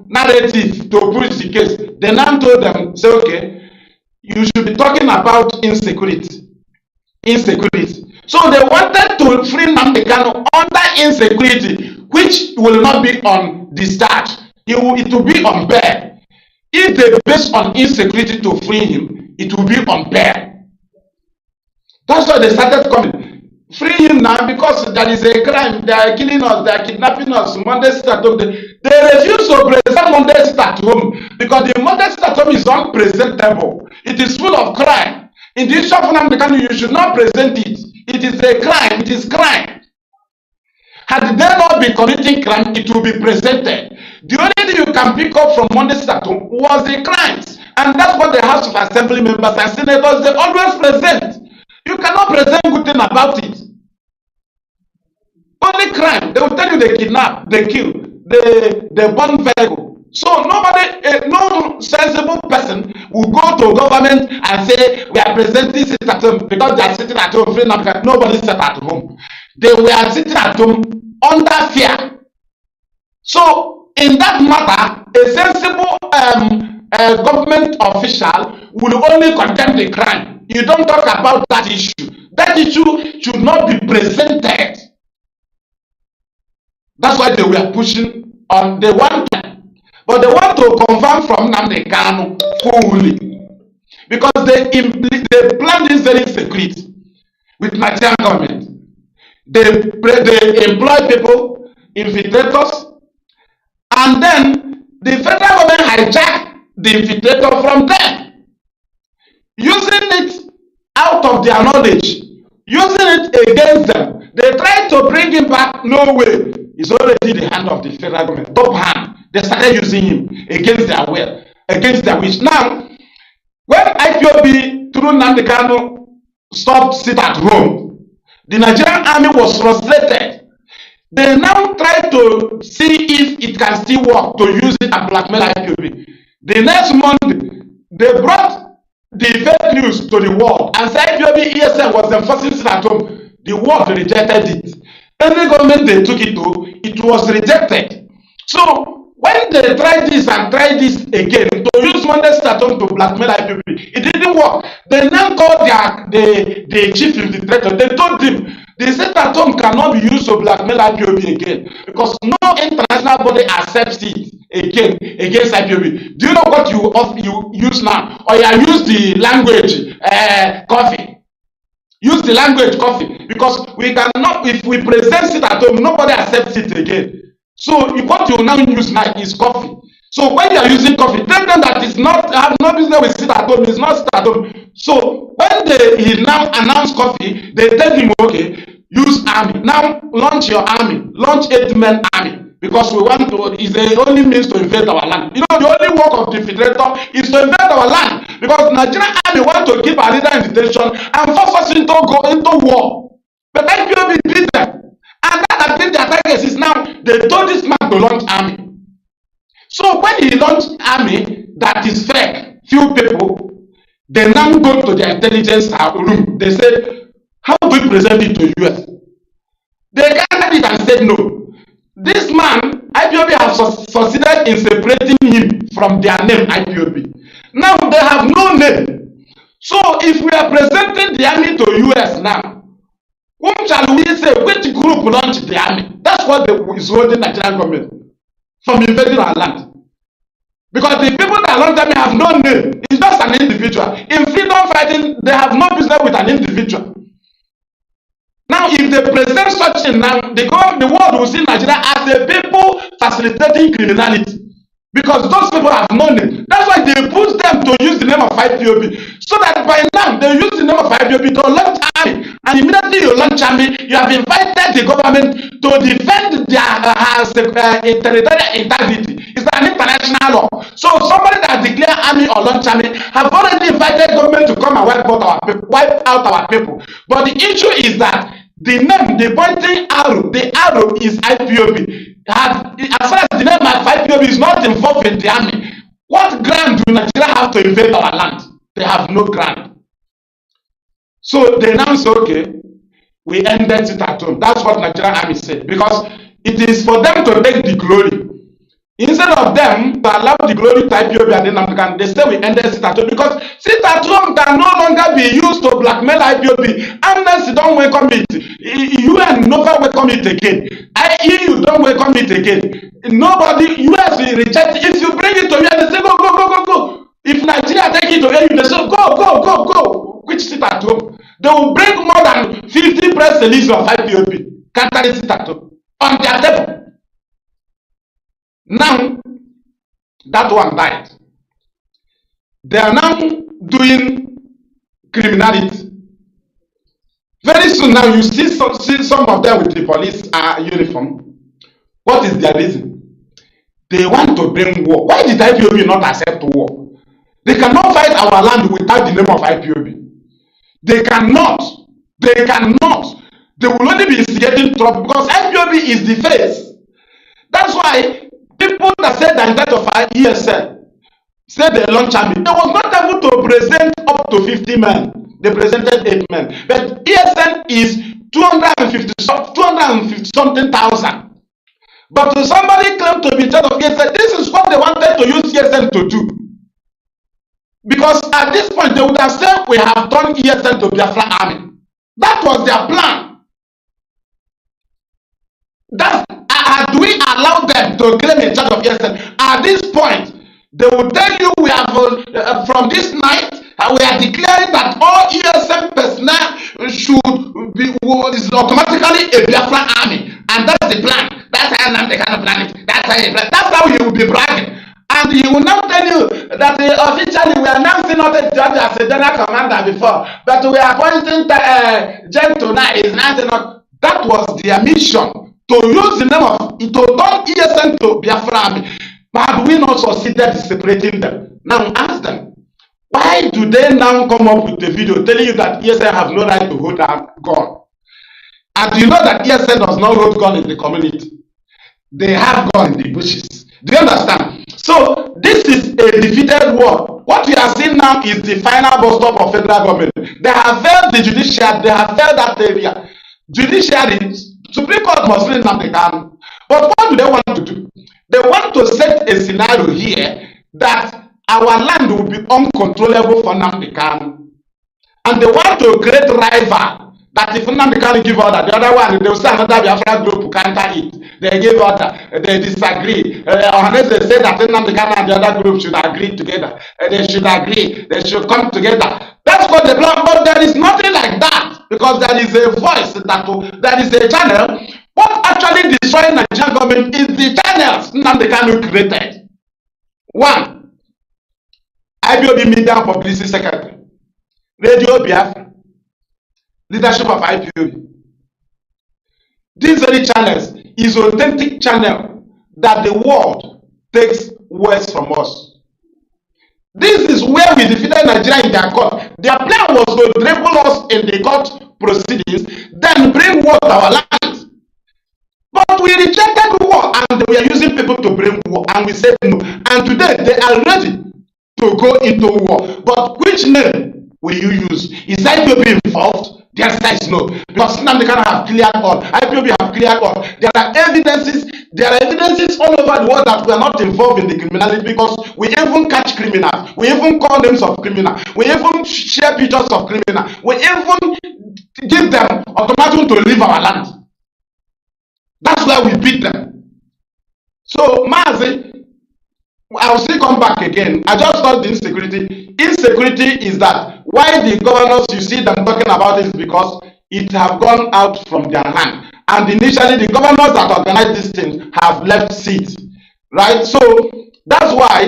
narrative to push the case. They now told them, say, okay, you should be talking about insecurity. So they wanted to free Nnamdi Kanu under insecurity, which will not be on discharge. It will be on bail. If they base on insecurity to free him, it will be on bail. That's why they started coming. Free him now because there is a crime. They are killing us. They are kidnapping us. Monday sit at home. They refuse to present Monday sit at home because the Monday sit at home is unpresentable. It is full of crime. In the issue of Nnamdi Kanu, you should not present it. It is a crime. It is crime. Had they not been committing crime, it will be presented. The only thing you can pick up from Monday sit at home was the crimes. And that's what the House of Assembly members and senators, they always present. You cannot present good thing about it. Only crime. They will tell you they kidnap, they kill, they burn vehicle. So nobody, no sensible person will go to government and say we are presenting sit at home because they are sitting at home. Nobody sat at home. They were sitting at home under fear. So in that matter, a sensible government official will only condemn the crime. You don't talk about that issue. That issue should not be presented. That's why they were pushing on the one time. But they want to confirm from Nnamdi Kanu fully. Because they plan this very secret with Nigerian government. They employ people, infiltrators, and then the federal government hijack the infiltrator from them, using it out of their knowledge, using it against them. They try to bring him back, no way. It's already the hand of the federal government, top hand. They started using him against their will, against their wish. Now, when IPOB through Nnamdi Kanu stopped sit at home, the Nigerian army was frustrated. They now try to see if it can still work to use it and blackmail IPOB. The next Monday, they brought the fake news to the world and said IPOB ESN was enforcing sit at home. The world rejected it. Any government they took it to, it was rejected. So when they tried this and tried this again to use Monday sit at home to blackmail IPOB, it didn't work. They now called the chief infiltrator. They told him the sit at home cannot be used to blackmail IPOB again because no international body accepts it again against IPOB. Do you know what you use now? Or you use the language coffee. Use the language coffee because we cannot, if we present sit at home, nobody accepts it again. So what you now use now is coffee. So when you are using coffee, tell them that it's not, have no business with sit at home, it's not sit at home. So when he now announced coffee, they tell him, okay, use army. Now launch your army, launch 8-man army. Because we want to, is the only means to invade our land. You know, the only work of the infiltrator is to invade our land. Because Nigerian army want to keep our leader in detention and force us into war. But IPOB beat them. And that has been their target is now, they told this man to launch army. So when he launched army that is fake, few people, they now go to their intelligence room. They said, how do we present it to US? They gathered it and said no. This man, IPOB has succeeded in separating him from their name, IPOB. Now they have no name. So if we are presenting the army to US now, whom shall we say, which group launched the army? That's what is holding Nigerian government from invading our land. Because the people that launched the army have no name. It's just an individual. In freedom fighting, they have no business with an individual. Now, if they present such thing now, the world will see Nigeria as a people facilitating criminality. Because those people have no name. That's why they push them to use the name of IPOB. So that by now, they use the name of IPOB to launch army. And immediately you launch army, you have invited the government to defend their territorial integrity. It's an international law. So somebody that declare army or launch army have already invited government to come and wipe out our people. But the issue is that the name, the pointing arrow, the arrow is IPOB. As far as the name of IPOB is not involved in the army, what ground do Nigeria have to invade our land? They have no ground. So they now say, okay, we ended it at home. That's what Nigerian army said. Because it is for them to take the glory. Instead of them to allow the glory to IPOB and Nnamdi Kanu, they say we ended sit at home because sit at home can no longer be used to blackmail IPOB. Amnesty don't welcome it. UN never welcome it again. EU don't welcome it again. Nobody, US will reject it. If you bring it to UN, they say go. If Nigeria take it to EU, they say go. Which sit at home? They will bring more than 50 press releases of IPOB. Can't sit at home on their table. Now, that one died. They are now doing criminality. Very soon now, you see some of them with the police uniform. What is their reason? They want to bring war. Why did IPOB not accept war? They cannot fight our land without the name of IPOB. They cannot. They will only be instigating trouble because IPOB is the face. That's why people people that said that in that of our ESN said they launch army, they was not able to present up to 50 men. They presented 8 men. But ESN is 250 something thousand. But somebody claimed to be in charge of ESN. This is what they wanted to use ESN to do. Because at this point, they would have said, we have turned ESN to Biafra army. That was their plan. Had we allowed them to claim in charge of ESN, at this point, they will tell you we have, from this night, we are declaring that all ESN personnel is automatically a Biafra army. And that's the plan. That's how Nnamdi Kanu plan it. That's how he will be bragging. And he will not tell you that officially we are now not a judge as a general commander before, but we are appointing Gen tonight. That was their mission, to use the name of, to turn ESN to Biafra army. But have we not succeeded in separating them? Now ask them, why do they now come up with a video telling you that ESN have no right to hold a gun? And you know that ESN does not hold gun in the community. They have gun in the bushes. Do you understand? So this is a defeated war. What we are seeing now is the final bus stop of federal government. They have failed the judiciary. They have failed that area. Judiciary, Supreme Court must win Nnamdi Kanu. But what do they want to do? They want to set a scenario here that our land will be uncontrollable for Nnamdi Kanu. And they want to create rival. That if Nnamdi Kanu give order, the other one, they will say another Biafra group who counter it. They give order, they disagree. Unless they say that Nnamdi Kanu and the other group should agree together. They should agree, they should come together. That's what they plan, but there is nothing like that. Because there is a voice, there is a channel. What actually destroying the Nigerian government is the channels Nnamdi Kanu created. One, IPOB Media Publicity Secretary, Radio Biafra, leadership of IPOB. These very channels is authentic channel that the world takes words from us. This is where we defeated Nigeria in their court. Their plan was to dribble us in the court proceedings, then bring war to our land. But we rejected war and we are using people to bring war, and we said no. And today they are ready to go into war. But which name will you use? Is IPOB involved? The answer is no. Because Nnamdi Kanu have cleared all. IPOB have cleared all. There are evidences all over the world that we are not involved in the criminality, because we even catch criminals. We even call names of criminals. We even share pictures of criminals. We even give them ultimatum to leave our land. That's why we beat them. So, Mazi, I will still come back again. I just thought the insecurity. Insecurity is that why the governors, you see them talking about it, is because it have gone out from their hand. And initially, the governors that organized this thing have left seats, right? So that's why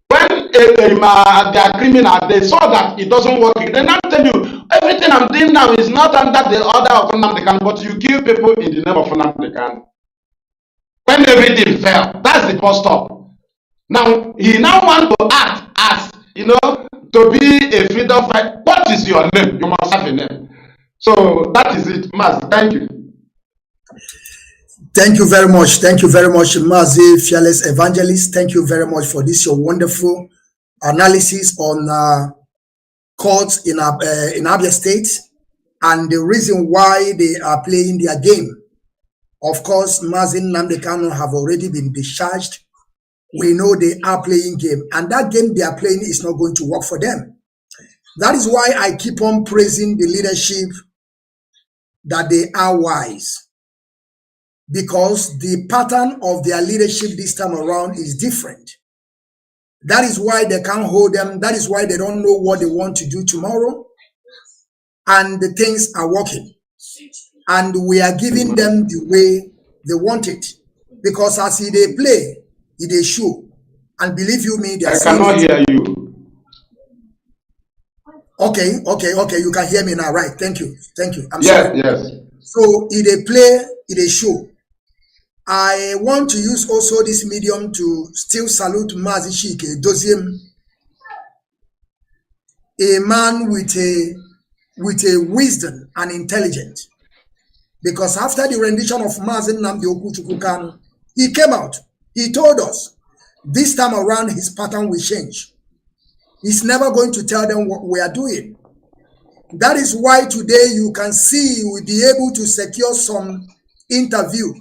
when they are criminal, they saw that it doesn't work. They now tell you everything I'm doing now is not under the order of Nnamdi Kanu, but you kill people in the name of Nnamdi Kanu. When everything fell, that's the first stop. Now, he now wants to act as, to be a freedom fighter. What is your name? You must have a name. So that is it, Mazi. Thank you. Thank you very much. Thank you very much, Mazi, Fearless Evangelist. Thank you very much for this, your wonderful analysis on courts in Abia State and the reason why they are playing their game. Of course, Mazi and Nnamdi Kanu have already been discharged. We know they are playing game, and that game they are playing is not going to work for them. That is why I keep on praising the leadership, that they are wise, because the pattern of their leadership this time around is different. That is why they can't hold them. That is why they don't know what they want to do tomorrow, and the things are working, and we are giving them the way they want it, because as they play, they show, and believe you me, they are I cannot hear you. Okay, you can hear me now, right? Thank you. I'm sorry. Yes. So they play, they show. I want to use also this medium to still salute Mazi Shike Doziem, a man with a wisdom and intelligence, because after the rendition of Mazi Nnamdi Kanu, he came out He told us this time around his pattern will change. He's never going to tell them what we are doing. That is why today you can see we'll be able to secure some interview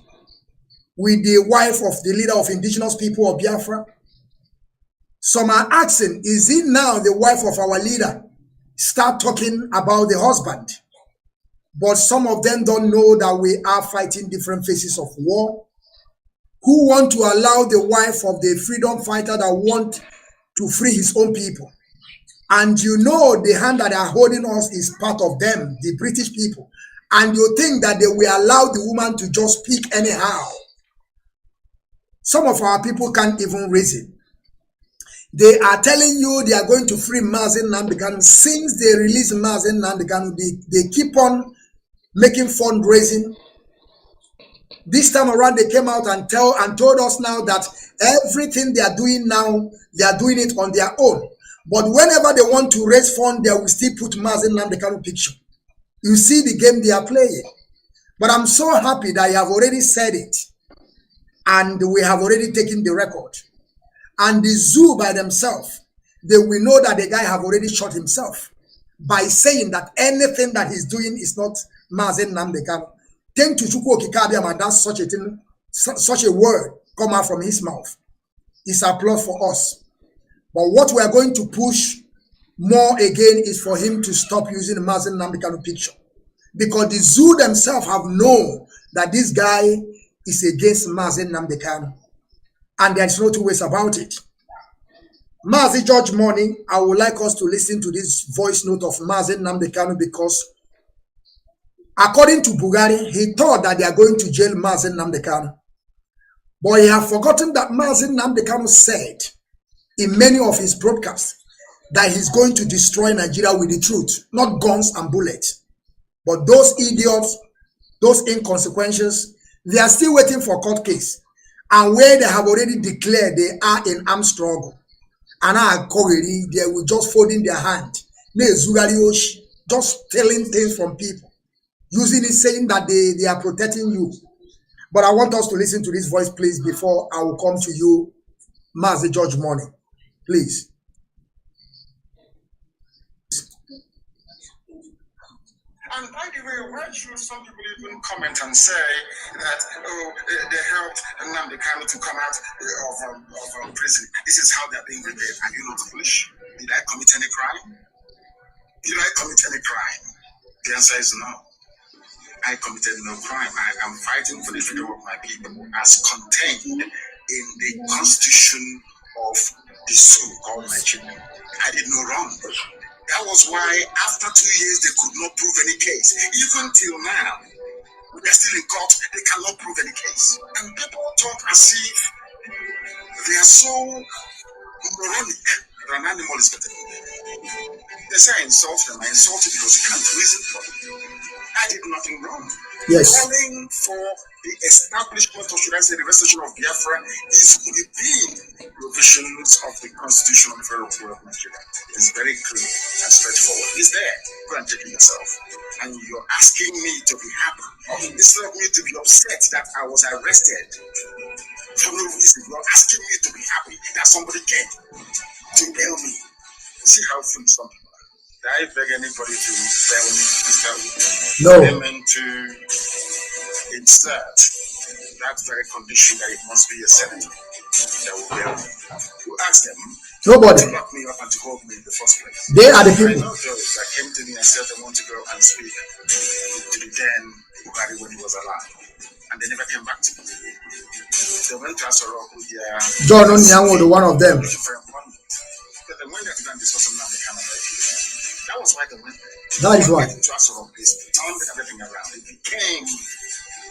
with the wife of the leader of indigenous people of Biafra. Some are asking, is it now the wife of our leader start talking about the husband? But some of them don't know that we are fighting different phases of war. Who want to allow the wife of the freedom fighter that want to free his own people? And you know the hand that they are holding us is part of them, the British people. And you think that they will allow the woman to just speak anyhow. Some of our people can't even reason. They are telling you they are going to free Mazi Nnamdi Kanu. Since they release Mazi Nnamdi Kanu, they keep on making fundraising. This time around, they came out and told us now that everything they are doing now, they are doing it on their own. But whenever they want to raise funds, they will still put Mazi Nnamdi Kanu picture. You see the game they are playing. But I'm so happy that you have already said it. And we have already taken the record. And the zoo by themselves, they will know that the guy have already shot himself by saying that anything that he's doing is not Mazi Nnamdi Kanu. Thank to Chukwu Okike that such a thing, such a word come out from his mouth. It's applause for us. But what we are going to push more again is for him to stop using the Mazi Nnamdi Kanu picture. Because the zoo themselves have known that this guy is against Mazi Nnamdi Kanu. And there's no two ways about it. Mazi George Morning, I would like us to listen to this voice note of Mazi Nnamdi Kanu because according to Bugari, he thought that they are going to jail Mazi Nnamdi Kanu. But he have forgotten that Mazi Nnamdi Kanu said in many of his broadcasts that he's going to destroy Nigeria with the truth, not guns and bullets. But those idiots, those inconsequentials, they are still waiting for court case. And where they have already declared they are in armed struggle. And they will just fold in their hand. Just stealing things from people. Using it, saying that they are protecting you. But I want us to listen to this voice, please, before I will come to you, Mazi George Morning. Please. And by the way, why should some people even comment and say that, oh, they helped Nnamdi Kanu to come out of prison? This is how they're being repaid. Are you not foolish? Did I commit any crime? Did I commit any crime? The answer is no. I committed no crime. I am fighting for the freedom of my people as contained in the constitution of the zoo called Nigeria. I did no wrong. That was why after 2 years they could not prove any case. Even till now, they're still in court, they cannot prove any case. And people talk as if they are so moronic that an animal is better. They say I insult them. I insult you because you can't reason properly. I did nothing wrong. Yes. Calling for the establishment, or should I say the restoration of Biafra, is within provisions of the Constitution of the Federal Republic of Nigeria. It's very clear and straightforward. It's there. Go and check it yourself. And you're asking me to be happy. Instead of me to be upset that I was arrested for no reason, you're asking me to be happy that somebody came to bail me. See how foolish some people are. I beg anybody to bail me, please tell me. No. They meant to insert that very condition that it must be a senator that will bail me. You ask them. Nobody. To lock me up and to hold me in the first place. They are the people. I know those that came to me and said they want to go and speak to the then Buhari when he was alive. And they never came back to me. They went to Asoro with their John Onyango, the one of them. But they went there to go and discuss Nnamdi Kanu. That was why they went there. That is why. To Asoro, they turned everything around. It became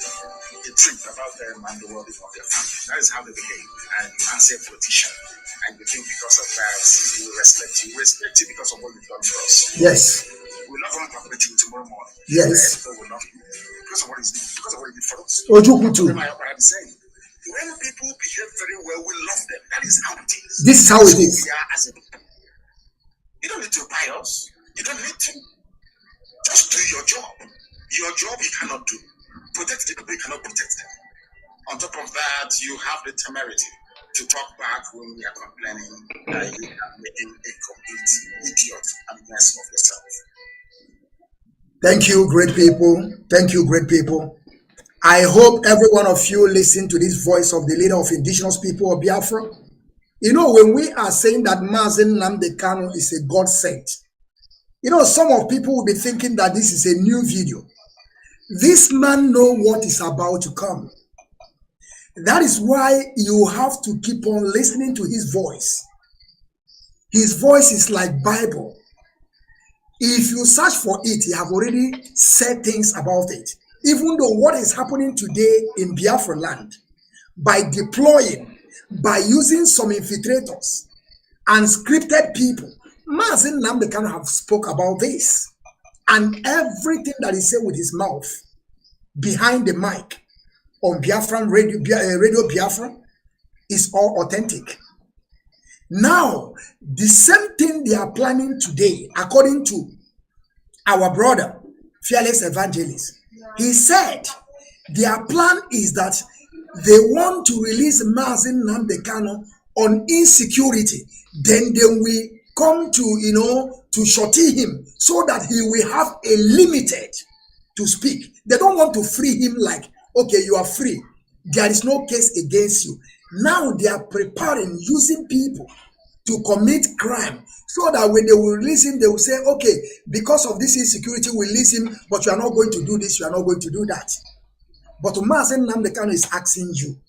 a trip about them and the world of their family. That is how they became. And you answer a politician. And you think because of that, we respect you. We respect you because of what you've done for us. Yes. We're not going to cooperate you tomorrow morning. Yes. But we love you. Because of what he's doing, because of what he did for us. Ojukutu. When people behave very well, we love them. That is how it is. This is how it is. We are as a people. You don't need to buy us. You don't need to. Just do your job. Your job you cannot do. Protect the people, you cannot protect them. On top of that, you have the temerity to talk back when we are complaining that you are making a complete idiot and mess of yourself. Thank you, great people. Thank you, great people. I hope every one of you listen to this voice of the leader of indigenous people of Biafra. You know, when we are saying that Mazi Nnamdi Kanu is a God sent, you know, some of people will be thinking that this is a new video. This man knows what is about to come. That is why you have to keep on listening to his voice. His voice is like Bible. If you search for it, he have already said things about it. Even though what is happening today in Biafra land, by deploying, by using some infiltrators and scripted people, Mazi Nnamdi Kanu have spoke about this. And everything that he said with his mouth, behind the mic, on Biafran Radio Biafra, is all authentic. Now, the same thing they are planning today, according to our brother, Fearless Evangelist, he said their plan is that they want to release Mazi Nnamdi Kanu on insecurity. Then we come to, you know, to shorty him so that he will have a limited to speak. They don't want to free him like, okay, you are free. There is no case against you. Now they are preparing, using people to commit crime so that when they will release him, they will say, okay, because of this insecurity, we release him, but you are not going to do this, you are not going to do that. But Mazi Nnamdi Kanu is asking you,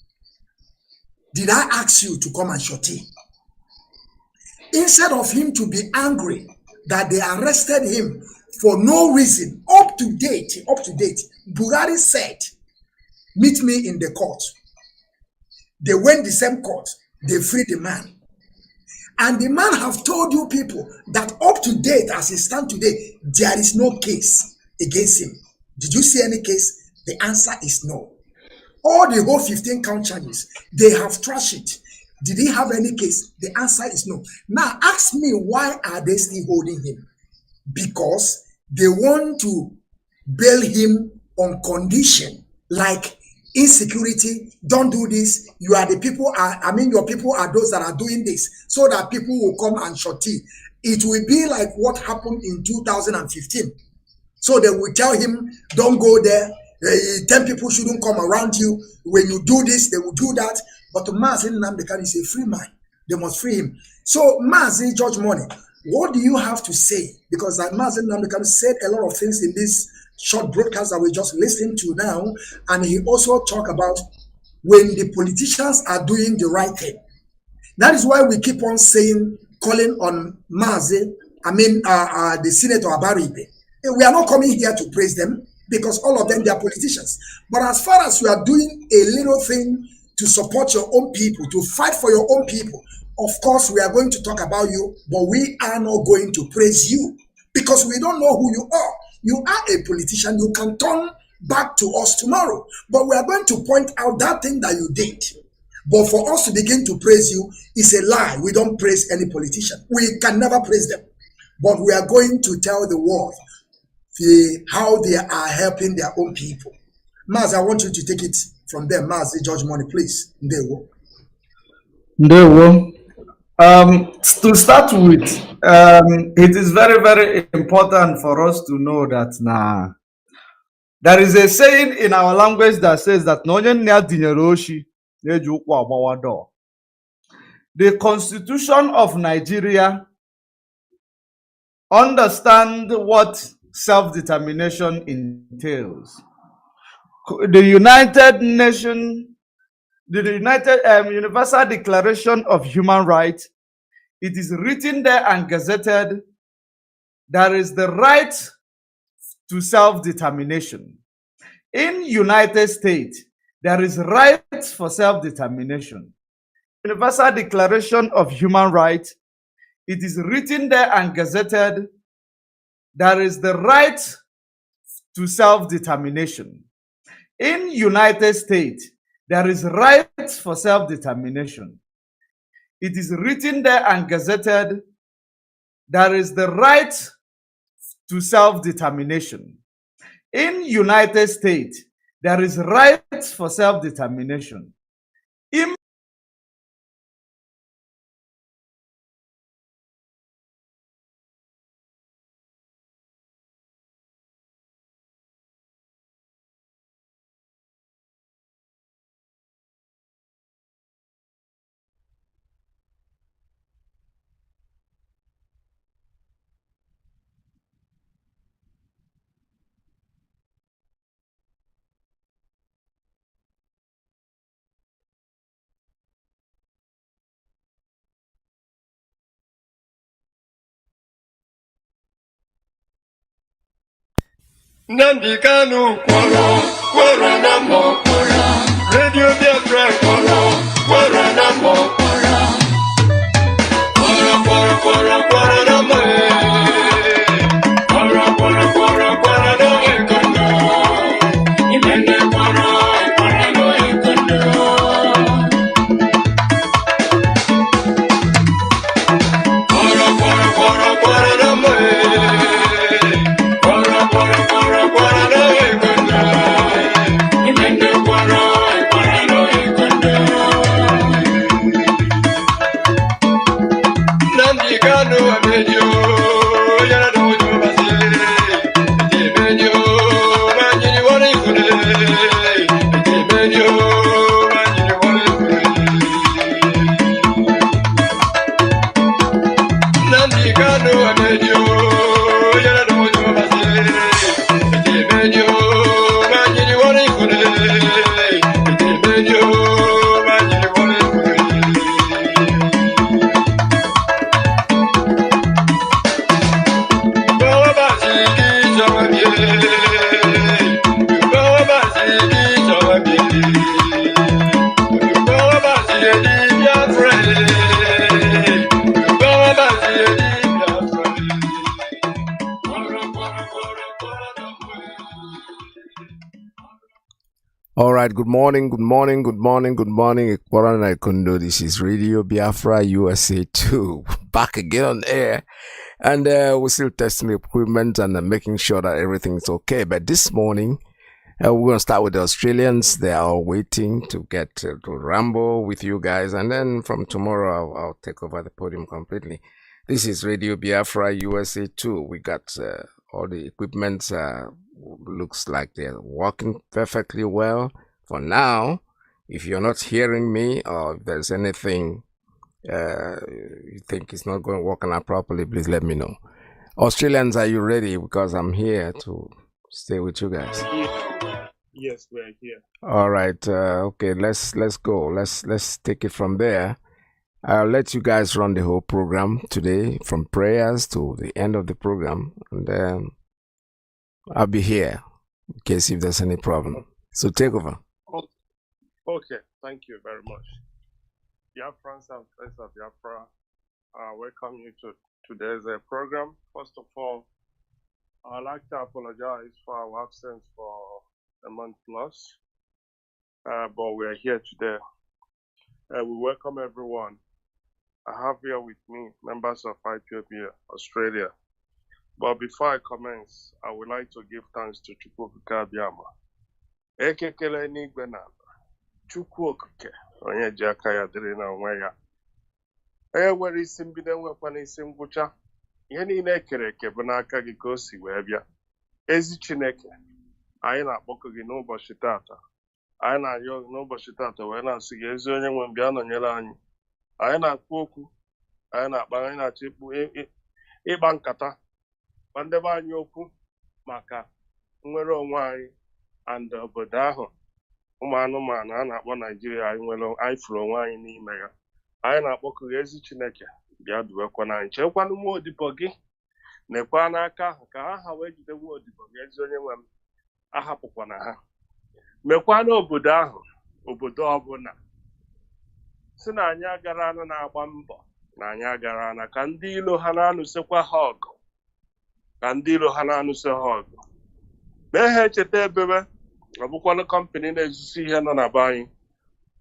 did I ask you to come and shorty? Instead of him to be angry that they arrested him for no reason, up to date, Buhari said, meet me in the court. They went the same court, they freed the man. And the man have told you people that up to date, as he stands today, there is no case against him. Did you see any case? The answer is no. All the whole 15 count charges, they have trashed it. Did he have any case? The answer is no. Now ask me, why are they still holding him? Because they want to bail him on condition like insecurity. Don't do this. You are the people, your people are those that are doing this, so that people will come and shorty. It will be like what happened in 2015. So they will tell him, don't go there. 10 people shouldn't come around you. When you do this, they will do that. But Mazi Nnamdi Kanu is a free man. They must free him. So Mazi, George Money, what do you have to say? Because Mazi Nnamdi Kanu said a lot of things in this short broadcast that we just listened to now. And he also talked about when the politicians are doing the right thing. That is why we keep on saying, calling on Mazi, the Senator Abaribe. We are not coming here to praise them, because all of them, they are politicians. But as far as you are doing a little thing to support your own people, to fight for your own people, of course, we are going to talk about you, but we are not going to praise you, because we don't know who you are. You are a politician. You can turn back to us tomorrow, but we are going to point out that thing that you did. But for us to begin to praise you is a lie. We don't praise any politician. We can never praise them. But we are going to tell the world how they are helping their own people. Mazi, I want you to take it from there. Mazi, George Money, please. Ndewo. To start with, it is very, very important for us to know that there is a saying in our language that says that the Constitution of Nigeria understand what self-determination entails. The Universal Declaration of Human Rights, it is written there and gazetted, there is the right to self-determination. In United States, there is right for self-determination. Universal Declaration of Human Rights, it is written there and gazetted, there is the right to self-determination. In United States, there is right for self-determination. It is written there and gazetted, there is the right to self-determination. In United States, There is rights for self-determination. Nnamdi Kanu kwara na mo Radio Biafra kwara na mo kwara na mo kwara na ikono imene kwara no ikono kwara na mo All right, good morning. This is Radio Biafra USA 2, back again on air. And we're still testing the equipment and making sure that everything's okay. But this morning, we're going to start with the Australians. They are all waiting to get to ramble with you guys. And then from tomorrow, I'll take over the podium completely. This is Radio Biafra USA 2. We got all the equipment. Looks like they're working perfectly well for now. If you're not hearing me, or if there's anything you think is not going to work out properly, please let me know. Australians, are you ready? Because I'm here to stay with you guys. Yes, we're here. All right. Okay. Let's go. Let's take it from there. I'll let you guys run the whole program today, from prayers to the end of the program, and then I'll be here in case if there's any problem. So take over. Okay, thank you very much. Biafrans and friends of Biafra, welcome you to today's program. First of all, I'd like to apologize for our absence for a month plus, but we're here today. We welcome everyone. I have here with me members of IPOB Australia. But before I commence, I would like to give thanks to Chukwuka Biama. Ekekele n'igwe na Chukwu okike onye ji aka ya dịrị na onwe ya. Onye nwere isi mbido nwekwa n'isi ngwụcha. Ihe niile ekere eke bụ n'aka gị ka o si wee bịa. Ezi Chineke, anyị na-akpọkụ gị n'ụbọchị tata. Anyị na-arịọ gị n'ụbọchị tata wee na-asị gị ezi onye nwe mbịa nọnyere anyị. Anyị na-akpọ okwu, anyị na-akpa, anyị na-achọ ịkpa nkata. Mandebe anyị okwu maka nnwere onwe anyị and obodo ahụ ụmụ anụmanụ a na-akpọ Naijiria anyị fụrụ onwe anyị n'ime ya. Anyị na-akpọkụ gị ezi Chineke bịa duwekwana anyị. Chekwanụ nwa odibo gị nekwa n'aka ahụ ka ha wee jide nwa odibo gị ezi onye nwe m, ahapụkwana ha. Mekwana obodo ahụ obodo ọbụla si na anyị agara anụ na-agba mbọ na anyị agara ana ka ndị ilo ha na-anụsekwa ha ọgụ. Ka ndị iro ha na-anụso ha ọgụ. Mee ha echeta ebebe ọ bụkwanụ kọmpani na-ezusi ihe nọ na be anyị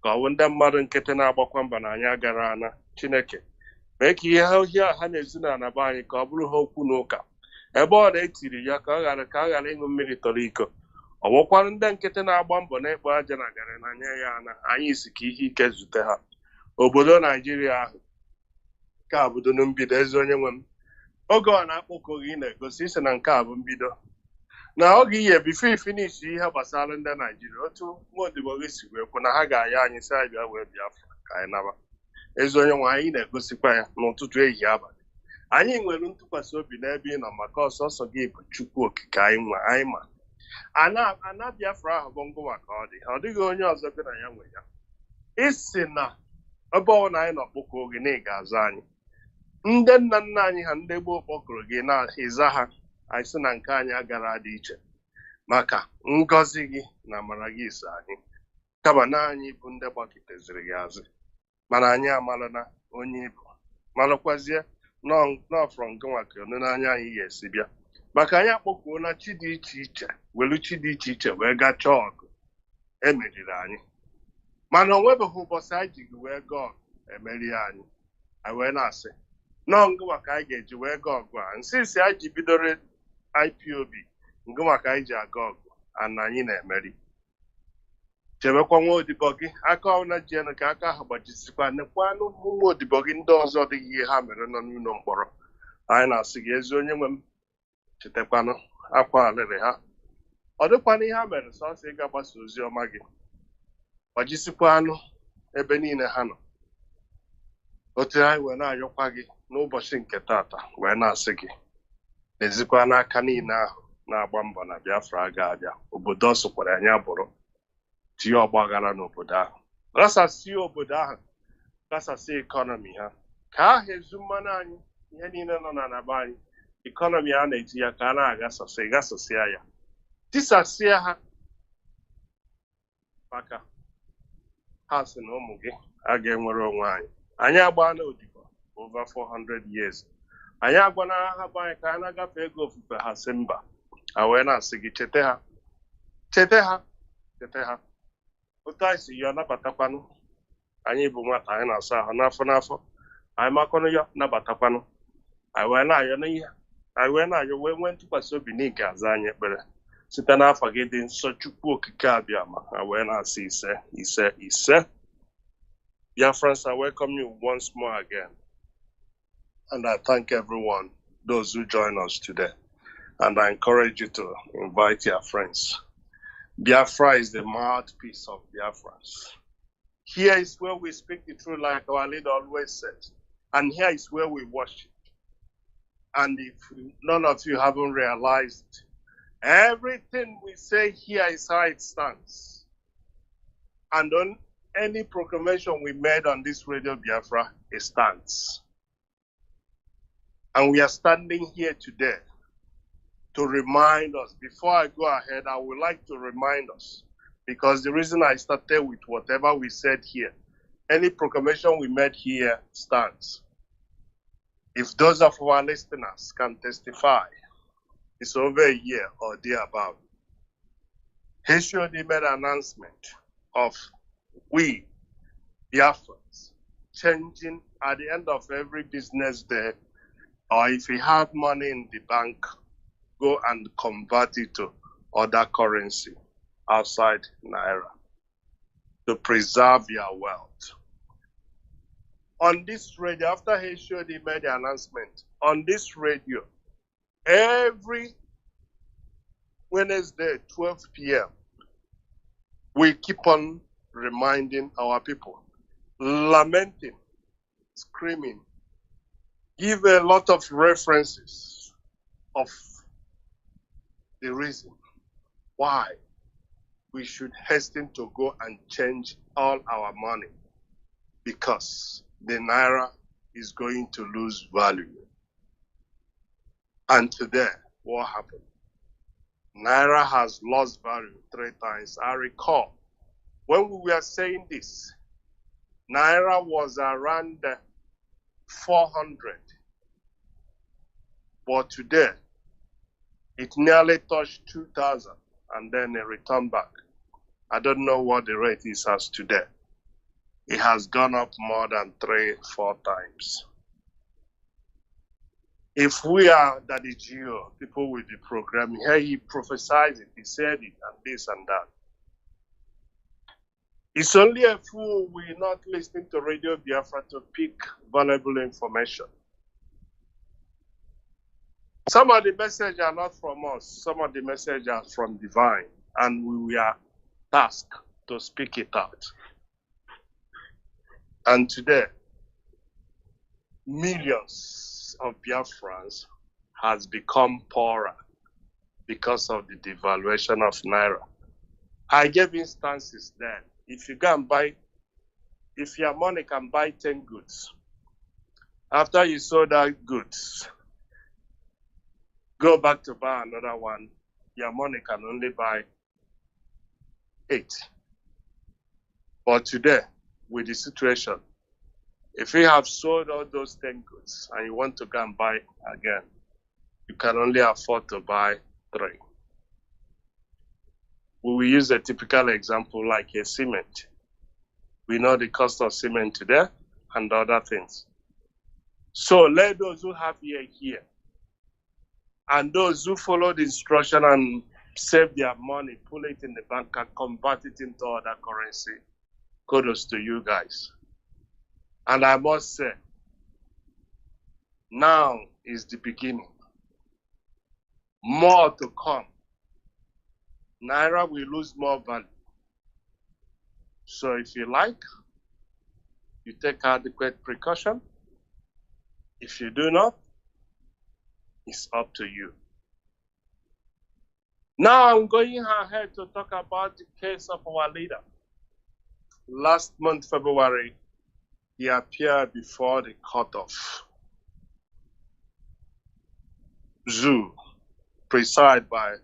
ka ọ bụ ndị mmadụ nkịtị na-agbakwa mba na anyị agara ana. Chineke mee ka ihe ha na-ezu na be anyị ka ọ bụrụ ha okwu n'ụka ebe ọ na-etiri ya ka a ghara ịṅụ mmiri tọrọ iko. ọwụkwanụ ndị nkịtị na-agba mbọ na-ekpo aja na garị na nye ya na anyị si ka ihe ike zute ha obodo Naijiria ahụ nke a bụdo na mbido ezi onye nwe m oge ọ na-akpọkọ gị na-egosi isi na nke a bụ mbido na oge ihe bifo ifinish ihe gbasara ndị Naijiria otu nwaodibo gị si wee kwu na ha ga-aya anyị si anyị bịa wee Biafra ka anyị naba ezi onye nwe anyị na-egosikwa ya n'ụtụtụ ehihie abalị anyị nwere ntụkwasị obi n'ebe ị nọ maka ọsọsọ gị bụ Chukwu okike anyị ma ana Biafra ahụ bụ ngụ maka ọ dịghị onye ọzọ gị na ya nwe ya isi na ebe ọ na anyị nọ kpọkọ gị na ị ga-azụ anyị ndị nna nna anyị ha ndị gboo kpọkụrụ gị na ịza ha anyị sị na nke anyị agara dị iche maka ngọzi gị na amara gị so anyị kama na anyị bụ ndị gbakiteziri gị azụ mana anyị amala na onye ibu malụkwazie n'ọfrọ nke nwaka n'anya anyị ga-esi bịa maka anyị akpọkuola chi dị iche iche welu chi dị iche iche wee gaa chọọ ọgụ emeriri anyị mana o nwebeghị ụbọchị anyị ji wee gaa ọgụ emeri anyị wee na-asị nọọ ngụ maka anyị ga-eji wee gaa ọgụ a nsisi anyị ji bidoro IPOB ngụ maka anyị ji aga ọgụ ana anyị na-emeri chebekwa nwa odibo gị aka ọna jienu ka aka ha gbajisikwa nekwanụ ụmụ odibo gị ndị ọzọ dịghị ihe ha mere nọ n'ụlọ mkpọrọ anyị na-asị gị ezi onye nwe m chetakwanụ akwa alịrị ha ọ dịkwana ihe ha mere sọsọ ịga gbasa ozi ọma gị gbajisikwa anụ ebe niile ha nọ otu anyị wee na-ayọkwa gị n'ụbọchị nke tata wee na-asị gị ezikwa n'aka niile ahụ na-agba mbọ na Biafra ga-abịa obodo ọ sokwara anyị abụrụ tinye ọgbaghara n'obodo ahụ rasasị obodo ahụ rasasị ekọnọmi ha ka aha ezu mmanụ anyị ihe niile nọ na naba anyị ekọnọmi a na-eji ya ka a na-gasasịa ya tisasịa ha maka ha sị na ụmụ gị a ga-enwere onwe anyị agba na odibo over 400 years anyị agwana ha bụ anyị ka a na-agafe ego ofufe ha si mba a wee na-asị gị cheta ha otu anyị si ya nabatakwanụ anyị bụ nwata anyị na-asa ahụ n'afọ anyị makwanụ ya nabatakwanụ anyị wee na-ayọ n'ihe anyị wee na-ayọ wee nwee ntụkwasị obi na ị ga-aza anyị ekpere site n'afọ gị dị nsọ Chukwu okike abịa ma anyị wee na-asị ise Biafrans, I welcome you once more again and I thank everyone, those who join us today, and I encourage you to invite your friends. Biafra is the mouthpiece of Biafrans. Here is where we speak the truth like our leader always says. And here is where we worship. And if none of you haven't realized it, everything we say here is how it stands. And on any proclamation we made on this Radio Biafra, it stands. And we are standing here today to remind us. Before I go ahead, I would like to remind us, because the reason I started with whatever we said here, any proclamation we made here stands. If those of our listeners can testify, it's over a year or thereabout. HOD made an announcement of we, Biafrans, changing at the end of every business day, or if you have money in the bank, go and convert it to other currency outside Naira to preserve your wealth. On this radio, after HOD made the announcement, on this radio, every Wednesday, 12 p.m., we keep on reminding our people, lamenting, screaming, give a lot of references of the reason why we should hasten to go and change all our money, because the Naira is going to lose value. And today, what happened? Naira has lost value 3 times. I recall when we were saying this, Naira was around 400. But today, it nearly touched 2,000 and then it returned back. I don't know what the rate is as today. It has gone up more than 3-4 times. If we are Daddy Gio, people will be programming. Here he prophesied it, he said it, and this and that. It's only a fool will not listening to Radio Biafra to pick valuable information. Some of the messages are not from us. Some of the messages are from divine, and we are tasked to speak it out. And today, millions of Biafrans has become poorer because of the devaluation of Naira. I gave instances then. If you go and buy, if your money can buy 10 goods, after you sold that goods, go back to buy another one, your money can only buy 8. But today, with the situation, if you have sold all those 10 goods and you want to go and buy again, you can only afford to buy 3. We will use a typical example like a cement. We know the cost of cement today and other things. So let those who have ear hear. And those who follow the instruction and save their money, pull it in the bank and convert it into other currency. Kudos to you guys. And I must say, now is the beginning. More to come. Naira will lose more value. So if you like, you take adequate precaution. If you do not, it's up to you. Now I'm going ahead to talk about the case of our leader. Last month, February, he appeared before the court of Zoo, presided by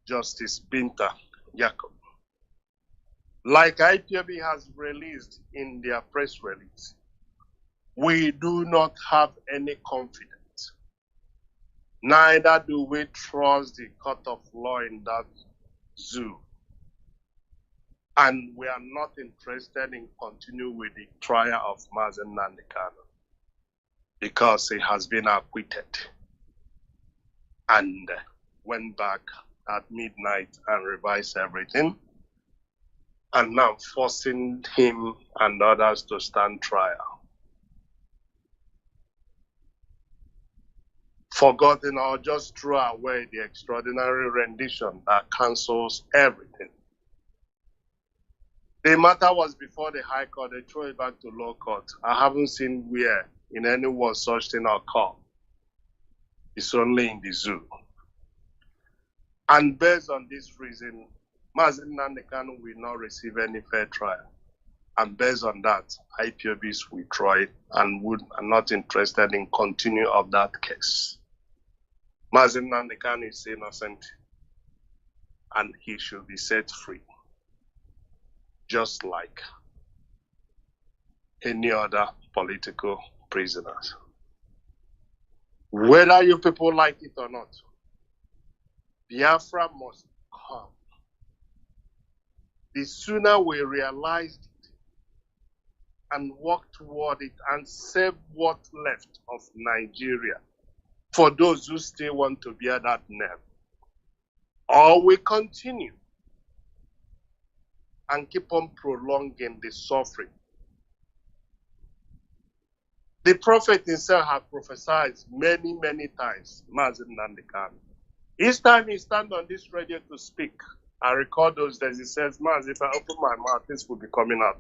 Justice Binta Jacob. Like IPOB has released in their press release, we do not have any confidence. Neither do we trust the court of law in that zoo. And we are not interested in continuing with the trial of Mazi Nnamdi Kanu because he has been acquitted and went back at midnight and revised everything, and now forcing him and others to stand trial. Forgotten or just threw away the extraordinary rendition that cancels everything. The matter was before the High Court, they threw it back to low court. I haven't seen where in any war such thing occur. It's only in the zoo. And based on this reason, Mazi Nnamdi Kanu will not receive any fair trial. And based on that, IPOBs withdraw it and are not interested in continuing of that case. Mazi Nnamdi Kanu is innocent and he should be set free, just like any other political prisoners. Whether you people like it or not, Biafra must come. The sooner we realize it and work toward it and save what's left of Nigeria for those who still want to bear that name, or we continue and keep on prolonging the suffering. The prophet himself has prophesied many, many times, Mazi Nnamdi Kanu. Each time he stands on this radio to speak, I record those days, he says, Mazi, if I open my mouth, this will be coming out.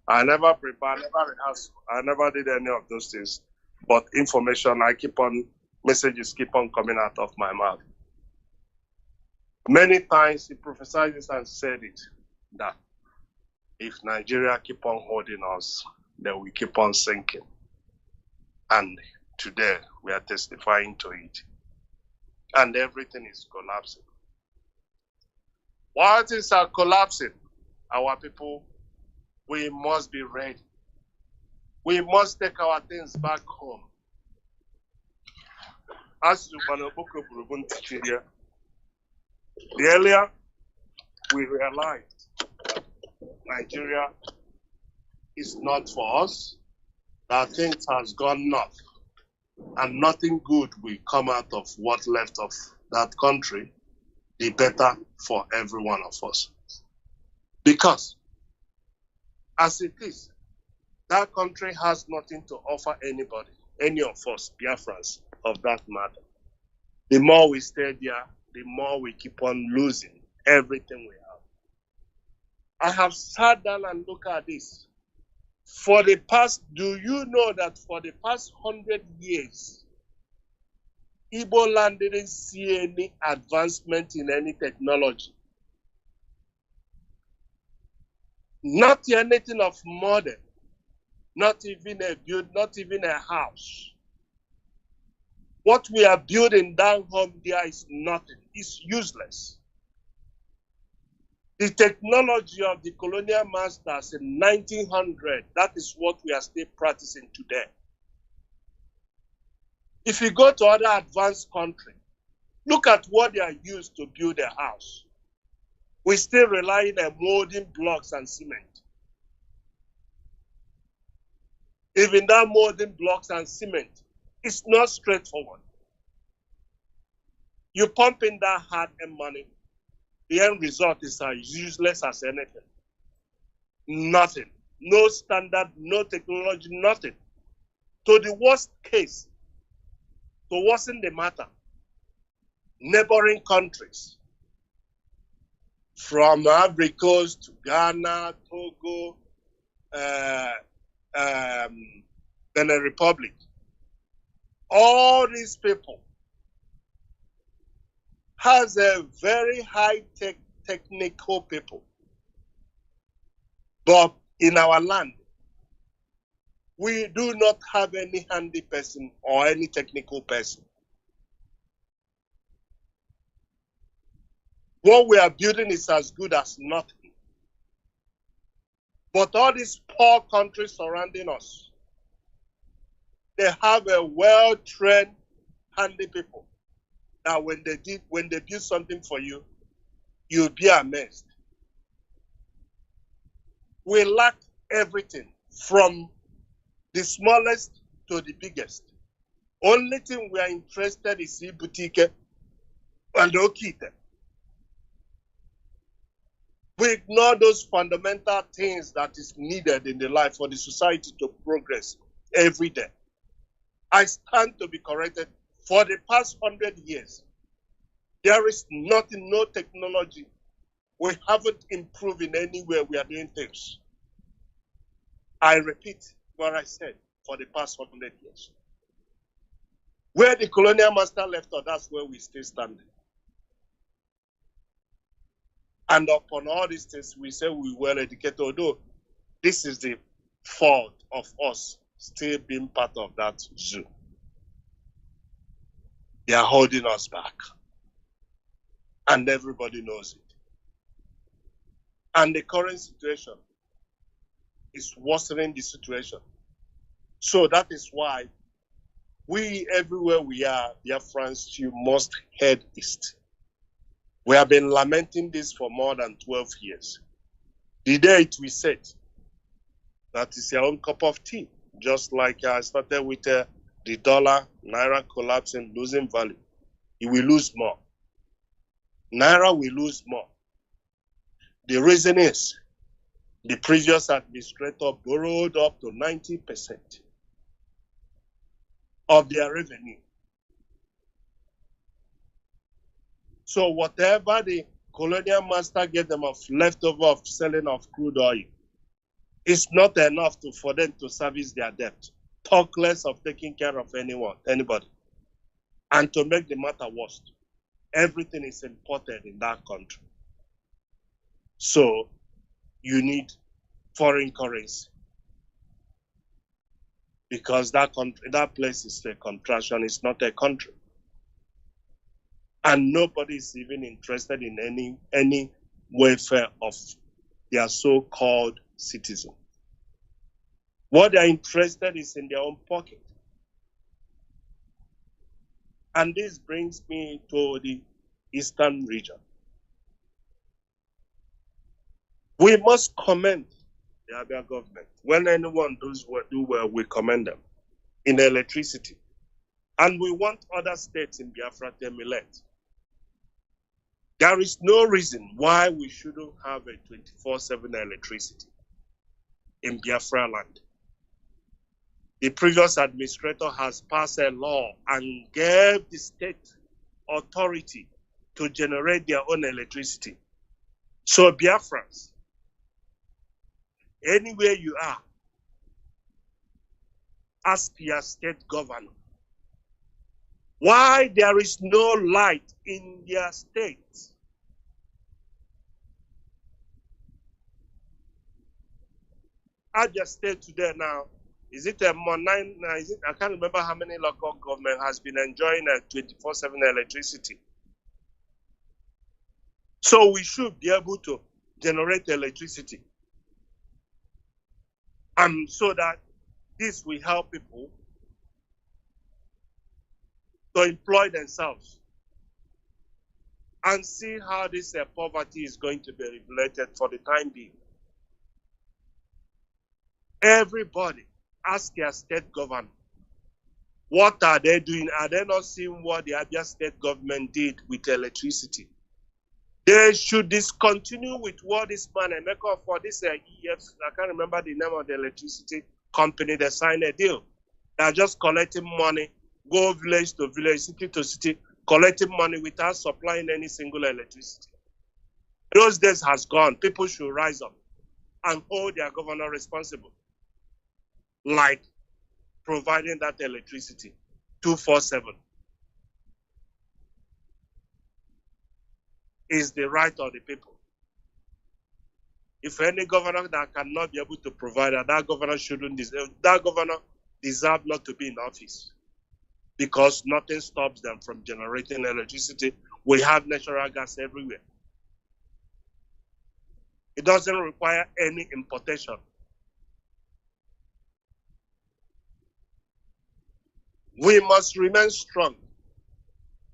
I never prepared, never rehearsed, I never did any of those things. But information, messages keep on coming out of my mouth. Many times he prophesied this and said it, that if Nigeria keep on holding us, then we keep on sinking. And today we are testifying to it. And everything is collapsing. While things are collapsing, our people, we must be ready. We must take our things back home. As the earlier we realized that Nigeria is not for us, that things has gone north. and nothing good will come out of what left of that country, the better for every one of us. Because as it is, that country has nothing to offer anybody, any of us, Biafrans, of that matter. The more we stay there, the more we keep on losing everything we have. I have sat down and looked at this. Do you know that for the past 100 years, Igbo land didn't see any advancement in any technology? Not anything of modern, not even a house. What we are building down home there is nothing. It's useless. The technology of the colonial masters in 1900, that is what we are still practicing today. If you go to other advanced countries, look at what they are used to build a house. We still rely on molding blocks and cement. Even that molding blocks and cement, it's not straightforward. You pump in that hard-earned money, the end result is as useless as anything. Nothing. No standard, no technology, nothing. To the worst case, to worsen the matter, neighboring countries, from Ivory Coast to Ghana, Togo, Benin Republic, all these people has a very high-tech technical people. But in our land, we do not have any handy person or any technical person. What we are building is as good as nothing. But all these poor countries surrounding us, they have a well-trained handy people. Now, when they build something for you, you'll be amazed. We lack everything from the smallest to the biggest. Only thing we are interested is in boutique and okite. We ignore those fundamental things that is needed in the life for the society to progress every day. I stand to be corrected. For the past 100 years, there is nothing, no technology. We haven't improved in any way we are doing things. I repeat what I said, for the past 100 years. Where the colonial master left us, that's where we still standing. And upon all these things, we say we were educated, although this is the fault of us still being part of that zoo. They are holding us back. And everybody knows it. And the current situation is worsening the situation. So that is why we, everywhere we are, Biafrans, you must head east. We have been lamenting this for more than 12 years. The day it will set, that is your own cup of tea. Just like I started with the dollar, Naira collapsing, losing value. It will lose more. Naira will lose more. The reason is, the previous administrator borrowed up to 90% of their revenue. So whatever the colonial master gave them of leftover of selling of crude oil, it's not enough for them to service their debt. Talk less of taking care of anybody. And to make the matter worse, everything is imported in that country. So you need foreign currency. Because that place is a contraction, it's not a country. And nobody is even interested in any welfare of their so-called citizen. What they are interested is in their own pocket. And this brings me to the eastern region. We must commend the Abia government. When anyone do well, we commend them. In electricity, And we want other states in Biafra to emulate. There is no reason why we shouldn't have a 24/7 electricity in Biafra land. The previous administrator has passed a law and gave the state authority to generate their own electricity. So Biafrans, anywhere you are, ask your state governor why there is no light in their state. Abia State today now, is it a more nine? Is it? I can't remember how many local government has been enjoying a 24/7 electricity. So we should be able to generate electricity, and so that this will help people to employ themselves and see how this poverty is going to be regulated for the time being. Everybody ask your state governor, what are they doing? Are they not seeing what the Abia state government did with electricity? They should discontinue with what this man Emeka for this EF, I can't remember the name of the electricity company, they signed a deal. They are just collecting money, go village to village, city to city, collecting money without supplying any single electricity. Those days has gone. People should rise up and hold their governor responsible, like providing that electricity 24/7 is the right of the people. If any governor that cannot be able to provide that governor shouldn't deserve, that governor deserves not to be in office, because nothing stops them from generating electricity. We have natural gas everywhere. It doesn't require any importation. We must remain strong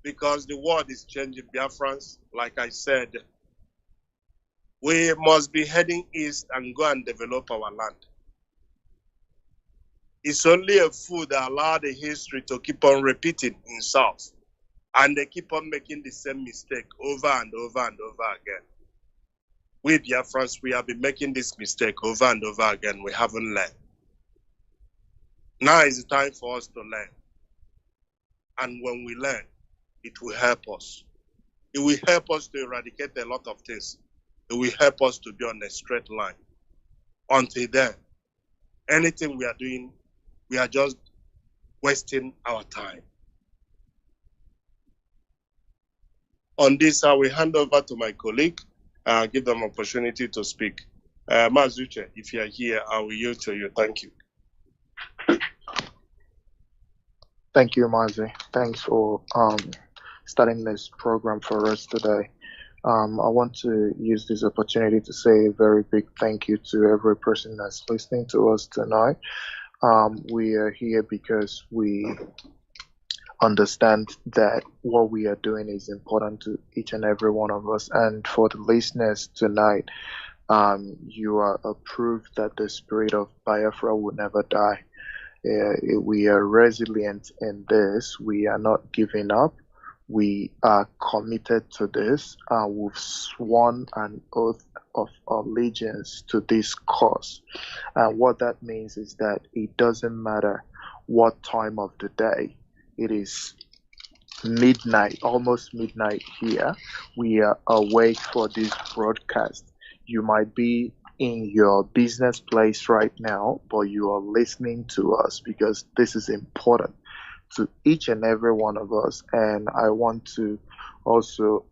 because the world is changing. Biafrans, like I said, we must be heading east and go and develop our land. It's only a fool that allow the history to keep on repeating itself, and they keep on making the same mistake over and over and over again. We Biafrans, we have been making this mistake over and over again. We haven't learned. Now is the time for us to learn. And when we learn, it will help us. It will help us to eradicate a lot of things. It will help us to be on a straight line. Until then, anything we are doing, we are just wasting our time. On this, I will hand over to my colleague, give them opportunity to speak. Mazi, if you are here, I will yield to you. Thank you. Thank you, Mazi. Thanks for starting this program for us today. I want to use this opportunity to say a very big thank you to every person that's listening to us tonight. We are here because we understand that what we are doing is important to each and every one of us. And for the listeners tonight, you are a proof that the spirit of Biafra will never die. We are resilient in this. We are not giving up. We are committed to this. We've sworn an oath of allegiance to this cause. And what that means is that it doesn't matter what time of the day. It is midnight, almost midnight here. We are awake for this broadcast. You might be in your business place right now, but you are listening to us because this is important to each and every one of us. And I want to also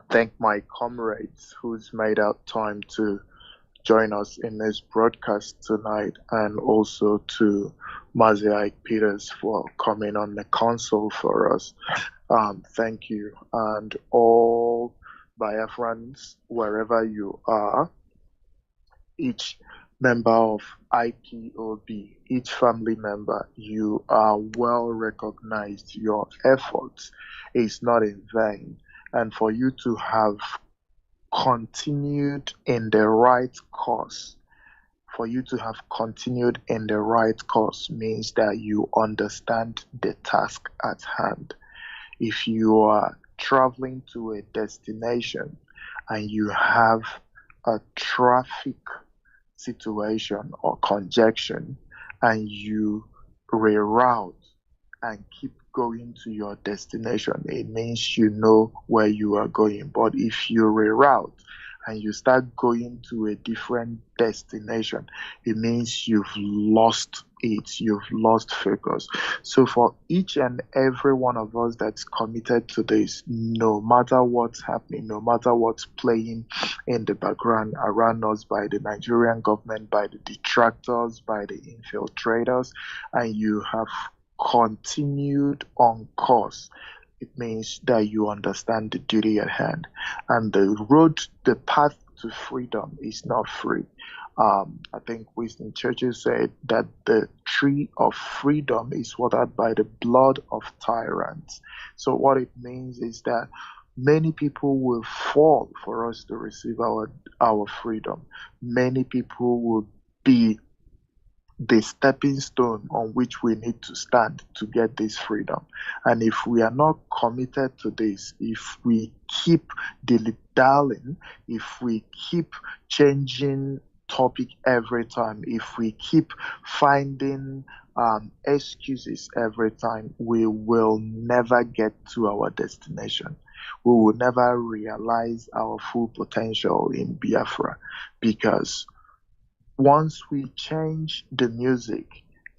thank my comrades who's made out time to join us in this broadcast tonight, and also to Mazi Peters for coming on the console for us. Thank you. And all Biafrans, wherever you are, each member of IPOB, each family member, you are well recognized. Your efforts is not in vain. And for you to have continued in the right course for you to have continued in the right course means that you understand the task at hand. If you are traveling to a destination and you have a traffic situation or congestion and you reroute and keep going to your destination, it means you know where you are going. But if you reroute and you start going to a different destination, it means you've lost it, you've lost focus. So for each and every one of us that's committed to this, no matter what's happening, no matter what's playing in the background around us by the Nigerian government, by the detractors, by the infiltrators, and you have continued on course, it means that you understand the duty at hand. And the path to freedom is not free. I think Winston Churchill said that the tree of freedom is watered by the blood of tyrants. So what it means is that many people will fall for us to receive our freedom. Many people will be the stepping stone on which we need to stand to get this freedom. And if we are not committed to this, if we keep dilly-dallying, if we keep changing topic every time, if we keep finding excuses every time, we will never get to our destination. We will never realize our full potential in Biafra, because once we change the music,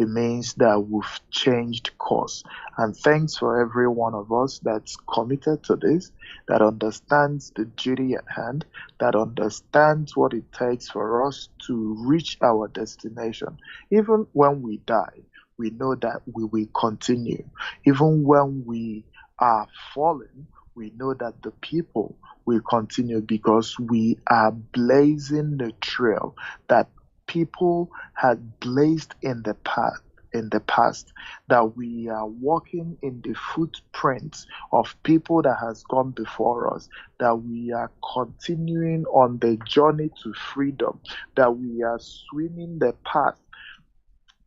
it means that we've changed course. And thanks for every one of us that's committed to this, that understands the duty at hand, that understands what it takes for us to reach our destination. Even when we die, we know that we will continue. Even when we are falling, we know that the people will continue, because we are blazing the trail that people had blazed in the past, that we are walking in the footprints of people that has gone before us, that we are continuing on the journey to freedom, that we are swimming the path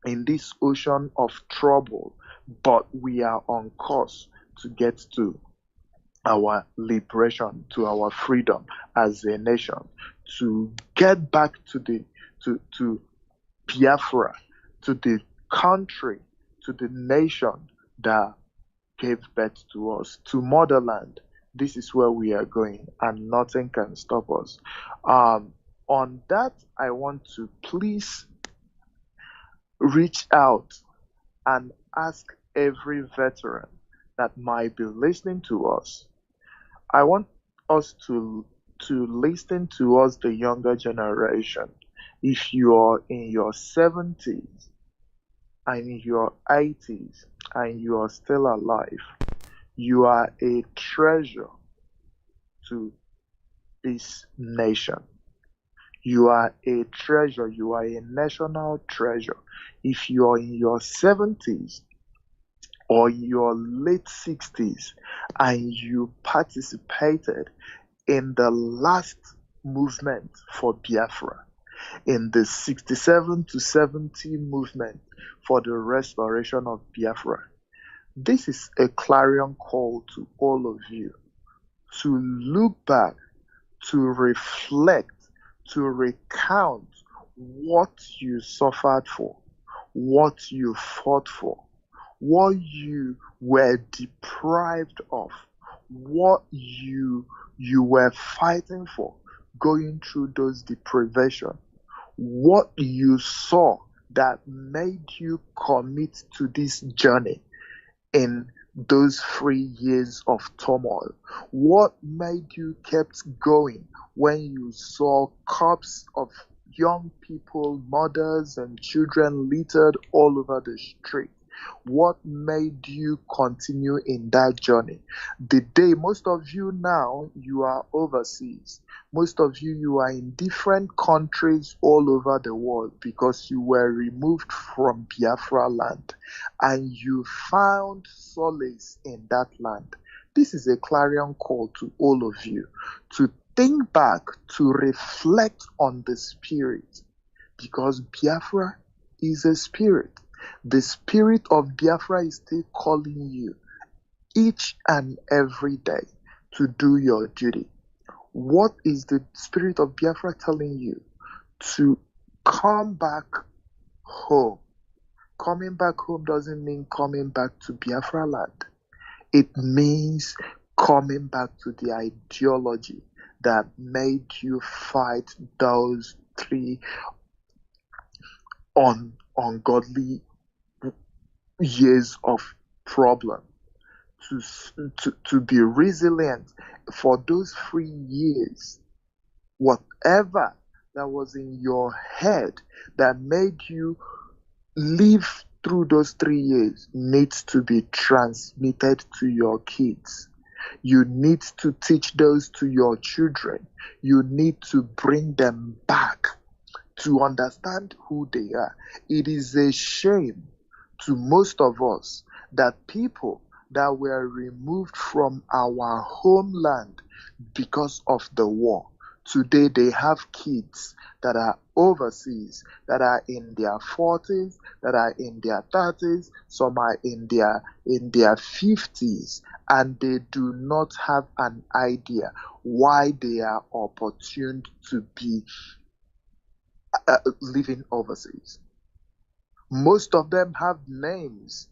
in this ocean of trouble, but we are on course to get to our liberation, to our freedom as a nation, to get back to Biafra, to the country, to the nation that gave birth to us, to motherland. This is where we are going, and nothing can stop us. On that, I want to please reach out and ask every veteran that might be listening to us. I want us to listen to us, the younger generation. If you are in your 70s and in your 80s and you are still alive, you are a treasure to this nation. You are a treasure. You are a national treasure. If you are in your 70s or your late 60s and you participated in the last movement for Biafra, in the 67 to 70 movement for the restoration of Biafra, this is a clarion call to all of you to look back, to reflect, to recount what you suffered for, what you fought for, what you were deprived of, what you were fighting for, going through those deprivation, what you saw that made you commit to this journey in those 3 years of turmoil, what made you kept going when you saw corpses of young people, mothers and children littered all over the street. What made you continue in that journey? The day, most of you now, you are overseas. Most of you, you are in different countries all over the world because you were removed from Biafra land and you found solace in that land. This is a clarion call to all of you to think back, to reflect on the spirit because Biafra is a spirit. The spirit of Biafra is still calling you each and every day to do your duty. What is the spirit of Biafra telling you? To come back home. Coming back home doesn't mean coming back to Biafra land. It means coming back to the ideology that made you fight those 3 ungodly years of problem. To be resilient for those 3 years. Whatever that was in your head that made you live through those 3 years needs to be transmitted to your kids. You need to teach those to your children. You need to bring them back to understand who they are. It is a shame to most of us that people that were removed from our homeland because of the war, today they have kids that are overseas, that are in their 40s, that are in their 30s, some are in their 50s, and they do not have an idea why they are opportune to be living overseas. Most of them have names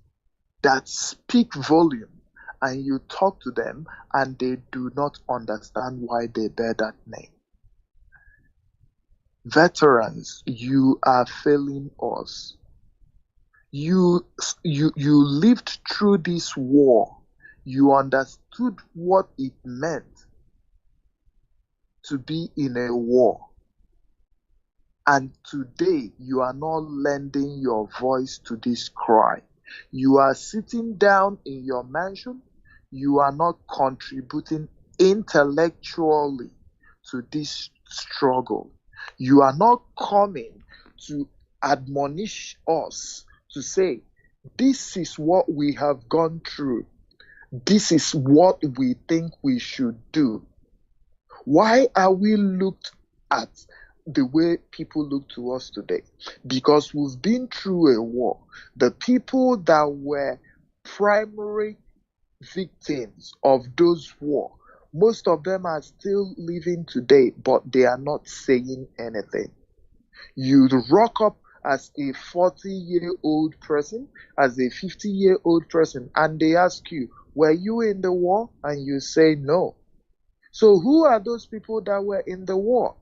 that speak volume, and you talk to them and they do not understand why they bear that name. Veterans, you are failing us. You lived through this war. You understood what it meant to be in a war. And today you are not lending your voice to this cry. You are sitting down in your mansion. You are not contributing intellectually to this struggle. You are not coming to admonish us to say, this is what we have gone through. This is what we think we should do. Why are we looked at the way people look to us today? Because we've been through a war. The people that were primary victims of those war, most of them are still living today, but they are not saying anything. You rock up as a 40-year-old person, as a 50-year-old person, and they ask you, were you in the war? And you say no. So who are those people that were in the war?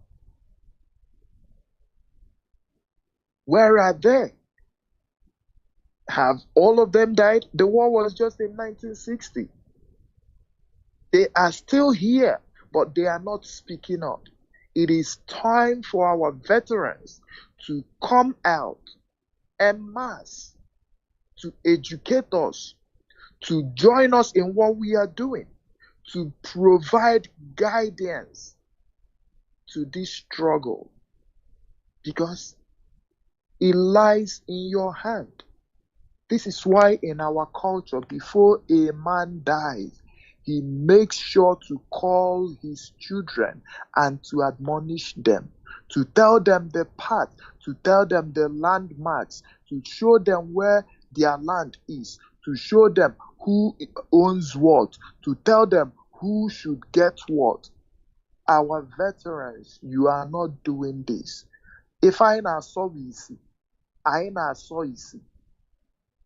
Where are they? Have all of them died? The war was just in 1960. They are still here, but they are not speaking up. It is time for our veterans to come out en masse, to educate us, to join us in what we are doing, to provide guidance to this struggle, because it lies in your hand. This is why in our culture, before a man dies, he makes sure to call his children and to admonish them, to tell them the path, to tell them the landmarks, to show them where their land is, to show them who owns what, to tell them who should get what. Our veterans, you are not doing this. If I saw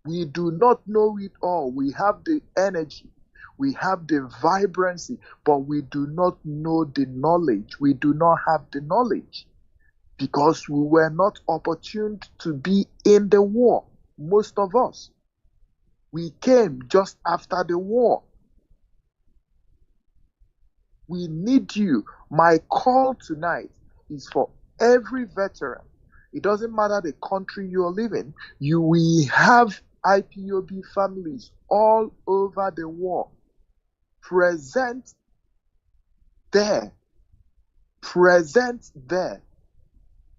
we do not know it all. We have the energy, we have the vibrancy, but we do not know the knowledge. We do not have the knowledge because we were not opportune to be in the war, most of us. We came just after the war. We need you. My call tonight is for every veteran. It doesn't matter the country you're living. We have IPOB families all over the world. Present there,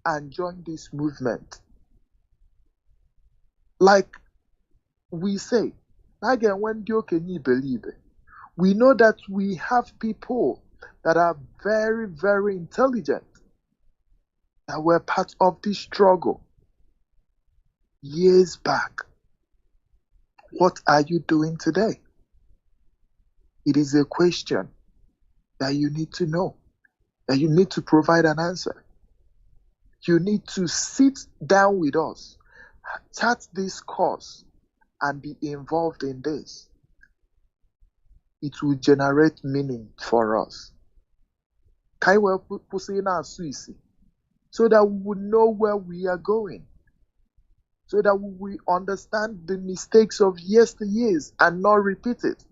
and join this movement. Like we say, again, when can you believe it? We know that we have people that are very, very intelligent, that were part of this struggle years back. What are you doing today? It is a question that you need to know, that you need to provide an answer. You need to sit down with us, chart this course, and be involved in this. It will generate meaning for us. So that we will know where we are going. So that we will understand the mistakes of yesteryears and not repeat it.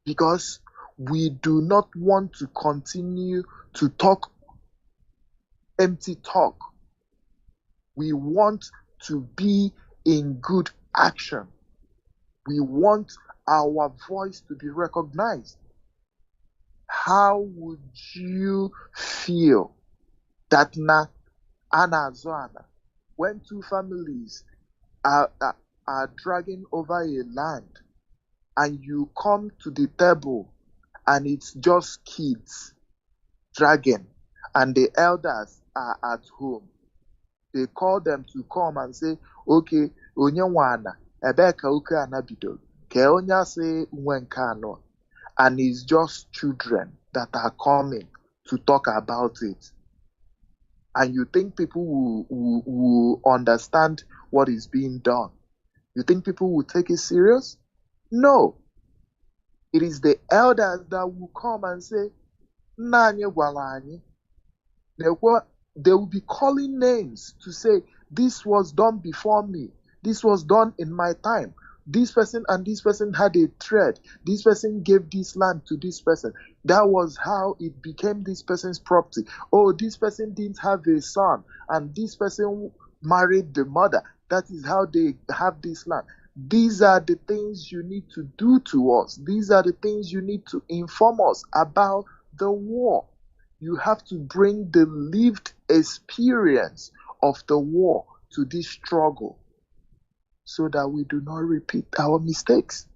Because we do not want to continue to talk empty talk. We want to be in good action. We want our voice to be recognized. How would you feel that when two families are dragging over a land and you come to the table and it's just kids dragging and the elders are at home? They call them to come and say, okay, onye wana, ebeka uke anabido, ke onya se Kanu, and it's just children that are coming to talk about it. And you think people will understand what is being done? You think people will take it serious? No. It is the elders that will come and say, Nanye gwalani. They will be calling names to say, this was done before me. This was done in my time. This person and this person had a thread. This person gave this land to this person. That was how it became this person's property. Oh, this person didn't have a son and this person married the mother. That is how they have this land. These are the things you need to do to us. These are the things you need to inform us about the war. You have to bring the lived experience of the war to this struggle so that we do not repeat our mistakes,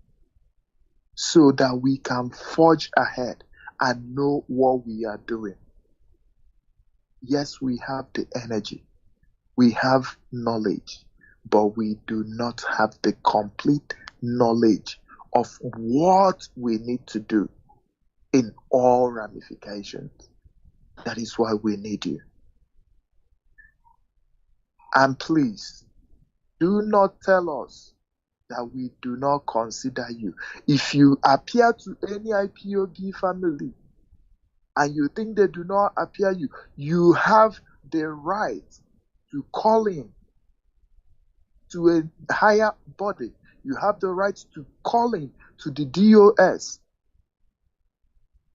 so that we can forge ahead and know what we are doing. Yes, we have the energy, we have knowledge, but we do not have the complete knowledge of what we need to do in all ramifications. That is why we need you. And please, do not tell us that we do not consider you. If you appear to any IPOB family and you think they do not appear you, you have the right to call in to a higher body. You have the right to call in to the DOS,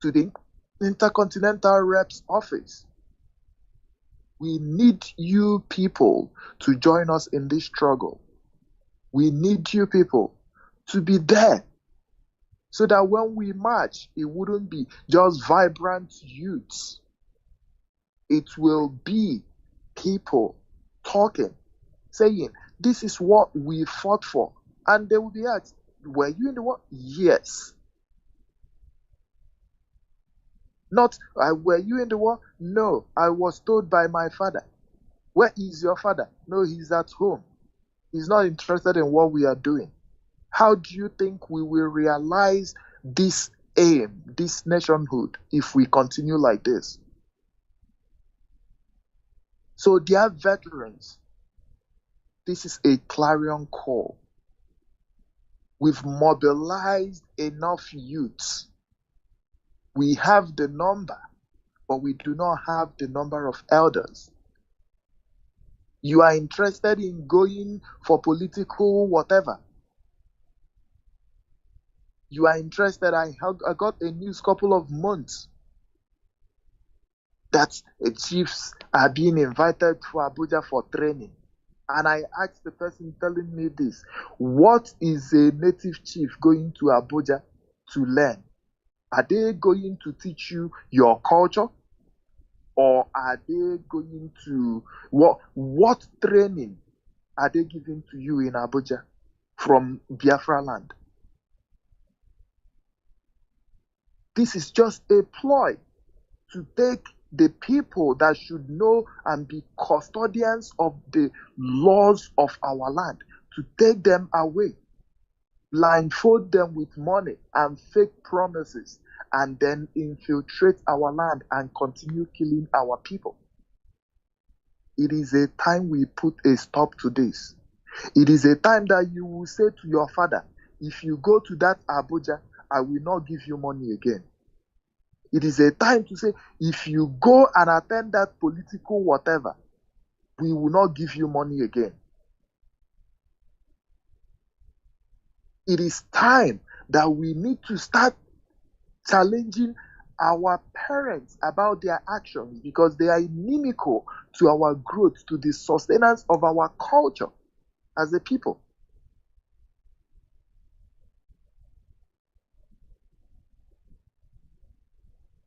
to the Intercontinental Reps office. We need you people to join us in this struggle. We need you people to be there so that when we march, it wouldn't be just vibrant youths. It will be people talking, saying, this is what we fought for. And they will be asked, were you in the war? Yes. Not, were you in the war? No, I was told by my father. Where is your father? No, he's at home. He's not interested in what we are doing. How do you think we will realize this aim, this nationhood, if we continue like this? So, dear veterans, this is a clarion call. We've mobilized enough youths. We have the number, but we do not have the number of elders. You are interested in going for political whatever. You are interested. I got a news couple of months that chiefs are being invited to Abuja for training. And I asked the person telling me this, what is a native chief going to Abuja to learn? Are they going to teach you your culture? Or are they going to, what training are they giving to you in Abuja from Biafra land? This is just a ploy to take the people that should know and be custodians of the laws of our land, to take them away, blindfold them with money and fake promises, and then infiltrate our land and continue killing our people. It is a time we put a stop to this. It is a time that you will say to your father, if you go to that Abuja, I will not give you money again. It is a time to say, if you go and attend that political whatever, we will not give you money again. It is time that we need to start challenging our parents about their actions, because they are inimical to our growth, to the sustenance of our culture as a people.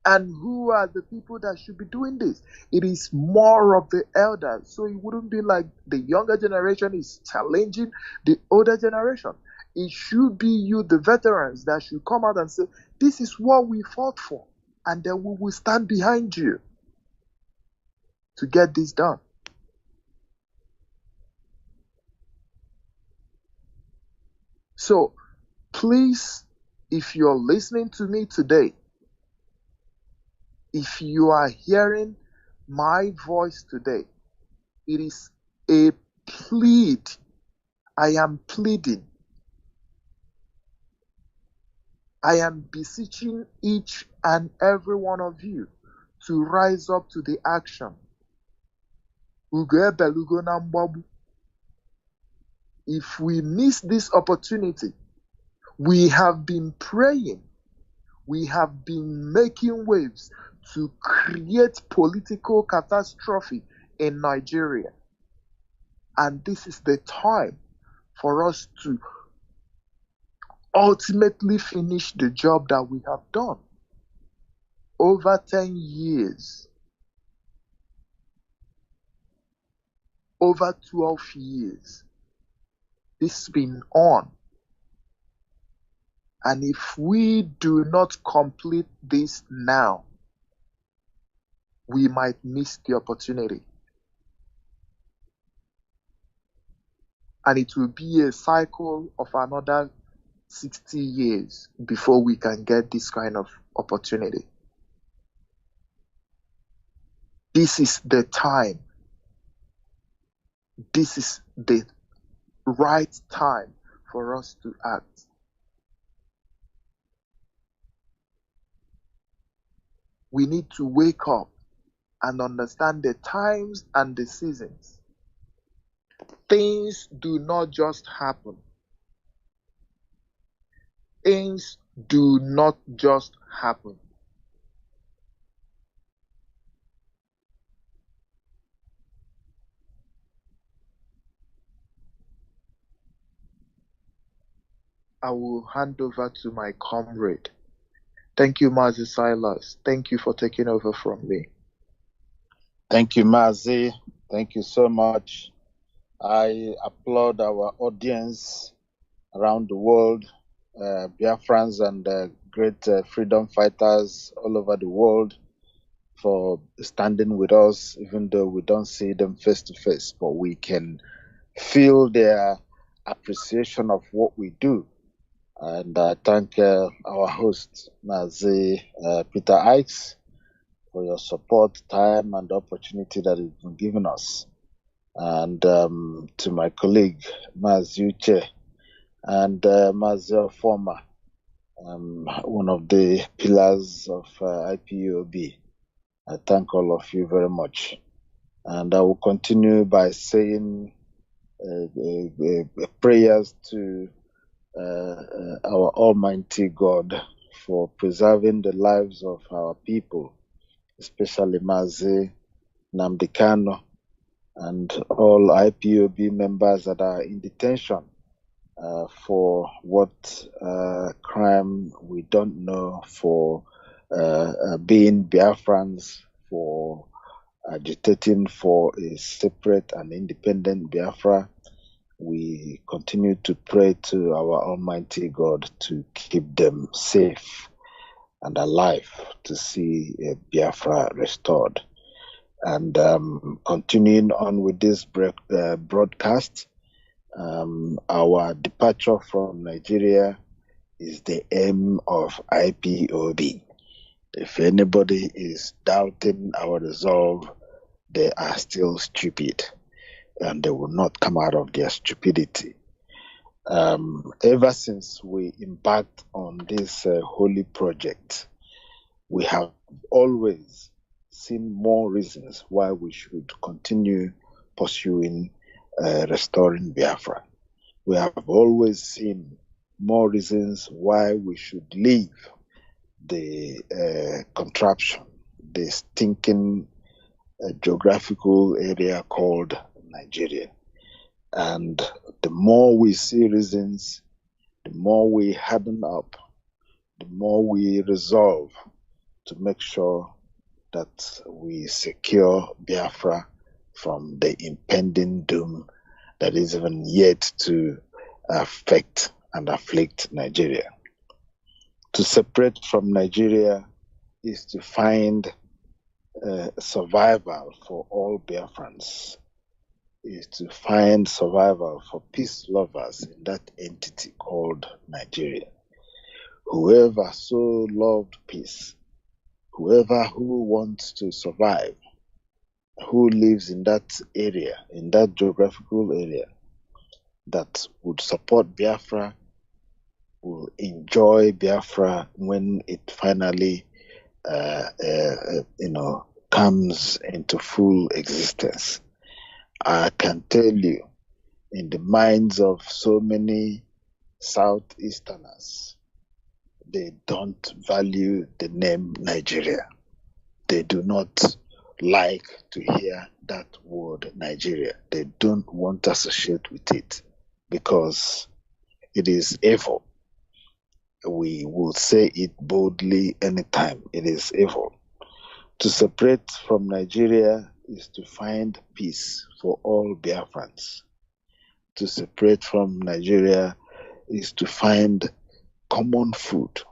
And who are the people that should be doing this? It is more of the elders. So it wouldn't be like the younger generation is challenging the older generation. It should be you, the veterans, that should come out and say, this is what we fought for. And then we will stand behind you to get this done. So please, if you're listening to me today, if you are hearing my voice today, it is a plead. I am pleading. I am beseeching each and every one of you to rise up to the action. If we miss this opportunity, we have been praying, we have been making waves to create political catastrophe in Nigeria. And this is the time for us to ultimately finish the job that we have done. Over 10 years, over 12 years, this has been on. And if we do not complete this now, we might miss the opportunity. And it will be a cycle of another 60 years before we can get this kind of opportunity. This is the time. This is the right time for us to act. We need to wake up and understand the times and the seasons. Things do not just happen. Things do not just happen. I will hand over to my comrade. Thank you, Mazi Silas. Thank you for taking over from me. Thank you, Mazi. Thank you so much. I applaud our audience around the world, Biafrans and great freedom fighters all over the world, for standing with us, even though we don't see them face to face, but we can feel their appreciation of what we do. And I thank our host, Mazi Peter Ikes, for your support, time, and opportunity that you've been given us. And to my colleague, Mazi Uche, and Mazi Former, one of the pillars of IPOB. I thank all of you very much. And I will continue by saying prayers to our Almighty God for preserving the lives of our people, especially Mazi, Nnamdi Kanu, and all IPOB members that are in detention for what crime we don't know, for being Biafrans, for agitating for a separate and independent Biafra. We continue to pray to our Almighty God to keep them safe. and alive to see Biafra restored. And continuing on with this broadcast, our departure from Nigeria is the aim of IPOB. If anybody is doubting our resolve, they are still stupid, and they will not come out of their stupidity. Ever since we embarked on this holy project, we have always seen more reasons why we should continue pursuing restoring Biafra. We have always seen more reasons why we should leave the contraption, the stinking geographical area called Nigeria. And the more we see reasons, the more we harden up, the more we resolve to make sure that we secure Biafra from the impending doom that is even yet to affect and afflict Nigeria. To separate from Nigeria is to find survival for all Biafrans, is to find survival for peace lovers in that entity called Nigeria. Whoever so loved peace, whoever who wants to survive, who lives in that area, in that geographical area, that would support Biafra, will enjoy Biafra when it finally, comes into full existence. I can tell you, in the minds of so many Southeasterners, they don't value the name Nigeria. They do not like to hear that word Nigeria. They don't want to associate with it because it is evil. We will say it boldly anytime. It is evil. To separate from Nigeria is to find peace for all Biafrans. To separate from Nigeria is to find common food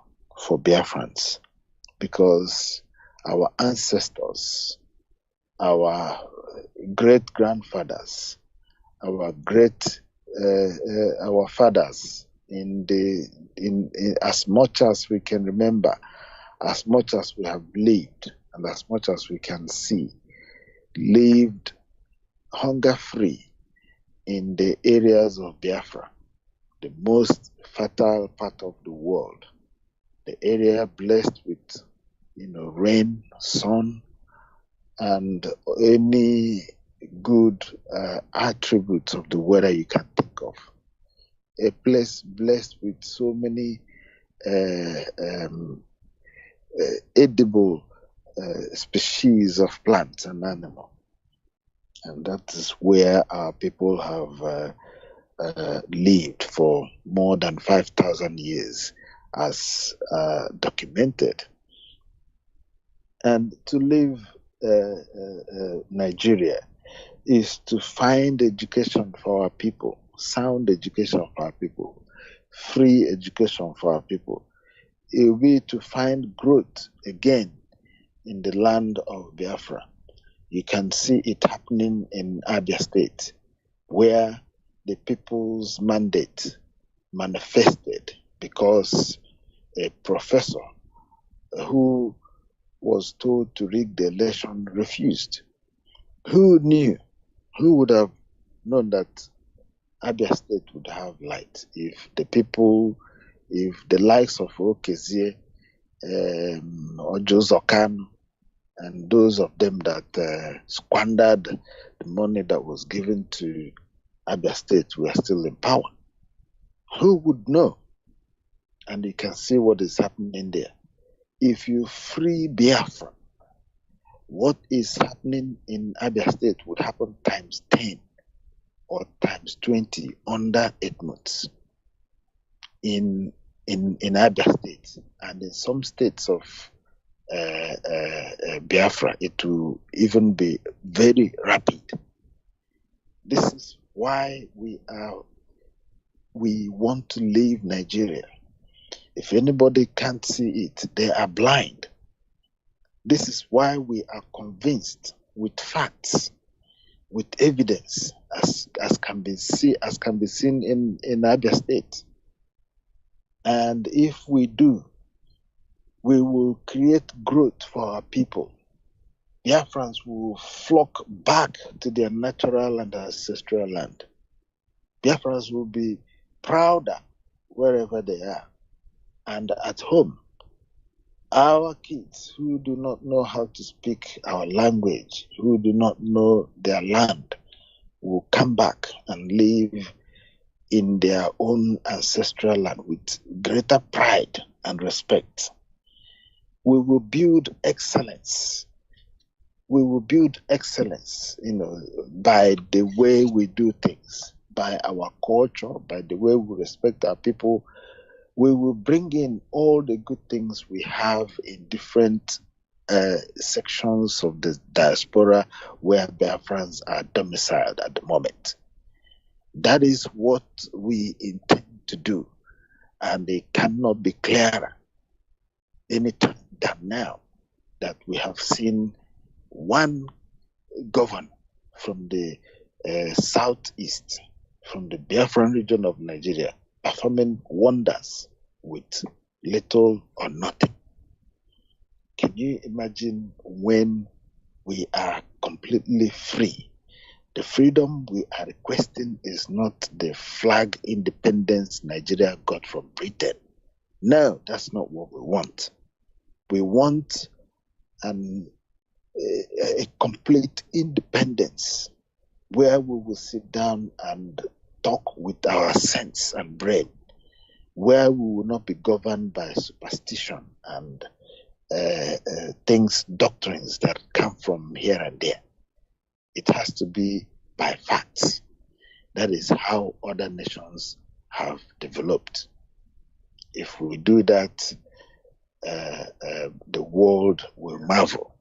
for Biafrans, because our ancestors, our great-grandfathers, our fathers, in as much as we can remember, as much as we have lived, and as much as we can see, lived hunger-free in the areas of Biafra, the most fertile part of the world, the area blessed with, rain, sun, and any good attributes of the weather you can think of. A place blessed with so many edible species of plants and animals. And that is where our people have lived for more than 5,000 years, as documented. And to leave Nigeria is to find education for our people, sound education for our people, free education for our people. It will be to find growth again in the land of Biafra. You can see it happening in Abia State, where the people's mandate manifested because a professor who was told to rig the election refused. Who knew? Who would have known that Abia State would have light if the people, if the likes of Okezie, Ojo Kanu, and those of them that squandered the money that was given to Abia State were still in power? Who would know? And you can see what is happening there. If you free Biafra, what is happening in Abia State would happen times 10 or times 20 under 8 months in Abia State, and in some states of Biafra, it will even be very rapid. This is why we want to leave Nigeria, If anybody can't see it, they are blind. This is why we are convinced with facts, with evidence, as can be seen in Abia State. And if we do, we will create growth for our people. Biafrans will flock back to their natural and ancestral land. Biafrans will be prouder wherever they are. And at home, our kids who do not know how to speak our language, who do not know their land, will come back and live in their own ancestral land with greater pride and respect. We will build excellence. We will build excellence, by the way we do things, by our culture, by the way we respect our people. We will bring in all the good things we have in different sections of the diaspora where Biafrans are domiciled at the moment. That is what we intend to do, and it cannot be clearer anytime than now that we have seen one governor from the southeast, from the Biafran region of Nigeria, performing wonders with little or nothing. Can you imagine when we are completely free? The freedom we are requesting is not the flag independence Nigeria got from Britain. No, that's not what we want. We want a complete independence where we will sit down and talk with our sense and brain, where we will not be governed by superstition and doctrines that come from here and there. It has to be by facts. That is how other nations have developed. If we do that, the world will marvel.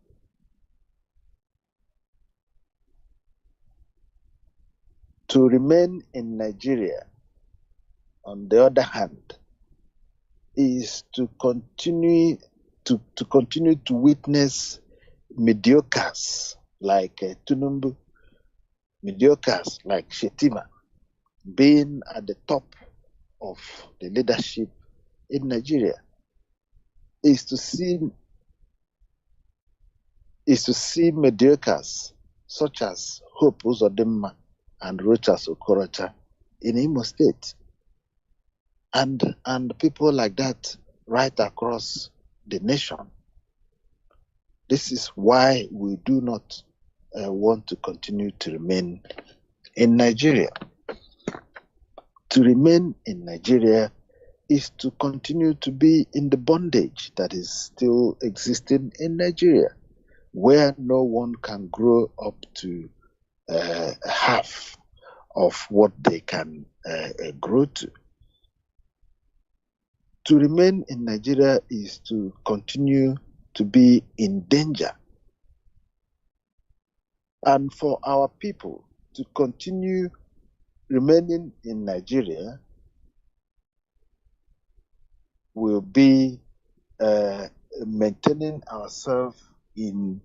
To remain in Nigeria, on the other hand, is to continue to witness mediocres like Tinubu, mediocres like Shetima, being at the top of the leadership in Nigeria. Is to see mediocres such as Hope Uzodimma and Rochas Okorocha in Imo State, and people like that right across the nation. This is why we do not want to continue to remain in Nigeria. To remain in Nigeria is to continue to be in the bondage that is still existing in Nigeria, where no one can grow up to half of what they can grow to. To remain in Nigeria is to continue to be in danger. And for our people to continue remaining in Nigeria will be maintaining ourselves in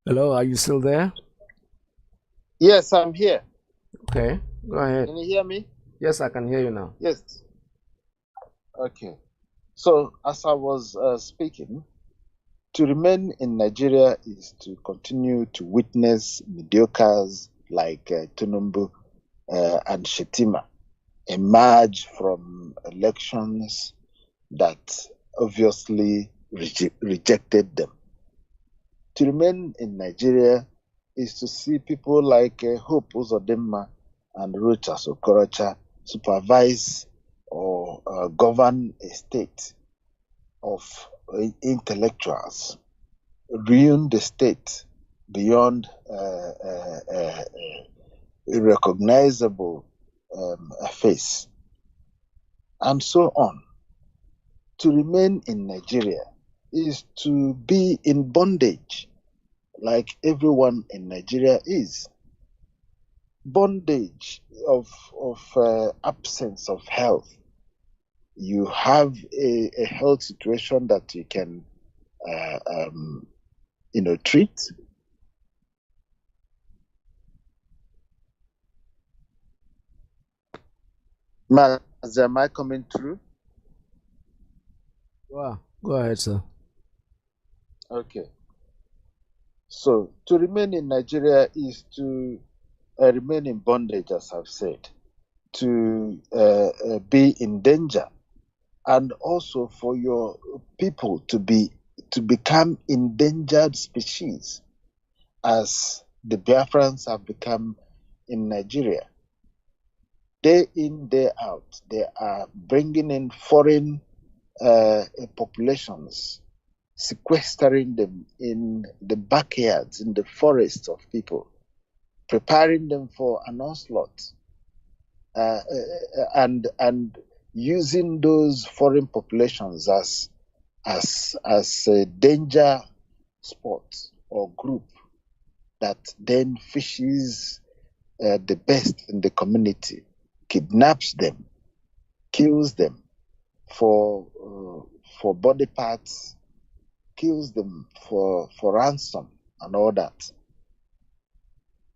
Hello, are you still there? Yes, I'm here. Okay, go ahead. Can you hear me? Yes, I can hear you now. Yes. Okay. So, as I was speaking, to remain in Nigeria is to continue to witness mediocres like Tinubu and Shetima emerge from elections that obviously rejected them. To remain in Nigeria is to see people like Hope Uzodimma and Rochas Okorocha supervise or govern a state of intellectuals, ruin the state beyond irrecognizable face, and so on. To remain in Nigeria is to be in bondage, like everyone in Nigeria is. Bondage of absence of health. You have a health situation that you can, treat. Mazi, am I coming through? Wow. Go ahead, sir. Okay. So to remain in Nigeria is to remain in bondage, as I've said, to be in danger, and also for your people to become endangered species, as the Biafrans have become in Nigeria. Day in, day out, they are bringing in foreign populations, sequestering them in the backyards, in the forests of people, preparing them for an onslaught, and using those foreign populations as a danger spot or group that then fishes the best in the community, kidnaps them, kills them for body parts, kills them for ransom and all that.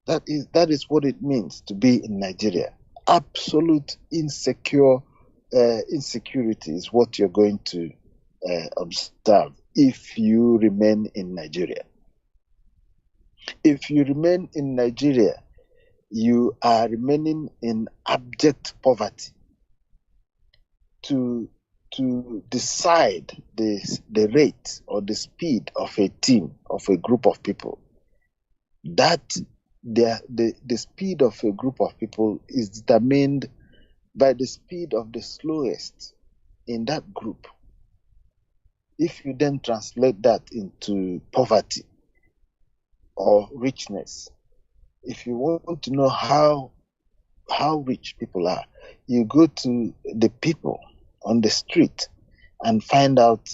That is what it means to be in Nigeria. Absolute insecurity is what you're going to observe if you remain in Nigeria. If you remain in Nigeria, you are remaining in abject poverty. To decide the rate or the speed of a team, of a group of people, that the speed of a group of people is determined by the speed of the slowest in that group. If you then translate that into poverty or richness, if you want to know how rich people are, you go to the people on the street and find out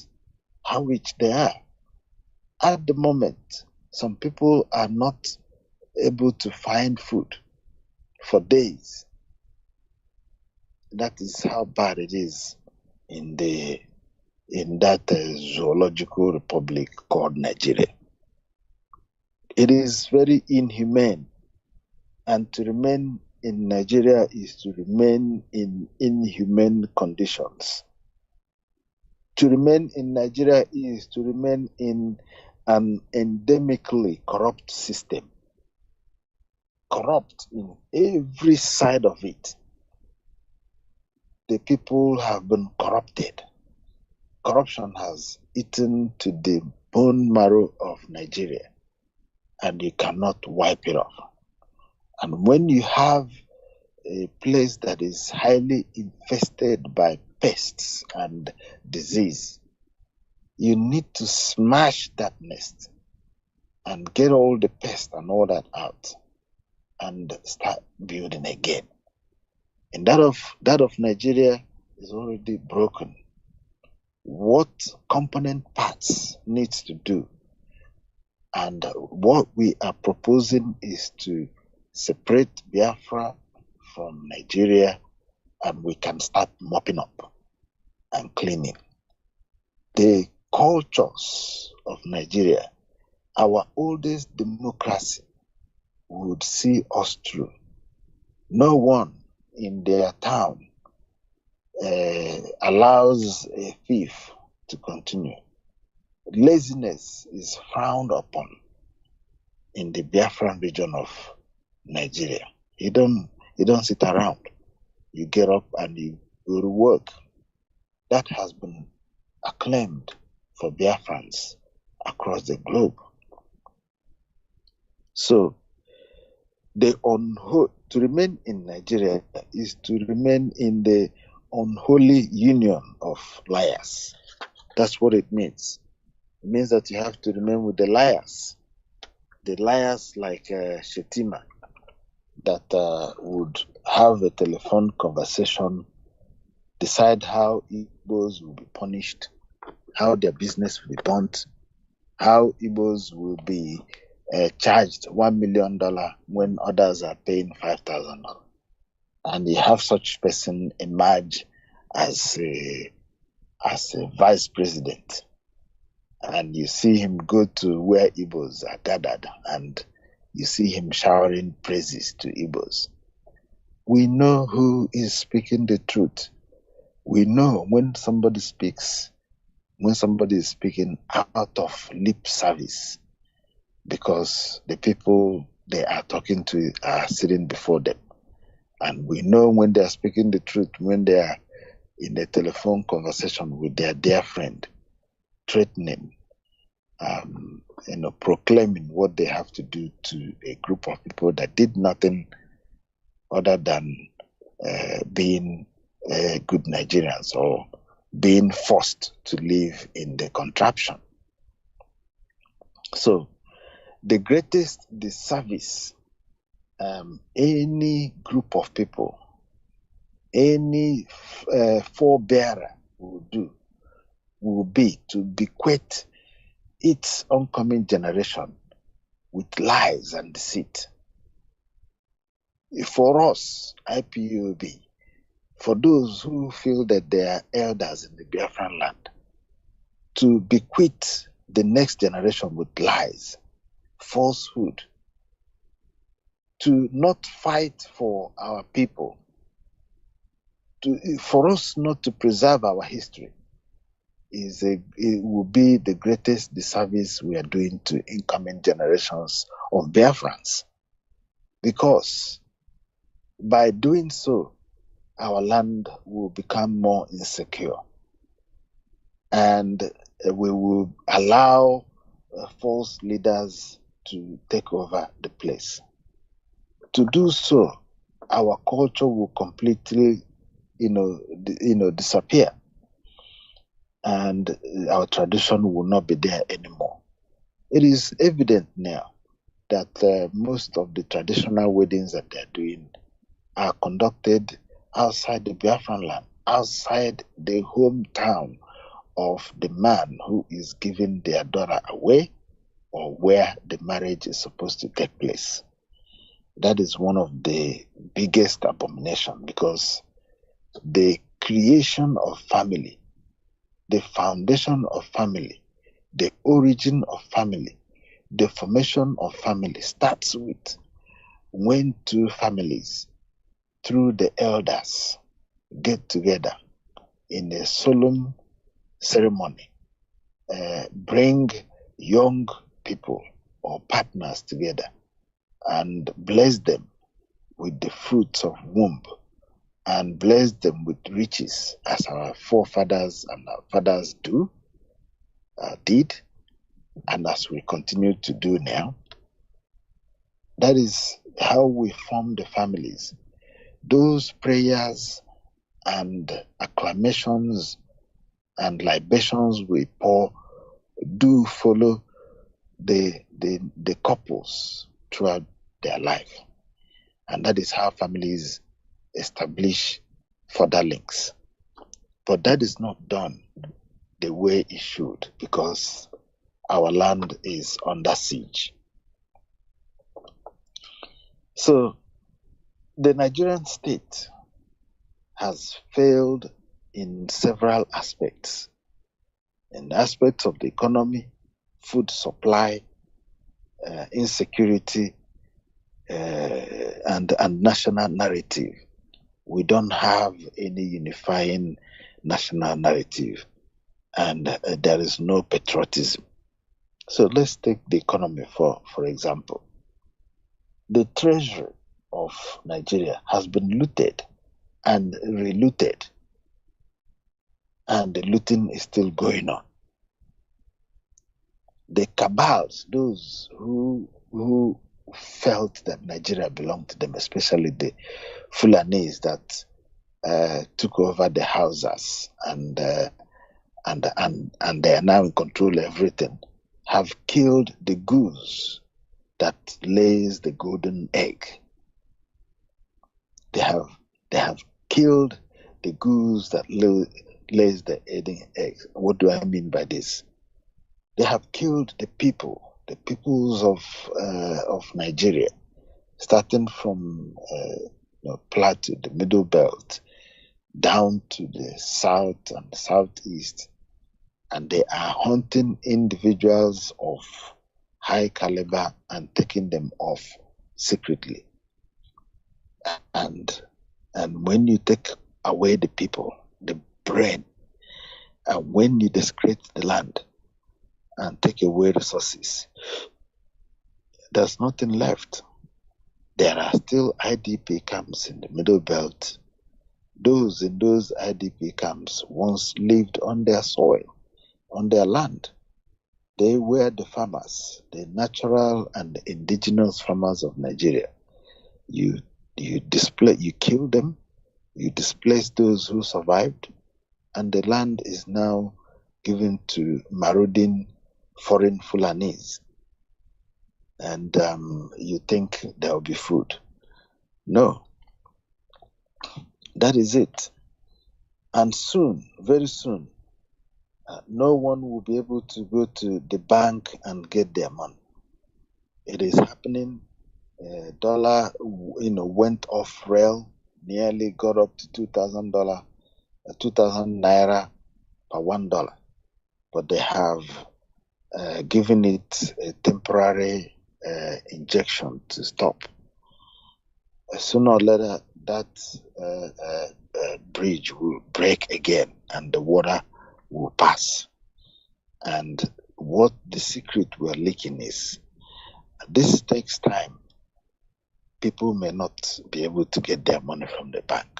how rich they are. At the moment, some people are not able to find food for days. That is how bad it is in that zoological republic called Nigeria. It is very inhumane, and to remain in Nigeria is to remain in inhumane conditions. To remain in Nigeria is to remain in an endemically corrupt system. Corrupt in every side of it. The people have been corrupted. Corruption has eaten to the bone marrow of Nigeria, and you cannot wipe it off. And when you have a place that is highly infested by pests and disease, you need to smash that nest and get all the pests and all that out and start building again. And that of Nigeria is already broken. What component parts needs to do, and what we are proposing is to separate Biafra from Nigeria, and we can start mopping up and cleaning. The cultures of Nigeria, our oldest democracy, would see us through. No one in their town allows a thief to continue. Laziness is frowned upon in the Biafran region of Nigeria. You don't sit around. You get up and you go to work. That has been acclaimed for Biafrans across the globe. So to remain in Nigeria is to remain in the unholy union of liars. That's what it means. It means that you have to remain with the liars. the liars like Shetima that would have a telephone conversation, decide how Igbos will be punished, how their business will be burnt, how Igbos will be charged $1 million when others are paying $5,000. And you have such person emerge as a vice president. And you see him go to where Igbos are gathered, and you see him showering praises to Igbos. We know who is speaking the truth. We know when somebody speaks, when somebody is speaking out of lip service, because the people they are talking to are sitting before them. And we know when they are speaking the truth, when they are in a telephone conversation with their dear friend, threatening, proclaiming what they have to do to a group of people that did nothing other than being good Nigerians or being forced to live in the contraption. So the greatest disservice any group of people, any forebearer will do will be to bequeath its oncoming generation with lies and deceit. For us, IPOB, for those who feel that they are elders in the Biafran land, to bequeath the next generation with lies, falsehood, to not fight for our people, for us not to preserve our history, it will be the greatest disservice we are doing to incoming generations of Biafrans. Because by doing so, our land will become more insecure, and we will allow false leaders to take over the place. To do so, our culture will completely, disappear, and our tradition will not be there anymore. It is evident now that most of the traditional weddings that they are doing are conducted outside the Biafran land, outside the hometown of the man who is giving their daughter away, or where the marriage is supposed to take place. That is one of the biggest abominations, because the creation of family, the foundation of family, the origin of family, the formation of family starts with when two families, through the elders, get together in a solemn ceremony, bring young people or partners together and bless them with the fruits of womb, and bless them with riches, as our forefathers and our fathers did, and as we continue to do now. That is how we form the families. Those prayers and acclamations and libations we pour do follow the couples throughout their life. And that is how families establish further links. But that is not done the way it should, because our land is under siege. So the Nigerian state has failed in several aspects. In aspects of the economy, food supply, insecurity, and national narrative. We don't have any unifying national narrative, and there is no patriotism. So let's take the economy for example. The treasury of Nigeria has been looted and relooted, and the looting is still going on. The cabals, those who felt that Nigeria belonged to them, especially the Fulanis that took over the houses and they are now in control of everything, have killed the goose that lays the golden egg. They have killed the goose that lays the egg. What do I mean by this? They have killed the peoples of Nigeria, starting from Plateau, the Middle Belt, down to the south and southeast, and they are hunting individuals of high caliber and taking them off secretly. And when you take away the people, the brain, and when you desecrate the land and take away resources, there's nothing left. There are still IDP camps in the Middle Belt. Those in those IDP camps once lived on their soil, on their land. They were the farmers, the natural and indigenous farmers of Nigeria. You kill them, you displace those who survived, and the land is now given to marauding foreign Fulanis. And you think there will be food. No. That is it. And soon, very soon, no one will be able to go to the bank and get their money. It is happening. Dollar, went off rail, nearly got up to $2,000, 2,000 naira per $1. But they have given it a temporary injection to stop. Sooner or later, that bridge will break again and the water will pass. And what the secret we're leaking is, this takes time. People may not be able to get their money from the bank.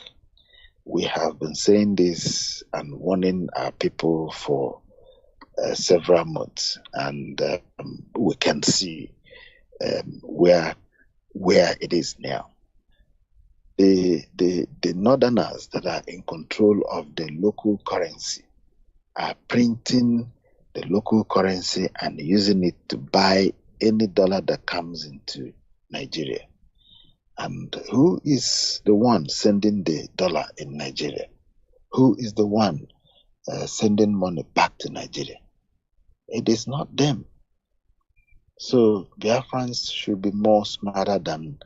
We have been saying this and warning our people for several months, and we can see where it is now. The northerners that are in control of the local currency are printing the local currency and using it to buy any dollar that comes into Nigeria. And who is the one sending the dollar in Nigeria? Who is the one sending money back to Nigeria? It is not them. So Biafrans should be more smarter than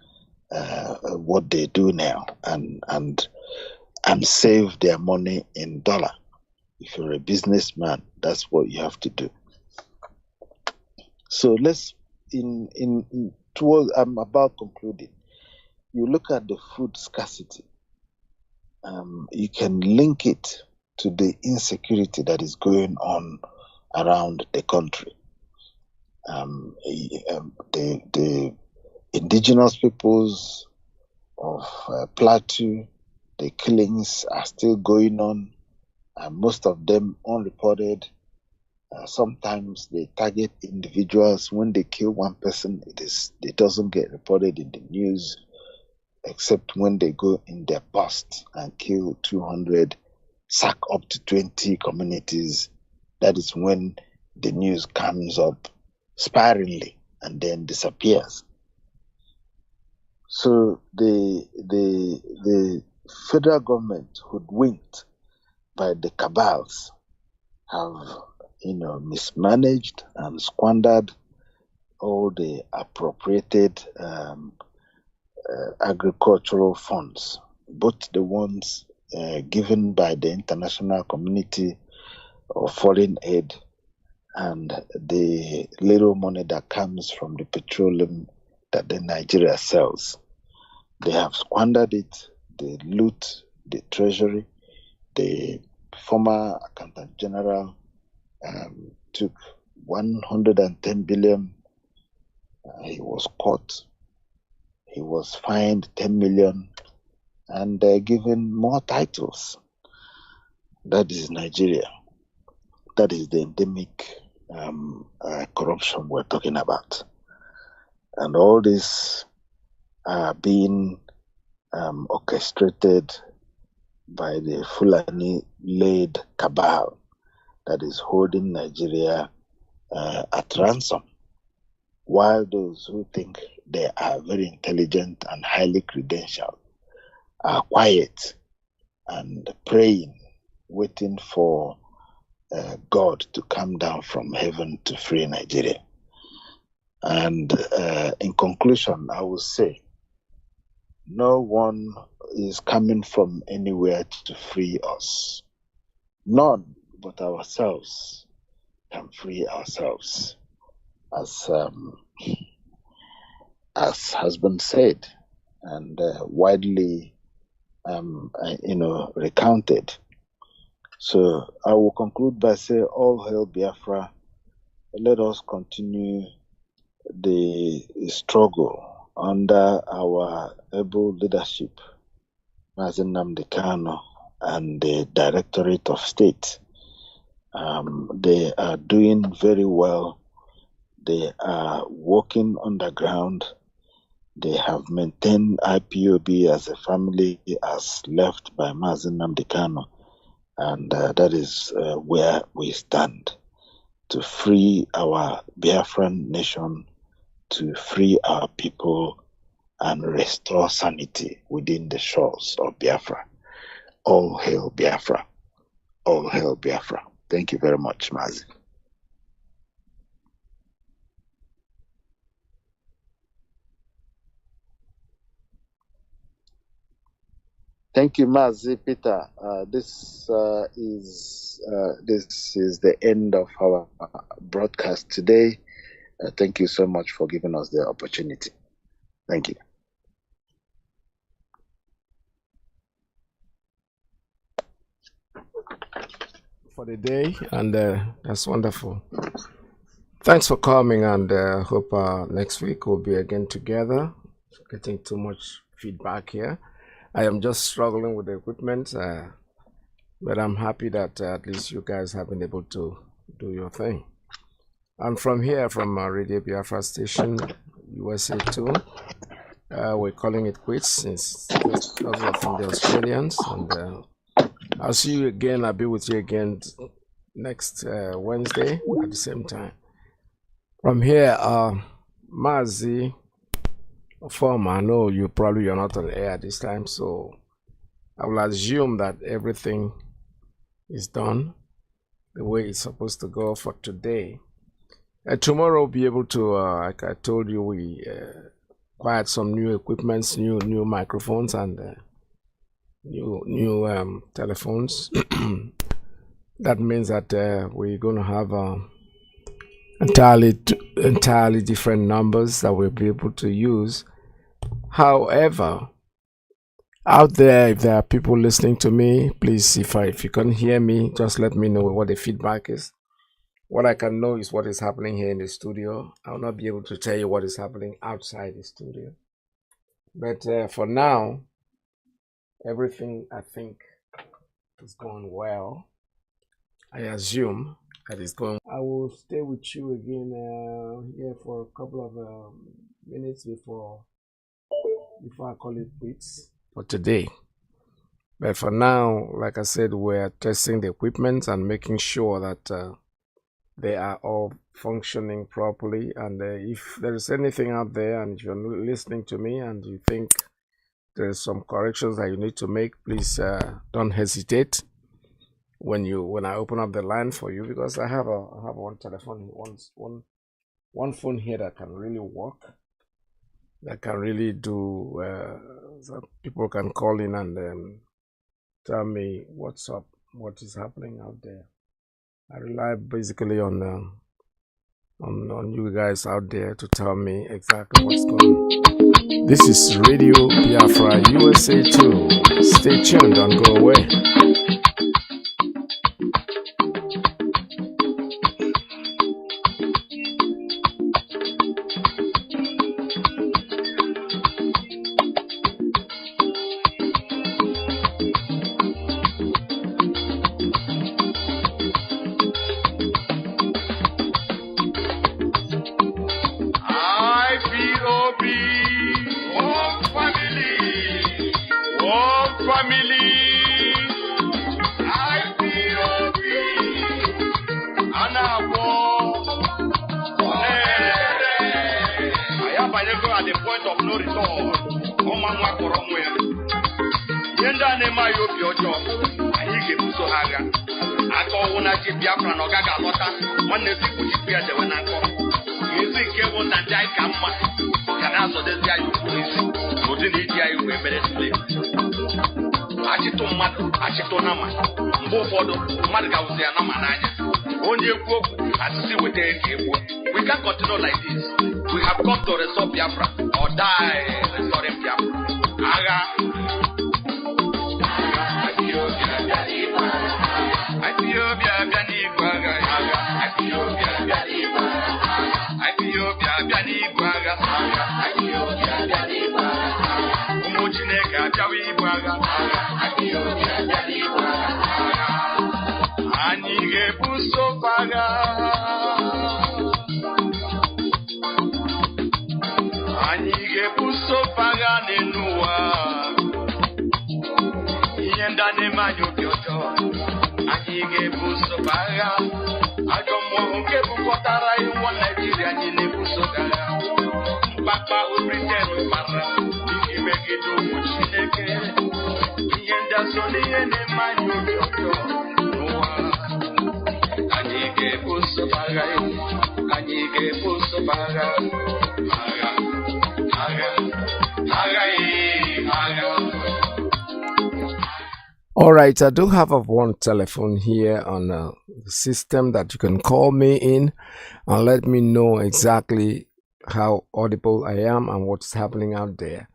what they do now and save their money in dollar. If you're a businessman, that's what you have to do. So let's I'm about concluding. You look at the food scarcity. You can link it to the insecurity that is going on around the country. The indigenous peoples of Plateau, the killings are still going on, and most of them unreported. Sometimes they target individuals. When they kill one person, it doesn't get reported in the news, except when they go in their past and kill 200, sack up to 20 communities. That is when the news comes up sparingly and then disappears. So the federal government, hoodwinked by the cabals, have mismanaged and squandered all the appropriated agricultural funds, both the ones given by the international community or foreign aid and the little money that comes from the petroleum that the Nigeria sells. They have squandered it. They loot the treasury. The former accountant general took 110 billion. He was caught. He was fined 10 million and given more titles. That is Nigeria. That is the endemic corruption we're talking about. And all this are being orchestrated by the Fulani-led cabal that is holding Nigeria at ransom. while those who think they are very intelligent and highly credentialed are quiet and praying, waiting for God to come down from heaven to free Nigeria. And in conclusion, I will say, no one is coming from anywhere to free us. None but ourselves can free ourselves, as has been said and widely, recounted. So I will conclude by saying, all hail Biafra. Let us continue the struggle under our able leadership, Mazi Nnamdi Kanu, and the Directorate of State. They are doing very well. They are working underground. They have maintained IPOB as a family as left by Mazi Nnamdi Kanu. And that is where we stand, to free our Biafran nation, to free our people and restore sanity within the shores of Biafra. All hail Biafra. All hail Biafra. Thank you very much, Mazi. Thank you, Mazi Peter. This is the end of our broadcast today. Thank you so much for giving us the opportunity. Thank you. For the day, and that's wonderful. Thanks for coming, and hope next week we'll be again together. Getting too much feedback here. I am just struggling with the equipment, but I'm happy that at least you guys have been able to do your thing. And from here, from Radio Biafra station, USA 2, we're calling it quits since those are from the Australians. And I'll see you again. I'll be with you again next Wednesday at the same time. From here, Mazi, I know you're not on air this time, so I will assume that everything is done the way it's supposed to go for today. Tomorrow we'll be able to, like I told you, we acquired some new equipments, new microphones, and new telephones. That means that we're going to have entirely different numbers that we'll be able to use. However, out there, if there are people listening to me, please, if you can hear me, just let me know what the feedback is. What I can know is what is happening here in the studio. I will not be able to tell you what is happening outside the studio. But for now, everything I think is going well. I assume that it's going. I will stay with you again here for a couple of minutes before I call it quits for today. But for now, like I said, we're testing the equipment and making sure that they are all functioning properly. And if there is anything out there, and if you're listening to me and you think there's some corrections that you need to make, please don't hesitate when I open up the line for you, because I have one telephone, one phone here that can really work, that can really do. So people can call in and tell me what's up, what is happening out there. I rely basically on you guys out there to tell me exactly what's going on. This is Radio Biafra USA 2. Stay tuned, don't go away. point of no return. Yenda nema yobi ojo, anyị ga-ebuso ha agha. Akọwụ na chi Biafra na ọ gaghị alọta, nwanne Chukwu chikwu ya dewe na nkọ. Ezi nke bụ na ndị anyị ka mma, ga na-azọdezi anyị ukwu isi, n'ụdị na iji anyị wee mere tule. Achịtụ mmadụ, achịtụ nama, mgbe ụfọdụ mmadụ ga-awụzi ya nama n'anya. Onye ekwu okwu, asịsị weta eke egbuo. We can't continue like this. We have come to restore Biafra or die restoring Biafra. Agha. Ethiopia Bianigwaga. Ethiopia Bianigwaga. Umuchineke abịawa igwaga. Anyị ga-ebuso agha. Anyị ga-ebuso agha n'ụwa. Ihe ndị na-eme anyị obi ọjọọ. Anyị ga-ebuso agha. Ajọ mmụọ nke bukọtara iwu Naịjirịa anyị na-ebuso agha. Mkpakpa Britain mara iji megide ụmụ Chineke. Ihe ndị so n'ihe na-eme anyị obi ọjọọ n'ụwa. Anyị ga-ebuso agha. Anyị ga-ebuso agha. All right, I do have one telephone here on the system that you can call me in and let me know exactly how audible I am and what's happening out there.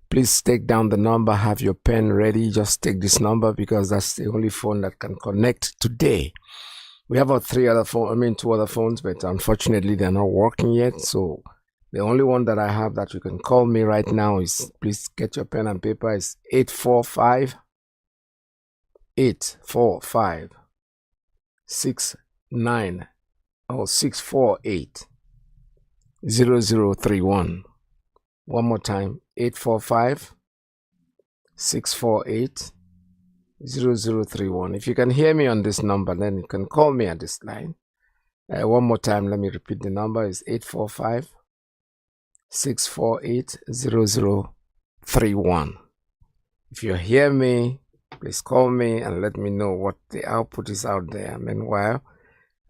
Please take down the number, have your pen ready. Just take this number because that's the only phone that can connect today. We have two other phones, but unfortunately they're not working yet. So the only one that I have that you can call me right now is, please get your pen and paper, is 845 69 or 648 0031. One more time, 845 648 0031. If you can hear me on this number, then you can call me at this line. One more time, let me repeat the number, is 845 648 0031. If you hear me, please call me and let me know what the output is out there. Meanwhile,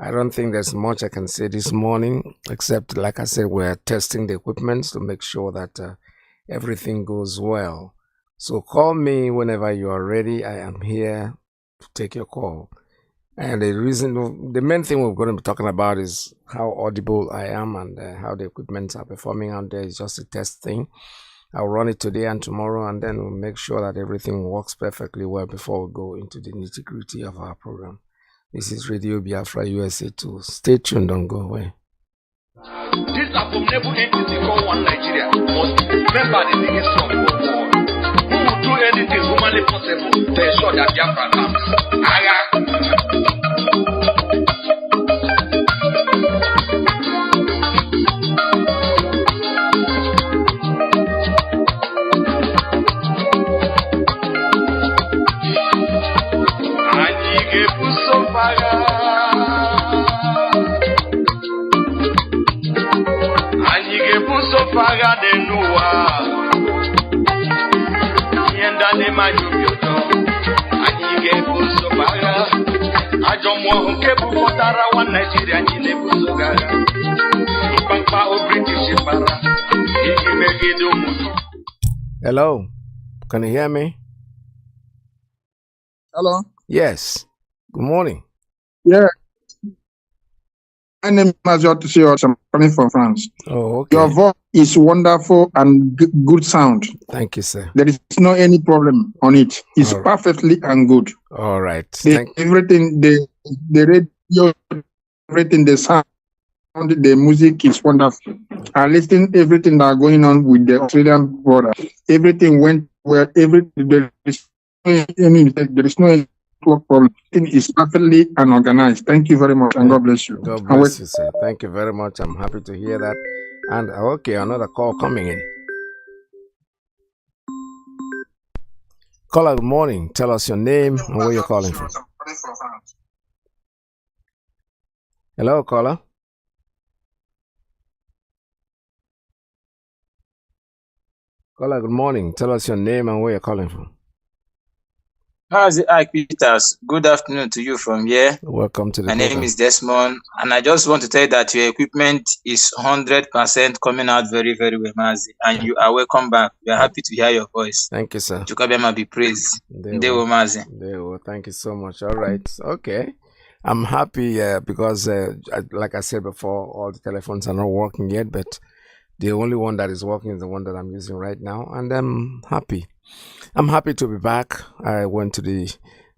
I don't think there's much I can say this morning, except, like I said, we're testing the equipment to make sure that everything goes well. So call me whenever you are ready. I am here to take your call. And the main thing we're going to be talking about is how audible I am and how the equipment are performing out there. It's just a test thing. I'll run it today and tomorrow, and then we'll make sure that everything works perfectly well before we go into the nitty-gritty of our program. This is Radio Biafra USA 2. Stay tuned, don't go away. This abominable entity called One Nigeria must remember the biggest of World War. Who will do anything humanly possible to ensure that Biafra comes? Faga de Noa, Yenda de Majuto, Anige Buso Faga, Ajomo, Kebu Kotara, One Nigeria, Nile Busogara, Pampa or British Para, Hello, can you hear me? Hello? Yes, good morning. Yeah. My name is Mazi. I'm coming from France. Oh, okay. Your voice is wonderful and good sound. Thank you, sir. There is no any problem on it. It's perfectly and good. All right. Everything, the radio, everything, the sound, the music is wonderful. I listened everything that going on with the Australian border. Everything went well. There is no problem. Everything is perfectly and organized. Thank you very much, and God bless you. God bless you, sir. Thank you very much. I'm happy to hear that. And okay, another call coming in. Caller, good morning. Tell us your name and where you're calling from. Hello, caller. Caller, good morning. Tell us your name and where you're calling from. How's it, Ike Peters? Good afternoon to you from here. Welcome to the My program. name is Desmond, and I just want to tell you that your equipment is 100% coming out very, very well, Mazi. And you are welcome back. We are happy to hear your voice. Thank you, sir. Chukabema be praised. Ndewo, Mazi. Ndewo. Thank you so much. All right. Okay. I'm happy because, like I said before, all the telephones are not working yet, but the only one that is working is the one that I'm using right now, and I'm happy. I'm happy to be back. I went to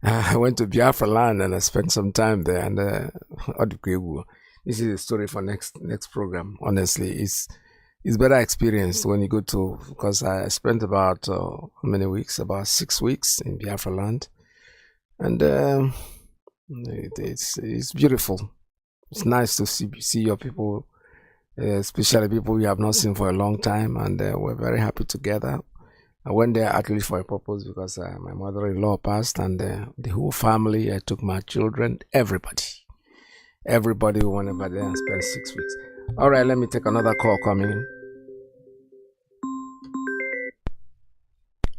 Biafra land and I spent some time there. And this is a story for next program. Honestly, it's better experience when you go to, because I spent about how many weeks? About 6 weeks in Biafra land, and it's beautiful. It's nice to see your people, especially people you have not seen for a long time, and we're very happy together. I went there at least for a purpose because my mother-in-law passed, and the whole family, I took my children, everybody who went over there and spent 6 weeks. All right, let me take another call coming in.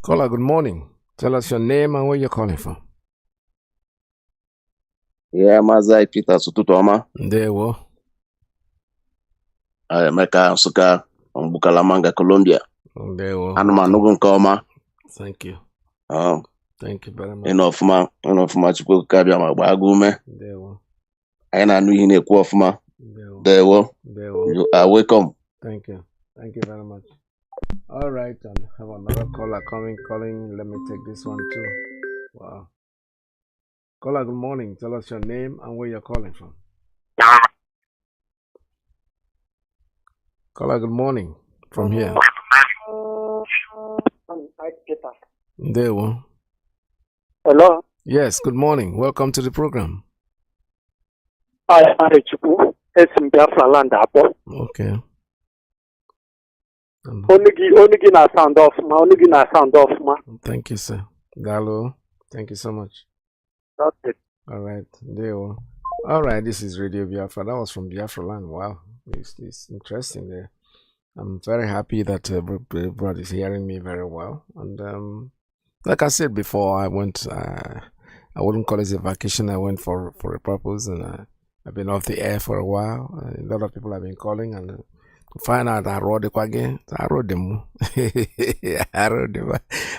Caller, good morning. Tell us your name and where you're calling from. Yeah, Mazi Peter Sututoma. There we Emeka Nsukka, Bukalamanga, Colombia. There we Anumanugun Koma. Thank you. Thank you very much. Enough ma chukwu kabia ma gbagume. There we I na anu ihe na-ekwu ofuma. There we you are welcome. Thank you. Thank you very much. All right, and have another caller calling. Let me take this one too. Wow. Caller, good morning. Tell us your name and where you're calling from. Caller, good morning. From here. There we Hello. Yes, good morning. Welcome to the program. I am Chuku. It's in Biafra land. Okay. Only na sound off ma. Thank you, sir. Dalo. Thank you so much. That's it. All right. There we All right. This is Radio Biafra. That was from Biafra land. Wow. It's interesting there. I'm very happy that everybody is hearing me very well. And like I said before, I went, I wouldn't call it a vacation. I went for a purpose, and I've been off the air for a while. A lot of people have been calling, and to find out I wrote it again. I wrote them. I wrote them.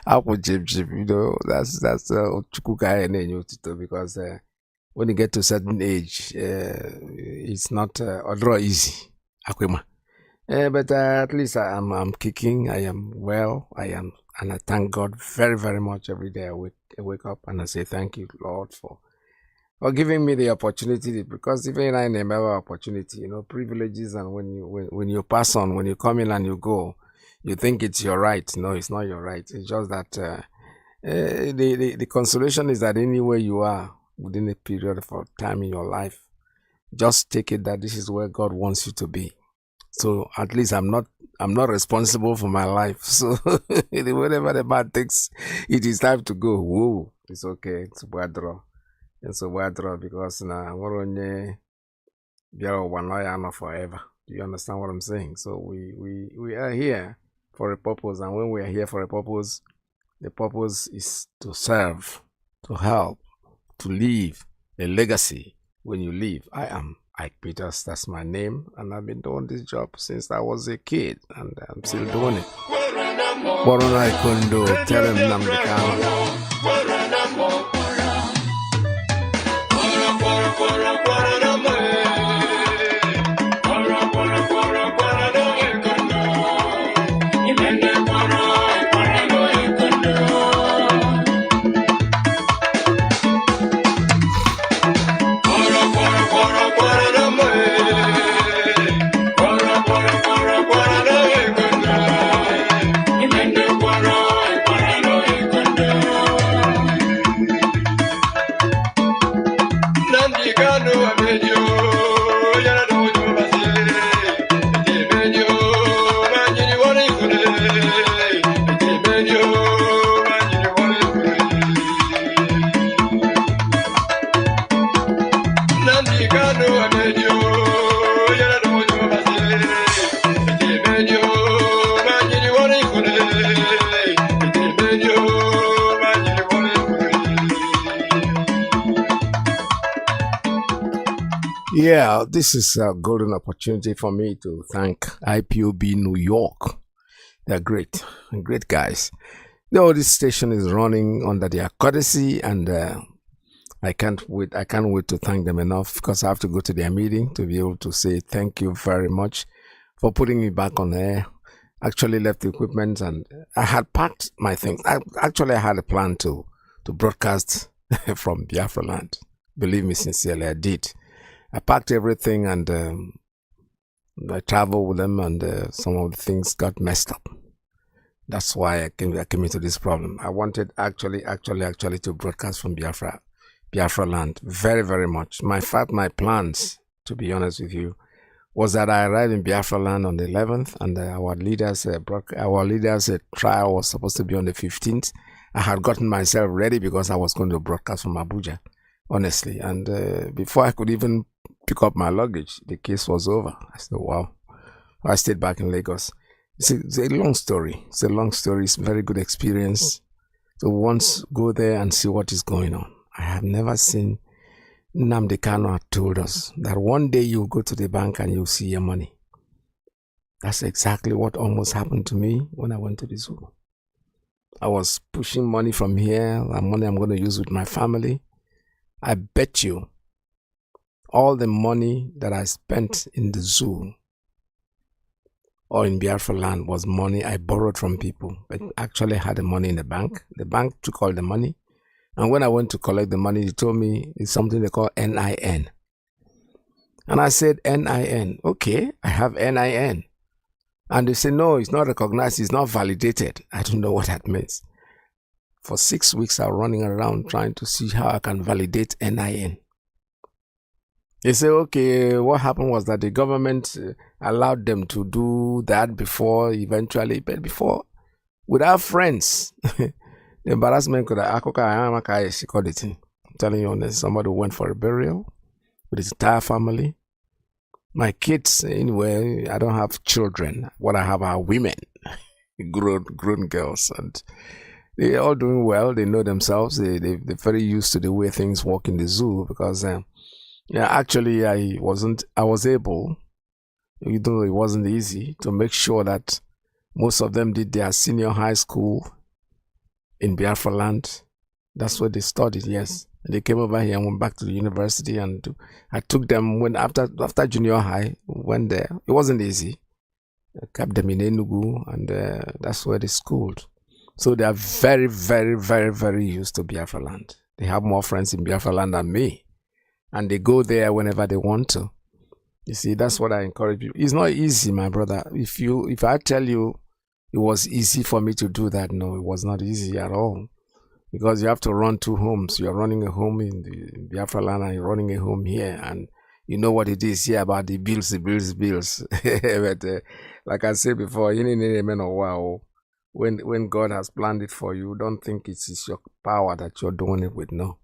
I put jib, you know, that's Chukuka and then because when you get to a certain age, it's not draw easy. But at least I'm kicking. I am well. And I thank God very, very much every day. I wake up and I say thank you, Lord, for giving me the opportunity. Because even I never opportunity, you know, privileges, and when you pass on, when you come in and you go, you think it's your right. No, it's not your right. It's just that the consolation is that anywhere you are within a period of time in your life, just take it that this is where God wants you to be. So at least I'm not responsible for my life. So whenever the man thinks it is time to go, whoa, it's okay. It's bad draw. It's a bad draw because now we're only forever. Do you understand what I'm saying? So we are here for a purpose, and when we are here for a purpose, the purpose is to serve, to help, to leave a legacy. When you leave, I am Ike Peters, that's my name, and I've been doing this job since I was a kid, and I'm still doing it. What I can do, tell him Nnamdi Kanu. Yeah, this is a golden opportunity for me to thank IPOB New York. They're great, great guys. No, this station is running under their courtesy, and I can't wait. I can't wait to thank them enough because I have to go to their meeting to be able to say thank you very much for putting me back on air. Actually left the equipment and I had packed my things. I had a plan to broadcast from Biafra land. Believe me sincerely, I did. I packed everything and I traveled with them, and some of the things got messed up. That's why I came into this problem. I wanted actually to broadcast from Biafra land very, very much. My plans, to be honest with you, was that I arrived in Biafra land on the 11th, and our leaders' trial was supposed to be on the 15th. I had gotten myself ready because I was going to broadcast from Abuja, honestly. And before I could even pick up my luggage, the case was over. I said, wow. I stayed back in Lagos. It's a long story. It's a long story. It's a very good experience. So once go there and see what is going on. I have never seen. Nnamdi Kanu had told us that one day you'll go to the bank and you'll see your money. That's exactly what almost happened to me when I went to the zoo. I was pushing money from here, the money I'm going to use with my family. I bet you all the money that I spent in the zoo or in Biafra land was money I borrowed from people, but actually had the money in the bank. The bank took all the money. And when I went to collect the money, he told me it's something they call NIN. And I said, NIN. Okay, I have NIN. And they said, no, it's not recognized. It's not validated. I don't know what that means. For 6 weeks, I was running around trying to see how I can validate NIN. They said, okay, what happened was that the government allowed them to do that before, eventually, but before, without friends. The embarrassment could have I'm telling you honest, somebody went for a burial with his entire family. My kids, anyway, I don't have children. What I have are women, grown girls, and they're all doing well. They know themselves. They're very used to the way things work in the zoo because, actually, I was able, even though it wasn't easy, to make sure that most of them did their senior high school in Biafra land. That's where they studied, yes. And they came over here and went back to the university, and I took them when after junior high, went there. It wasn't easy. I kept them in Enugu, and that's where they schooled. So they are very, very, very, very used to Biafra land. They have more friends in Biafra land than me. And they go there whenever they want to. You see, that's what I encourage you. It's not easy, my brother. If I tell you it was easy for me to do that, no, it was not easy at all. Because you have to run 2 homes. You're running a home in the Biafra land and you're running a home here. And you know what it is here about the bills. But like I said before, when God has planned it for you, don't think it's your power that you're doing it with, no.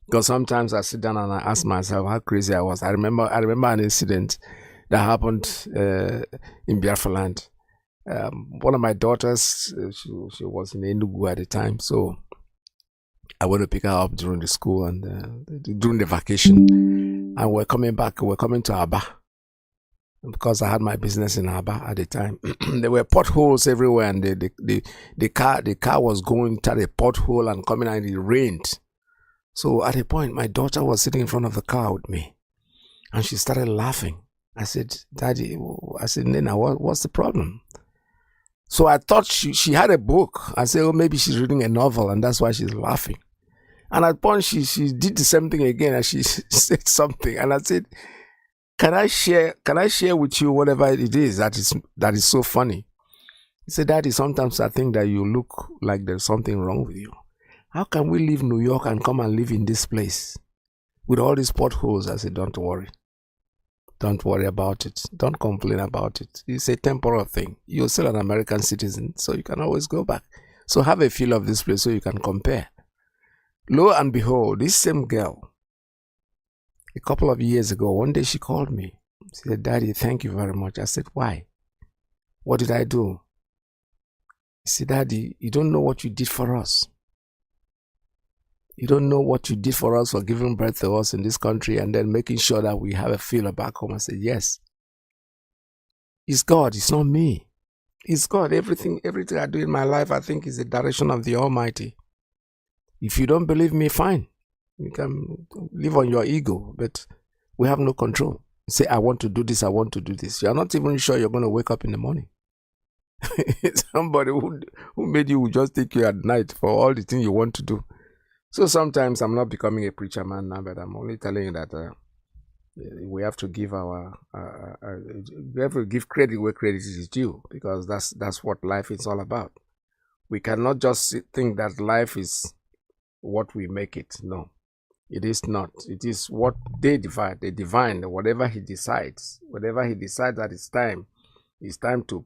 Because sometimes I sit down and I ask myself how crazy I was. I remember an incident that happened in Biafra land. One of my daughters, she was in Enugu at the time, so I went to pick her up during the school and during the vacation, and we're coming to Aba because I had my business in Aba at the time. There were potholes everywhere, and the car was going to the pothole and coming out, and it rained. So at a point, my daughter was sitting in front of the car with me, and she started laughing. I said, Daddy, Nena, what's the problem? So I thought she had a book. I said, oh, maybe she's reading a novel and that's why she's laughing. And at point she did the same thing again and she said something. And I said, can I share with you whatever it is that is so funny? He said, Daddy, sometimes I think that you look like there's something wrong with you. How can we leave New York and come and live in this place with all these potholes? I said, don't worry. Don't worry about it. Don't complain about it. It's a temporal thing. You're still an American citizen, so you can always go back. So have a feel of this place so you can compare. Lo and behold, this same girl, a couple of years ago, one day she called me. She said, Daddy, thank you very much. I said, why? What did I do? She said, Daddy, you don't know what you did for us. You don't know what you did for us, for giving birth to us in this country, and then making sure that we have a feeler back home and say, yes, it's God, it's not me. It's God. Everything I do in my life, I think, is the direction of the Almighty. If you don't believe me, fine. You can live on your ego, but we have no control. Say, I want to do this, I want to do this. You're not even sure you're going to wake up in the morning. Somebody who made you will just take you at night for all the things you want to do. So sometimes I'm not becoming a preacher man now, but I'm only telling you that we have to give we have to give credit where credit is due, because that's what life is all about. We cannot just think that life is what we make it. No, it is not. It is what they divide. They divine whatever he decides. Whatever he decides that it's time to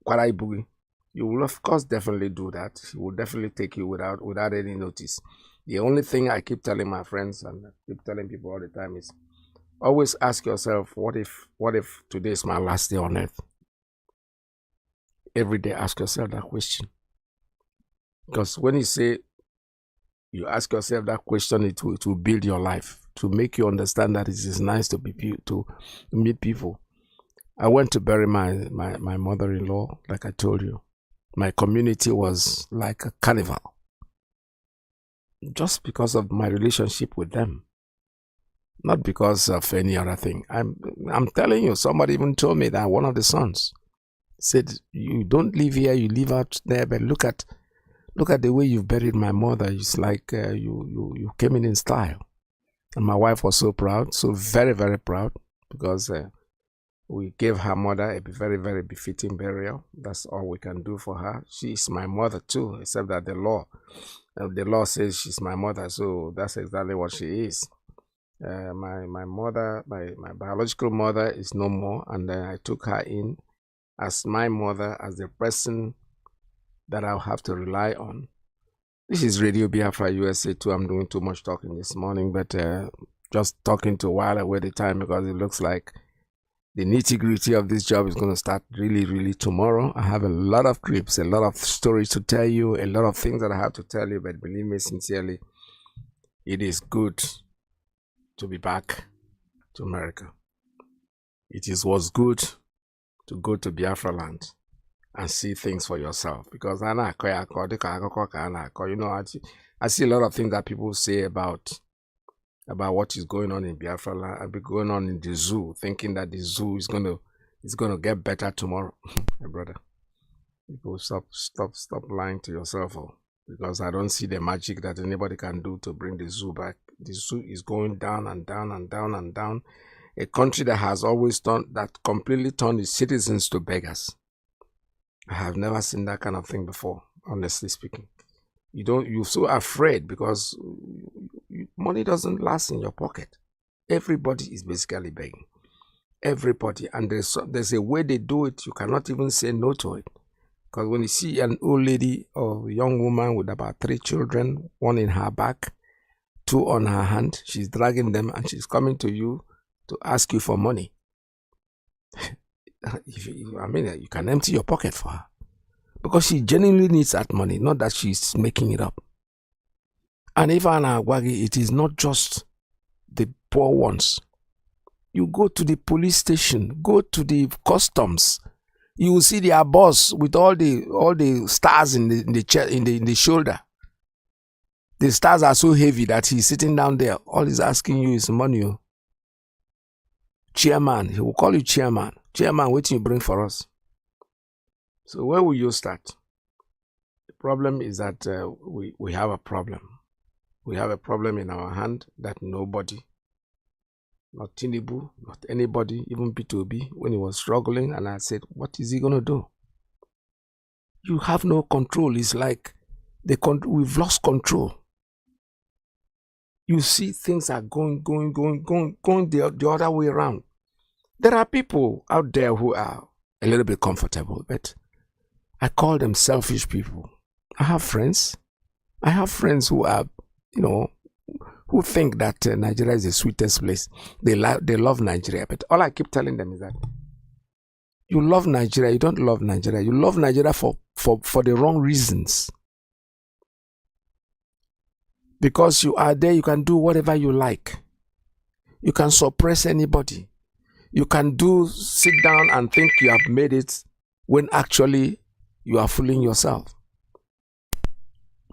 Kwaraibugi. You will of course definitely do that. He will definitely take you without any notice. The only thing I keep telling my friends and I keep telling people all the time is, always ask yourself, what if today is my last day on earth? Every day ask yourself that question. Because when you ask yourself that question, it will build your life, to make you understand that it is nice to meet people. I went to bury my mother-in-law, like I told you. My community was like a carnival, just because of my relationship with them, not because of any other thing. I'm telling you, somebody even told me that one of the sons said, you don't live here, you live out there, but look at the way you've buried my mother. It's like you came in style. And my wife was so proud, so very, very proud, because we gave her mother a very, very befitting burial. That's all we can do for her. She is my mother too, except that the law says she's my mother, so that's exactly what she is. My mother, my biological mother is no more, and I took her in as my mother, as the person that I'll have to rely on. This is Radio Biafra USA 2. I'm doing too much talking this morning, but just talking to while away the time, because it looks like the nitty-gritty of this job is going to start really, really tomorrow. I have a lot of clips, a lot of stories to tell you, a lot of things that I have to tell you, but believe me sincerely, it is good to be back to America. Was good to go to Biafra land and see things for yourself, because you know, I see a lot of things that people say about what is going on in Biafra land, going on in the zoo, thinking that the zoo is gonna get better tomorrow. My brother, people stop lying to yourself, because I don't see the magic that anybody can do to bring the zoo back. The zoo is going down and down and down and down. A country that has always completely turned its citizens to beggars. I have never seen that kind of thing before, honestly speaking. You're so afraid because money doesn't last in your pocket. Everybody is basically begging. Everybody. And there's a way they do it, you cannot even say no to it. Because when you see an old lady or a young woman with about 3 children, 1 in her back, 2 on her hand, she's dragging them and she's coming to you to ask you for money. You can empty your pocket for her, because she genuinely needs that money, not that she's making it up. And even it is not just the poor ones. You go to the police station, go to the customs, you will see their boss with all the stars in the shoulder. The stars are so heavy that he's sitting down there. All he's asking you is money. Chairman, he will call you chairman. Chairman, what do you bring for us? So where will you start? The problem is that we have a problem. We have a problem in our hand that nobody, not Tinubu, not anybody, even P2B, when he was struggling, and I said, what is he going to do? You have no control. It's like we've lost control. You see things are going the other way around. There are people out there who are a little bit comfortable, but I call them selfish people. I have friends who are, who think that Nigeria is the sweetest place. They love Nigeria, but all I keep telling them is that you love Nigeria, you don't love Nigeria. You love Nigeria for the wrong reasons. Because you are there, you can do whatever you like. You can suppress anybody. You can sit down and think you have made it when actually you are fooling yourself.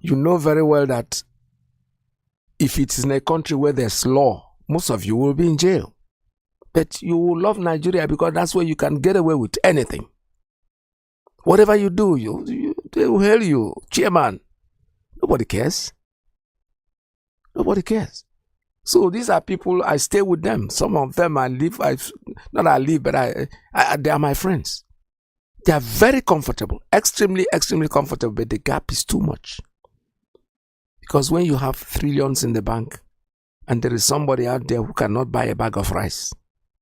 You know very well that if it is in a country where there's law, most of you will be in jail. But you will love Nigeria because that's where you can get away with anything. Whatever you do, they will hail you, chairman. Nobody cares. Nobody cares. So these are people, I stay with them. Some of them I live, but they are my friends. They are very comfortable, extremely, extremely comfortable, but the gap is too much. Because when you have trillions in the bank, and there is somebody out there who cannot buy a bag of rice,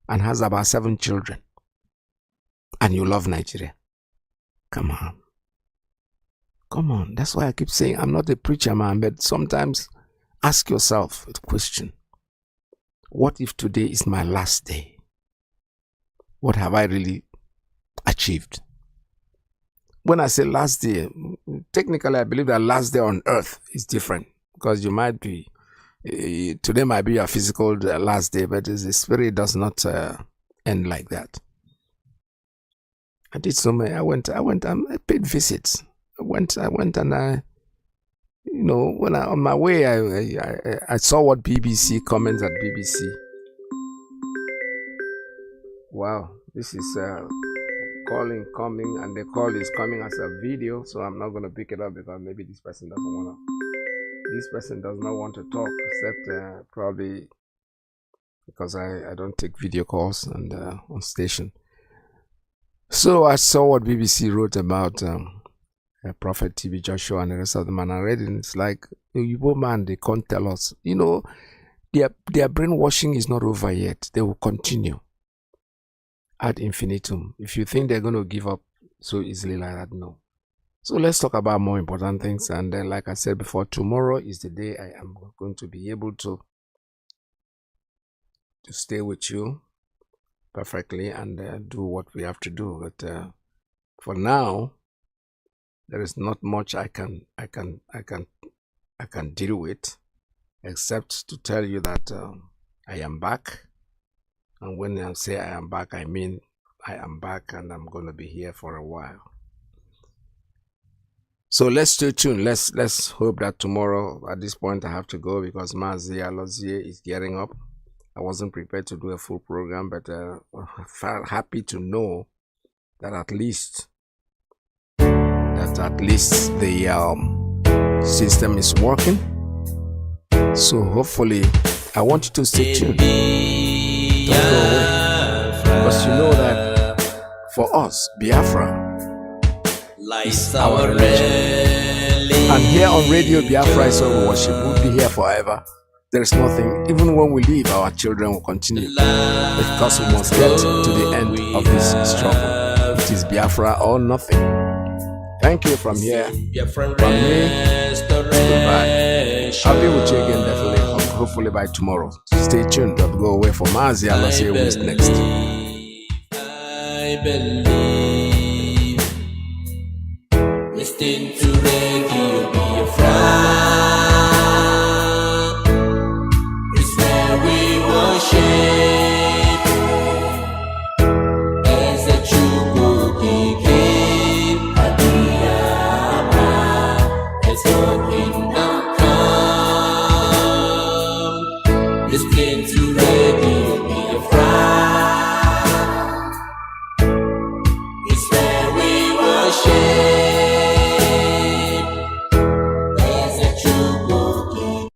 and has about 7 children, and you love Nigeria, come on. Come on. That's why I keep saying I'm not a preacher, man, but sometimes ask yourself a question. What if today is my last day? What have I really achieved? When I say last day, technically I believe that last day on earth is different, because you might be, today might be your physical last day, but the spirit does not end like that. I did so many. I paid visits. I went and on my way, I saw what BBC comments at BBC. Wow, this is coming, and the call is coming as a video, so I'm not going to pick it up because maybe this person does not want to talk, except probably because I don't take video calls and on station. So I saw what BBC wrote about Prophet TB Joshua and the rest of them, and I read it, and it's like, man, they can't tell us. Their brainwashing is not over yet. They will continue ad infinitum. If you think they're going to give up so easily like that, no. So let's talk about more important things. And then, like I said before, tomorrow is the day I am going to be able to stay with you perfectly and do what we have to do. But for now, there is not much I can deal with, except to tell you that I am back. And when I say I am back, I mean I am back, and I'm going to be here for a while. So let's stay tuned. Let's hope that tomorrow, at this point, I have to go because Mazi Alozie is getting up. I wasn't prepared to do a full program, but felt happy to know that at least the system is working. So hopefully, I want you to stay tuned. Don't go away, because you know that for us, Biafra is our religion. And here on Radio Biafra is where we worship. We'll be here forever. There is nothing, even when we leave, our children will continue, because we must get to the end of this struggle. It is Biafra or nothing. Thank you from here. From me, goodbye. I'll be with you again definitely, hopefully by tomorrow. Stay tuned, don't go away. For Mazi, I'll see you next. I believe, listen to Radio Biafra. It's where we worship. As a true king, as your kingdom come. Listen to Radio Biafra. It's where we worship. As a true king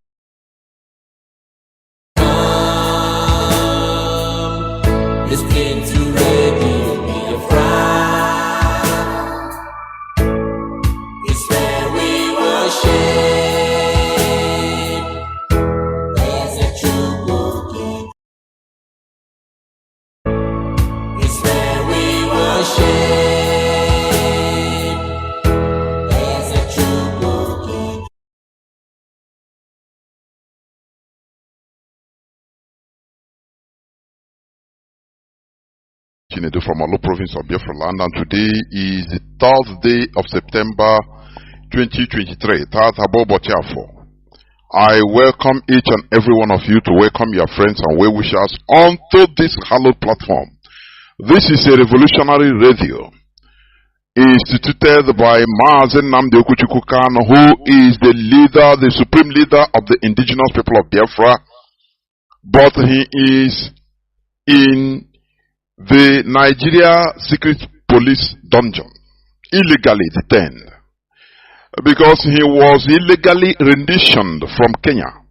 come. Listen to Radio Biafra. It's where we worship. As a true king. It's where we worship. As a true king. Chinedu from Alo province of Biafra land, and today is the 3rd day of September 2023. I welcome each and every one of you to welcome your friends and well-wishers onto this hallowed platform. This is a revolutionary radio instituted by Mazi Nnamdi Kanu, who is the leader, the supreme leader of the indigenous people of Biafra, but he is in the Nigeria secret police dungeon, illegally detained, because he was illegally renditioned from Kenya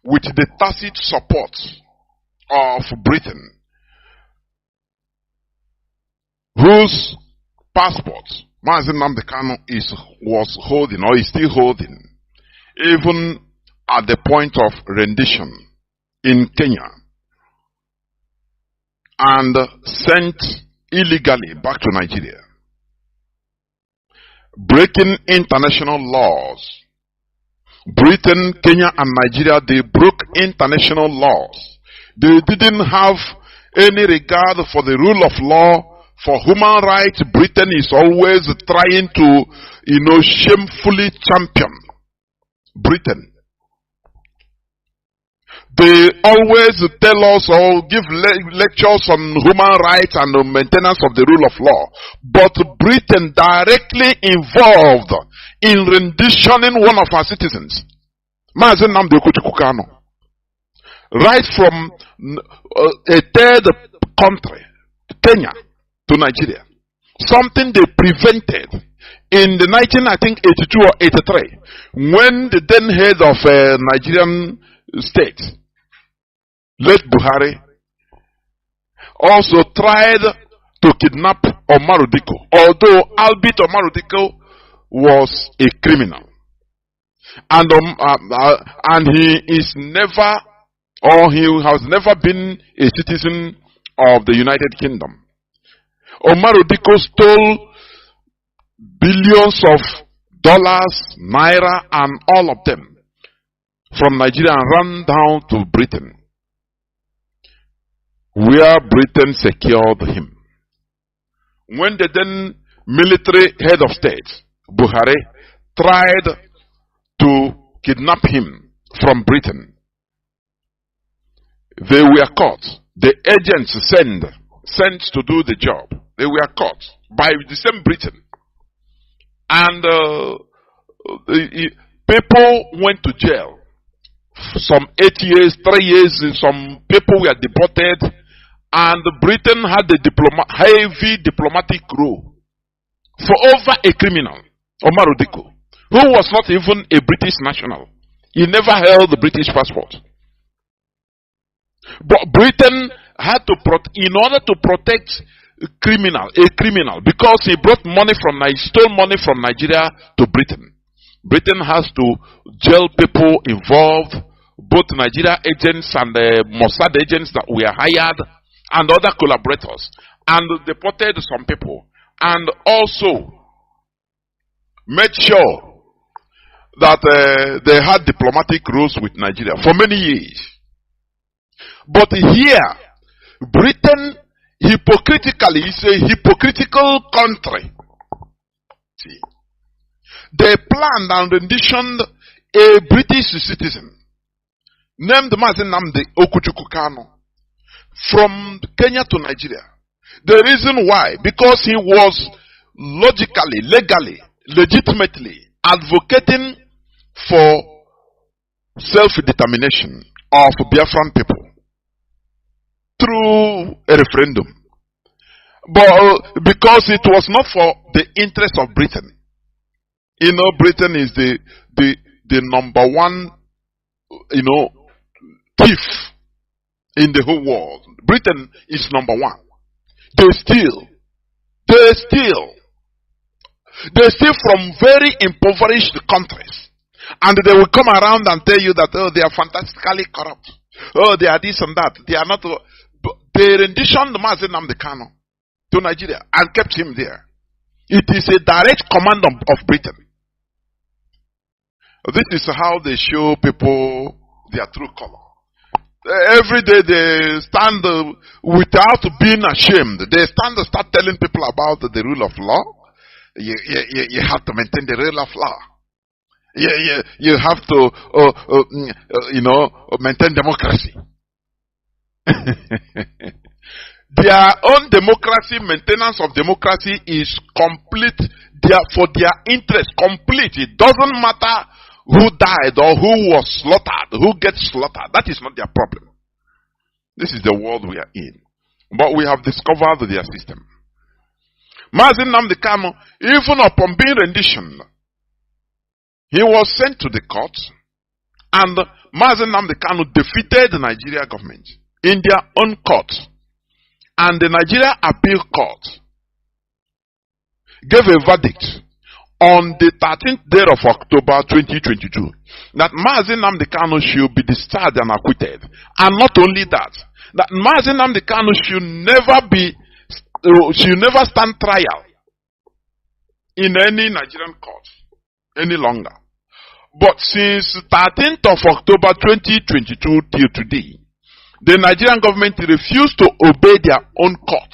with the tacit support of Britain, whose passport Mazi Nnamdi Kanu was holding, or is still holding, even at the point of rendition in Kenya, and sent illegally back to Nigeria, breaking international laws. Britain, Kenya, and Nigeria, they broke international laws. They didn't have any regard for the rule of law, for human rights. Britain is always trying to, shamefully champion Britain. They always tell us or give lectures on human rights and the maintenance of the rule of law. But Britain directly involved in renditioning one of our citizens, Mazi Nnamdi Kanu, right from a third country, Kenya, to Nigeria. Something they prevented in the 1982 or 83, when the then head of Nigerian state, late Buhari, also tried to kidnap Umaru Dikko, although albeit Umaru Dikko was a criminal, and he is never, or he has never been, a citizen of the United Kingdom. Umaru Dikko stole billions of dollars, naira, and all of them from Nigeria and ran down to Britain, where Britain secured him. When the then military head of state, Buhari, tried to kidnap him from Britain, they were caught. The agents sent to do the job, they were caught by the same Britain. And people went to jail. Some 8 years, 3 years, some people were deported, and Britain had a heavy diplomatic role for over a criminal, Umaru Dikko, who was not even a British national. He never held the British passport. But Britain had to, in order to protect a criminal, because he brought money stole money from Nigeria to Britain. Britain has to jail people involved, both Nigeria agents and the Mossad agents that were hired, and other collaborators, and deported some people, and also made sure that they had diplomatic rules with Nigeria for many years. But here, Britain hypocritically is a hypocritical country. See, they planned and renditioned a British citizen named Mazi Nnamdi Kanu from Kenya to Nigeria. The reason why, because he was logically, legally, legitimately advocating for self-determination of Biafran people through a referendum. But because it was not for the interest of Britain. Britain is the number one, thief in the whole world. Britain is number one. They steal from very impoverished countries, and they will come around and tell you that they are fantastically corrupt. They are this and that. They are not. They renditioned Mazi Nnamdi Kanu to Nigeria and kept him there. It is a direct command of Britain. This is how they show people their true color. Every day they stand without being ashamed. They start telling people about the rule of law. You have to maintain the rule of law. You have to, maintain democracy. Their own democracy, maintenance of democracy is complete. For their interest, complete. It doesn't matter who died or who was slaughtered, who gets slaughtered. That is not their problem. This is the world we are in. But we have discovered their system. Mazi Nnamdi Kanu, even upon being rendition, he was sent to the court, and Mazi Nnamdi Kanu defeated the Nigeria government in their own court. And the Nigeria Appeal Court gave a verdict on the 13th day of October 2022 that Mazi Nnamdi Kanu should be discharged and acquitted. And not only that Mazi Nnamdi Kanu should never stand trial in any Nigerian court any longer. But since 13th of October 2022 till today, the Nigerian government refused to obey their own court.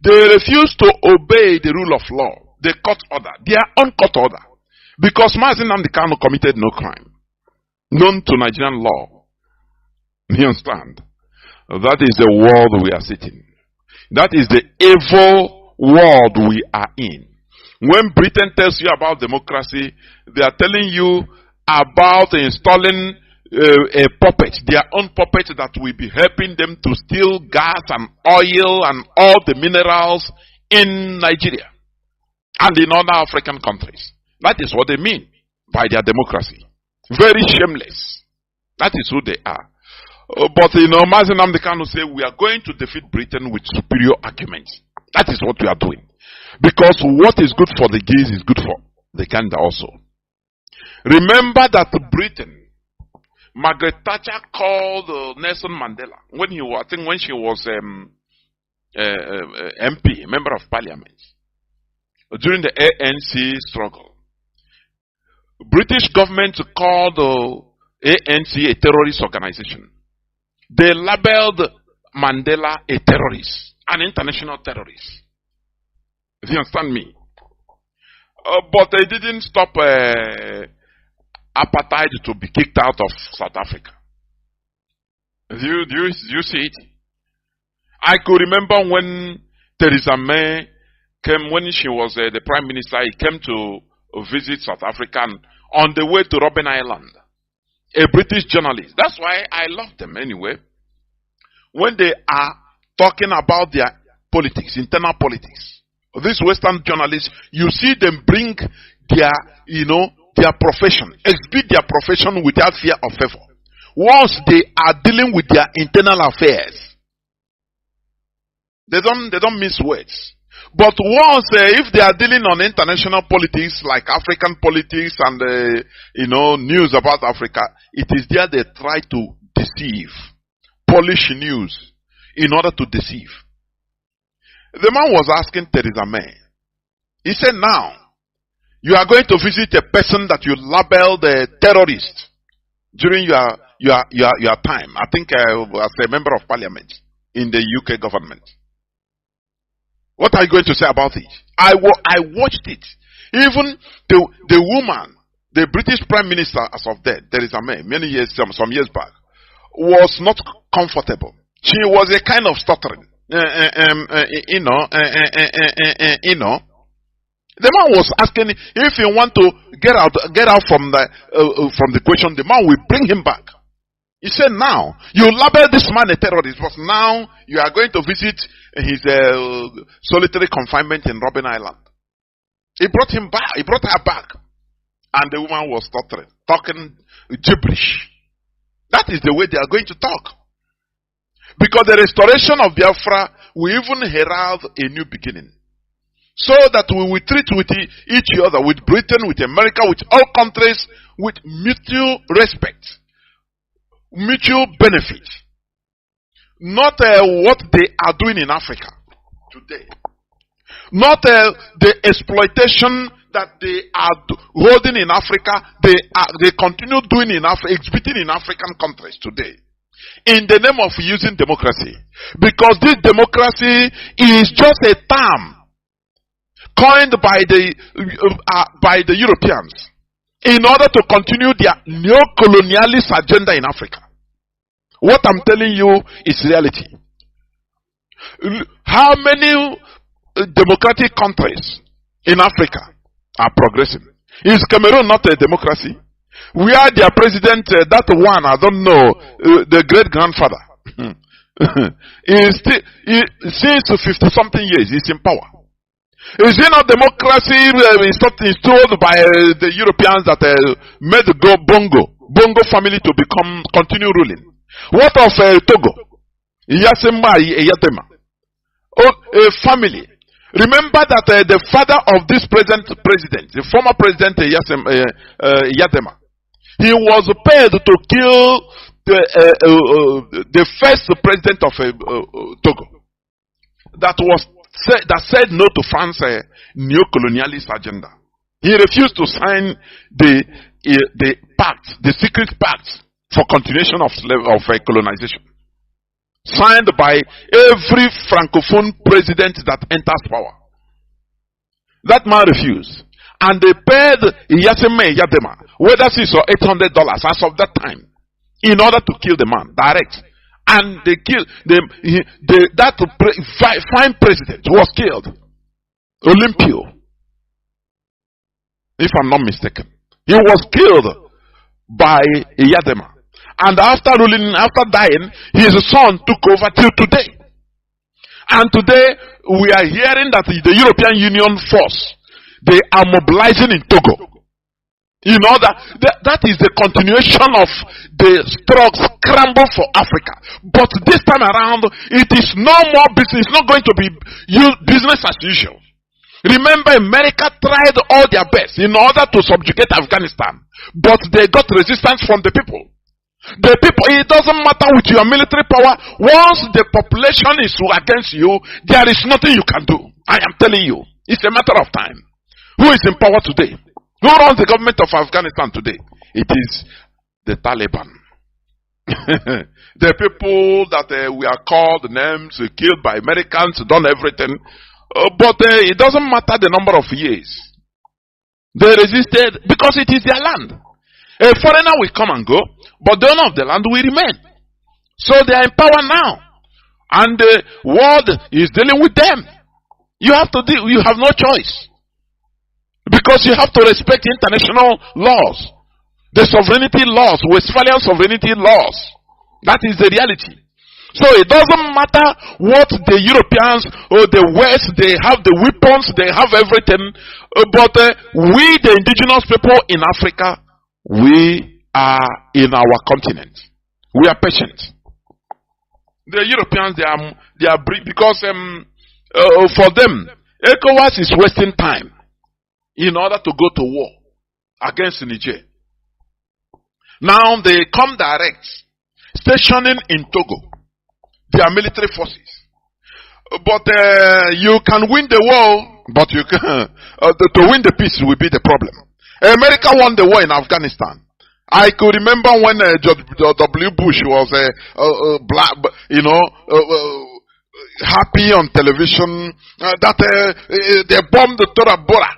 They refused to obey the rule of law, the court order, their own court order, because Mazi Nnamdi Kanu committed no crime known to Nigerian law. You understand? That is the world we are sitting. That is the evil world we are in. When Britain tells you about democracy, they are telling you about installing a puppet, their own puppet that will be helping them to steal gas and oil and all the minerals in Nigeria and in other African countries. That is what they mean by their democracy. Very shameless. That is who they are. But Mazi Nnamdi Kanu say we are going to defeat Britain with superior arguments. That is what we are doing. Because what is good for the geese is good for the gander also. Remember that Britain, Margaret Thatcher called Nelson Mandela when she was MP, member of parliament, during the ANC struggle. British government called ANC a terrorist organization. They labeled Mandela a terrorist, an international terrorist. Do you understand me? But they didn't stop apartheid to be kicked out of South Africa. Do you see it? I could remember when Theresa May came, when she was the prime minister, he came to visit South Africa, and on the way to Robben Island, a British journalist. That's why I love them anyway. When they are talking about their politics, internal politics, these Western journalists, you see them bring their, their profession, exhibit their profession without fear of favor. Once they are dealing with their internal affairs, they don't miss words. But once, if they are dealing on international politics, like African politics and, news about Africa, it is there they try to deceive, polish news in order to deceive. The man was asking Theresa May. He said, now, you are going to visit a person that you labeled a terrorist during your time. I think as a member of parliament in the UK government. What are you going to say about it? I watched it. Even the woman, the British Prime Minister as of then, Theresa May, some years back, was not comfortable. She was a kind of stuttering. The man was asking if you want to get out from the question. The man will bring him back. He said, now, you label this man a terrorist, but now you are going to visit his solitary confinement in Robben Island. He brought him back. He brought her back. And the woman was stuttering, talking gibberish. That is the way they are going to talk. Because the restoration of Biafra will even herald a new beginning. So that we will treat with each other, with Britain, with America, with all countries, with mutual respect. Mutual benefit. Not what they are doing in Africa today. Not the exploitation that they are holding in Africa, they continue doing in Africa, exhibiting in African countries today. In the name of using democracy. Because this democracy is just a term coined by the Europeans in order to continue their neo-colonialist agenda in Africa. What I'm telling you is reality. How many democratic countries in Africa are progressing? Is Cameroon not a democracy? Where their president, that one, I don't know, the great-grandfather, since 50-something years, he's in power. Is it not democracy installed by the Europeans that made the Bongo family to continue ruling? What of Togo? Yasema Eyatema. Oh, a family. Remember that the father of this present president, the former president Yatema, he was paid to kill the first president of Togo. That said no to France's neo-colonialist agenda. He refused to sign the pact, the secret pact for continuation of colonization, signed by every francophone president that enters power. That man refused, and they paid Yadema whether $600 or $800 as of that time in order to kill the man direct. And they killed that fine president was killed. Olympio, if I'm not mistaken. He was killed by Yadema. And after dying, his son took over till today. And today, we are hearing that the European Union force, they are mobilizing in Togo. You know that is the continuation of the scramble for Africa. But this time around, it is no more business. It's not going to be business as usual. Remember, America tried all their best in order to subjugate Afghanistan, but they got resistance from the people. The people, it doesn't matter with your military power. Once the population is against you, there is nothing you can do. I am telling you, it's a matter of time. Who is in power today? Who runs the government of Afghanistan today? It is the Taliban. The people that we are called names, killed by Americans, done everything. But it doesn't matter the number of years. They resisted because it is their land. A foreigner will come and go, but the owner of the land will remain. So they are in power now. And the world is dealing with them. You have to deal, you have no choice. Because you have to respect international laws. The sovereignty laws, Westphalian sovereignty laws. That is the reality. So it doesn't matter what the Europeans or the West, they have the weapons, they have everything. But we, the indigenous people in Africa, we are in our continent. We are patient. The Europeans, they are because for them, ECOWAS is wasting time in order to go to war against Niger. Now they come direct, stationing in Togo, their military forces. But you can win the war, but you can, to win the peace will be the problem. America won the war in Afghanistan. I could remember when George W. Bush was happy on television that they bombed Tora Bora.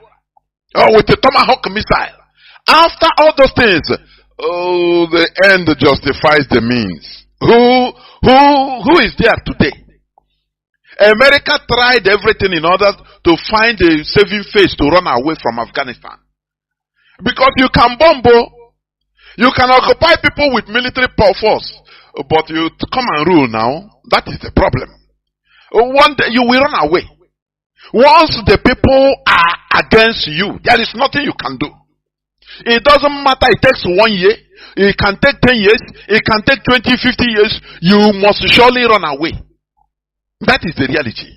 With the Tomahawk missile. After all those things, the end justifies the means. Who is there today? America tried everything in order to find a saving face to run away from Afghanistan. Because you can bomb, you can occupy people with military force, but you come and rule now. That is the problem. One day you will run away. Once the people are against you, there is nothing you can do. It doesn't matter, it takes 1 year, it can take 10 years, it can take 20, 50 years, you must surely run away. That is the reality.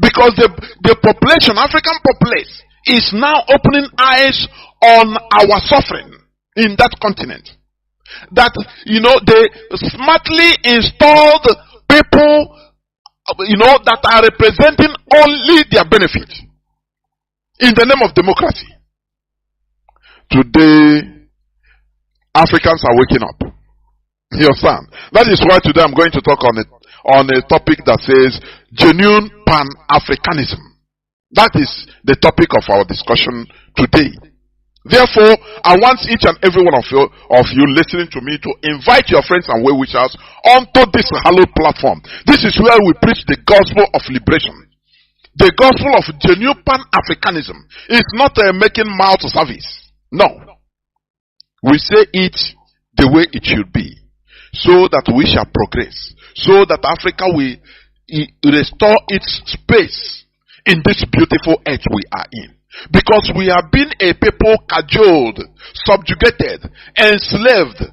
Because the population, African populace, is now opening eyes on our suffering in that continent. That, they smartly installed people that are representing only their benefit in the name of democracy. Today, Africans are waking up. You understand? That is why today I'm going to talk on a topic that says genuine Pan-Africanism. That is the topic of our discussion today. Therefore, I want each and every one of you listening to me to invite your friends and well-wishers onto this hallowed platform. This is where we preach the gospel of liberation. The gospel of genuine Pan-Africanism is not making mouth service. No. We say it the way it should be, so that we shall progress, so that Africa will restore its space in this beautiful earth we are in. Because we have been a people cajoled, subjugated, enslaved,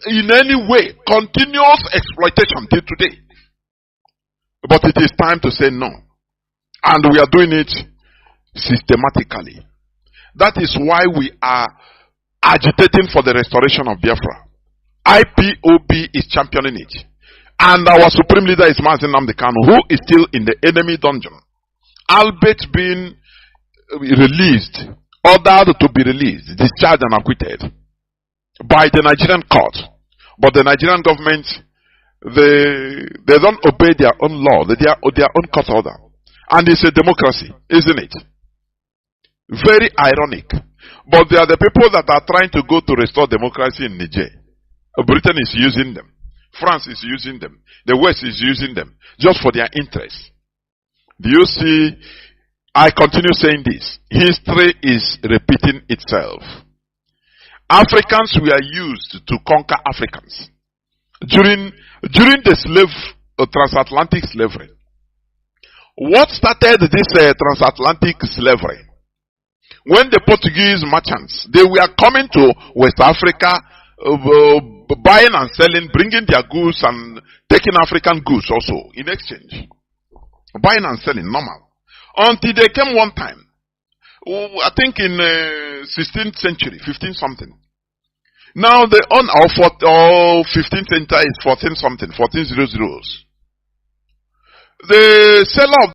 in any way, continuous exploitation till today. But it is time to say no. And we are doing it systematically. That is why we are agitating for the restoration of Biafra. IPOB is championing it. And our supreme leader is Mazi Nnamdi Kanu, who is still in the enemy dungeon. Albeit being released, ordered to be released, discharged and acquitted by the Nigerian court. But the Nigerian government, they don't obey their own law, their own court order. And it's a democracy, isn't it? Very ironic. But they are the people that are trying to go to restore democracy in Niger. Britain is using them. France is using them. The West is using them just for their interests. Do you see? I continue saying this. History is repeating itself. Africans were used to conquer Africans. During the transatlantic slavery. What started this transatlantic slavery? When the Portuguese merchants, they were coming to West Africa, buying and selling, bringing their goods and taking African goods also in exchange. Buying and selling, normal. Until they came one time, I think in 16th century, 15 something. Now the 15th century is 14 something, 1400s. The seller of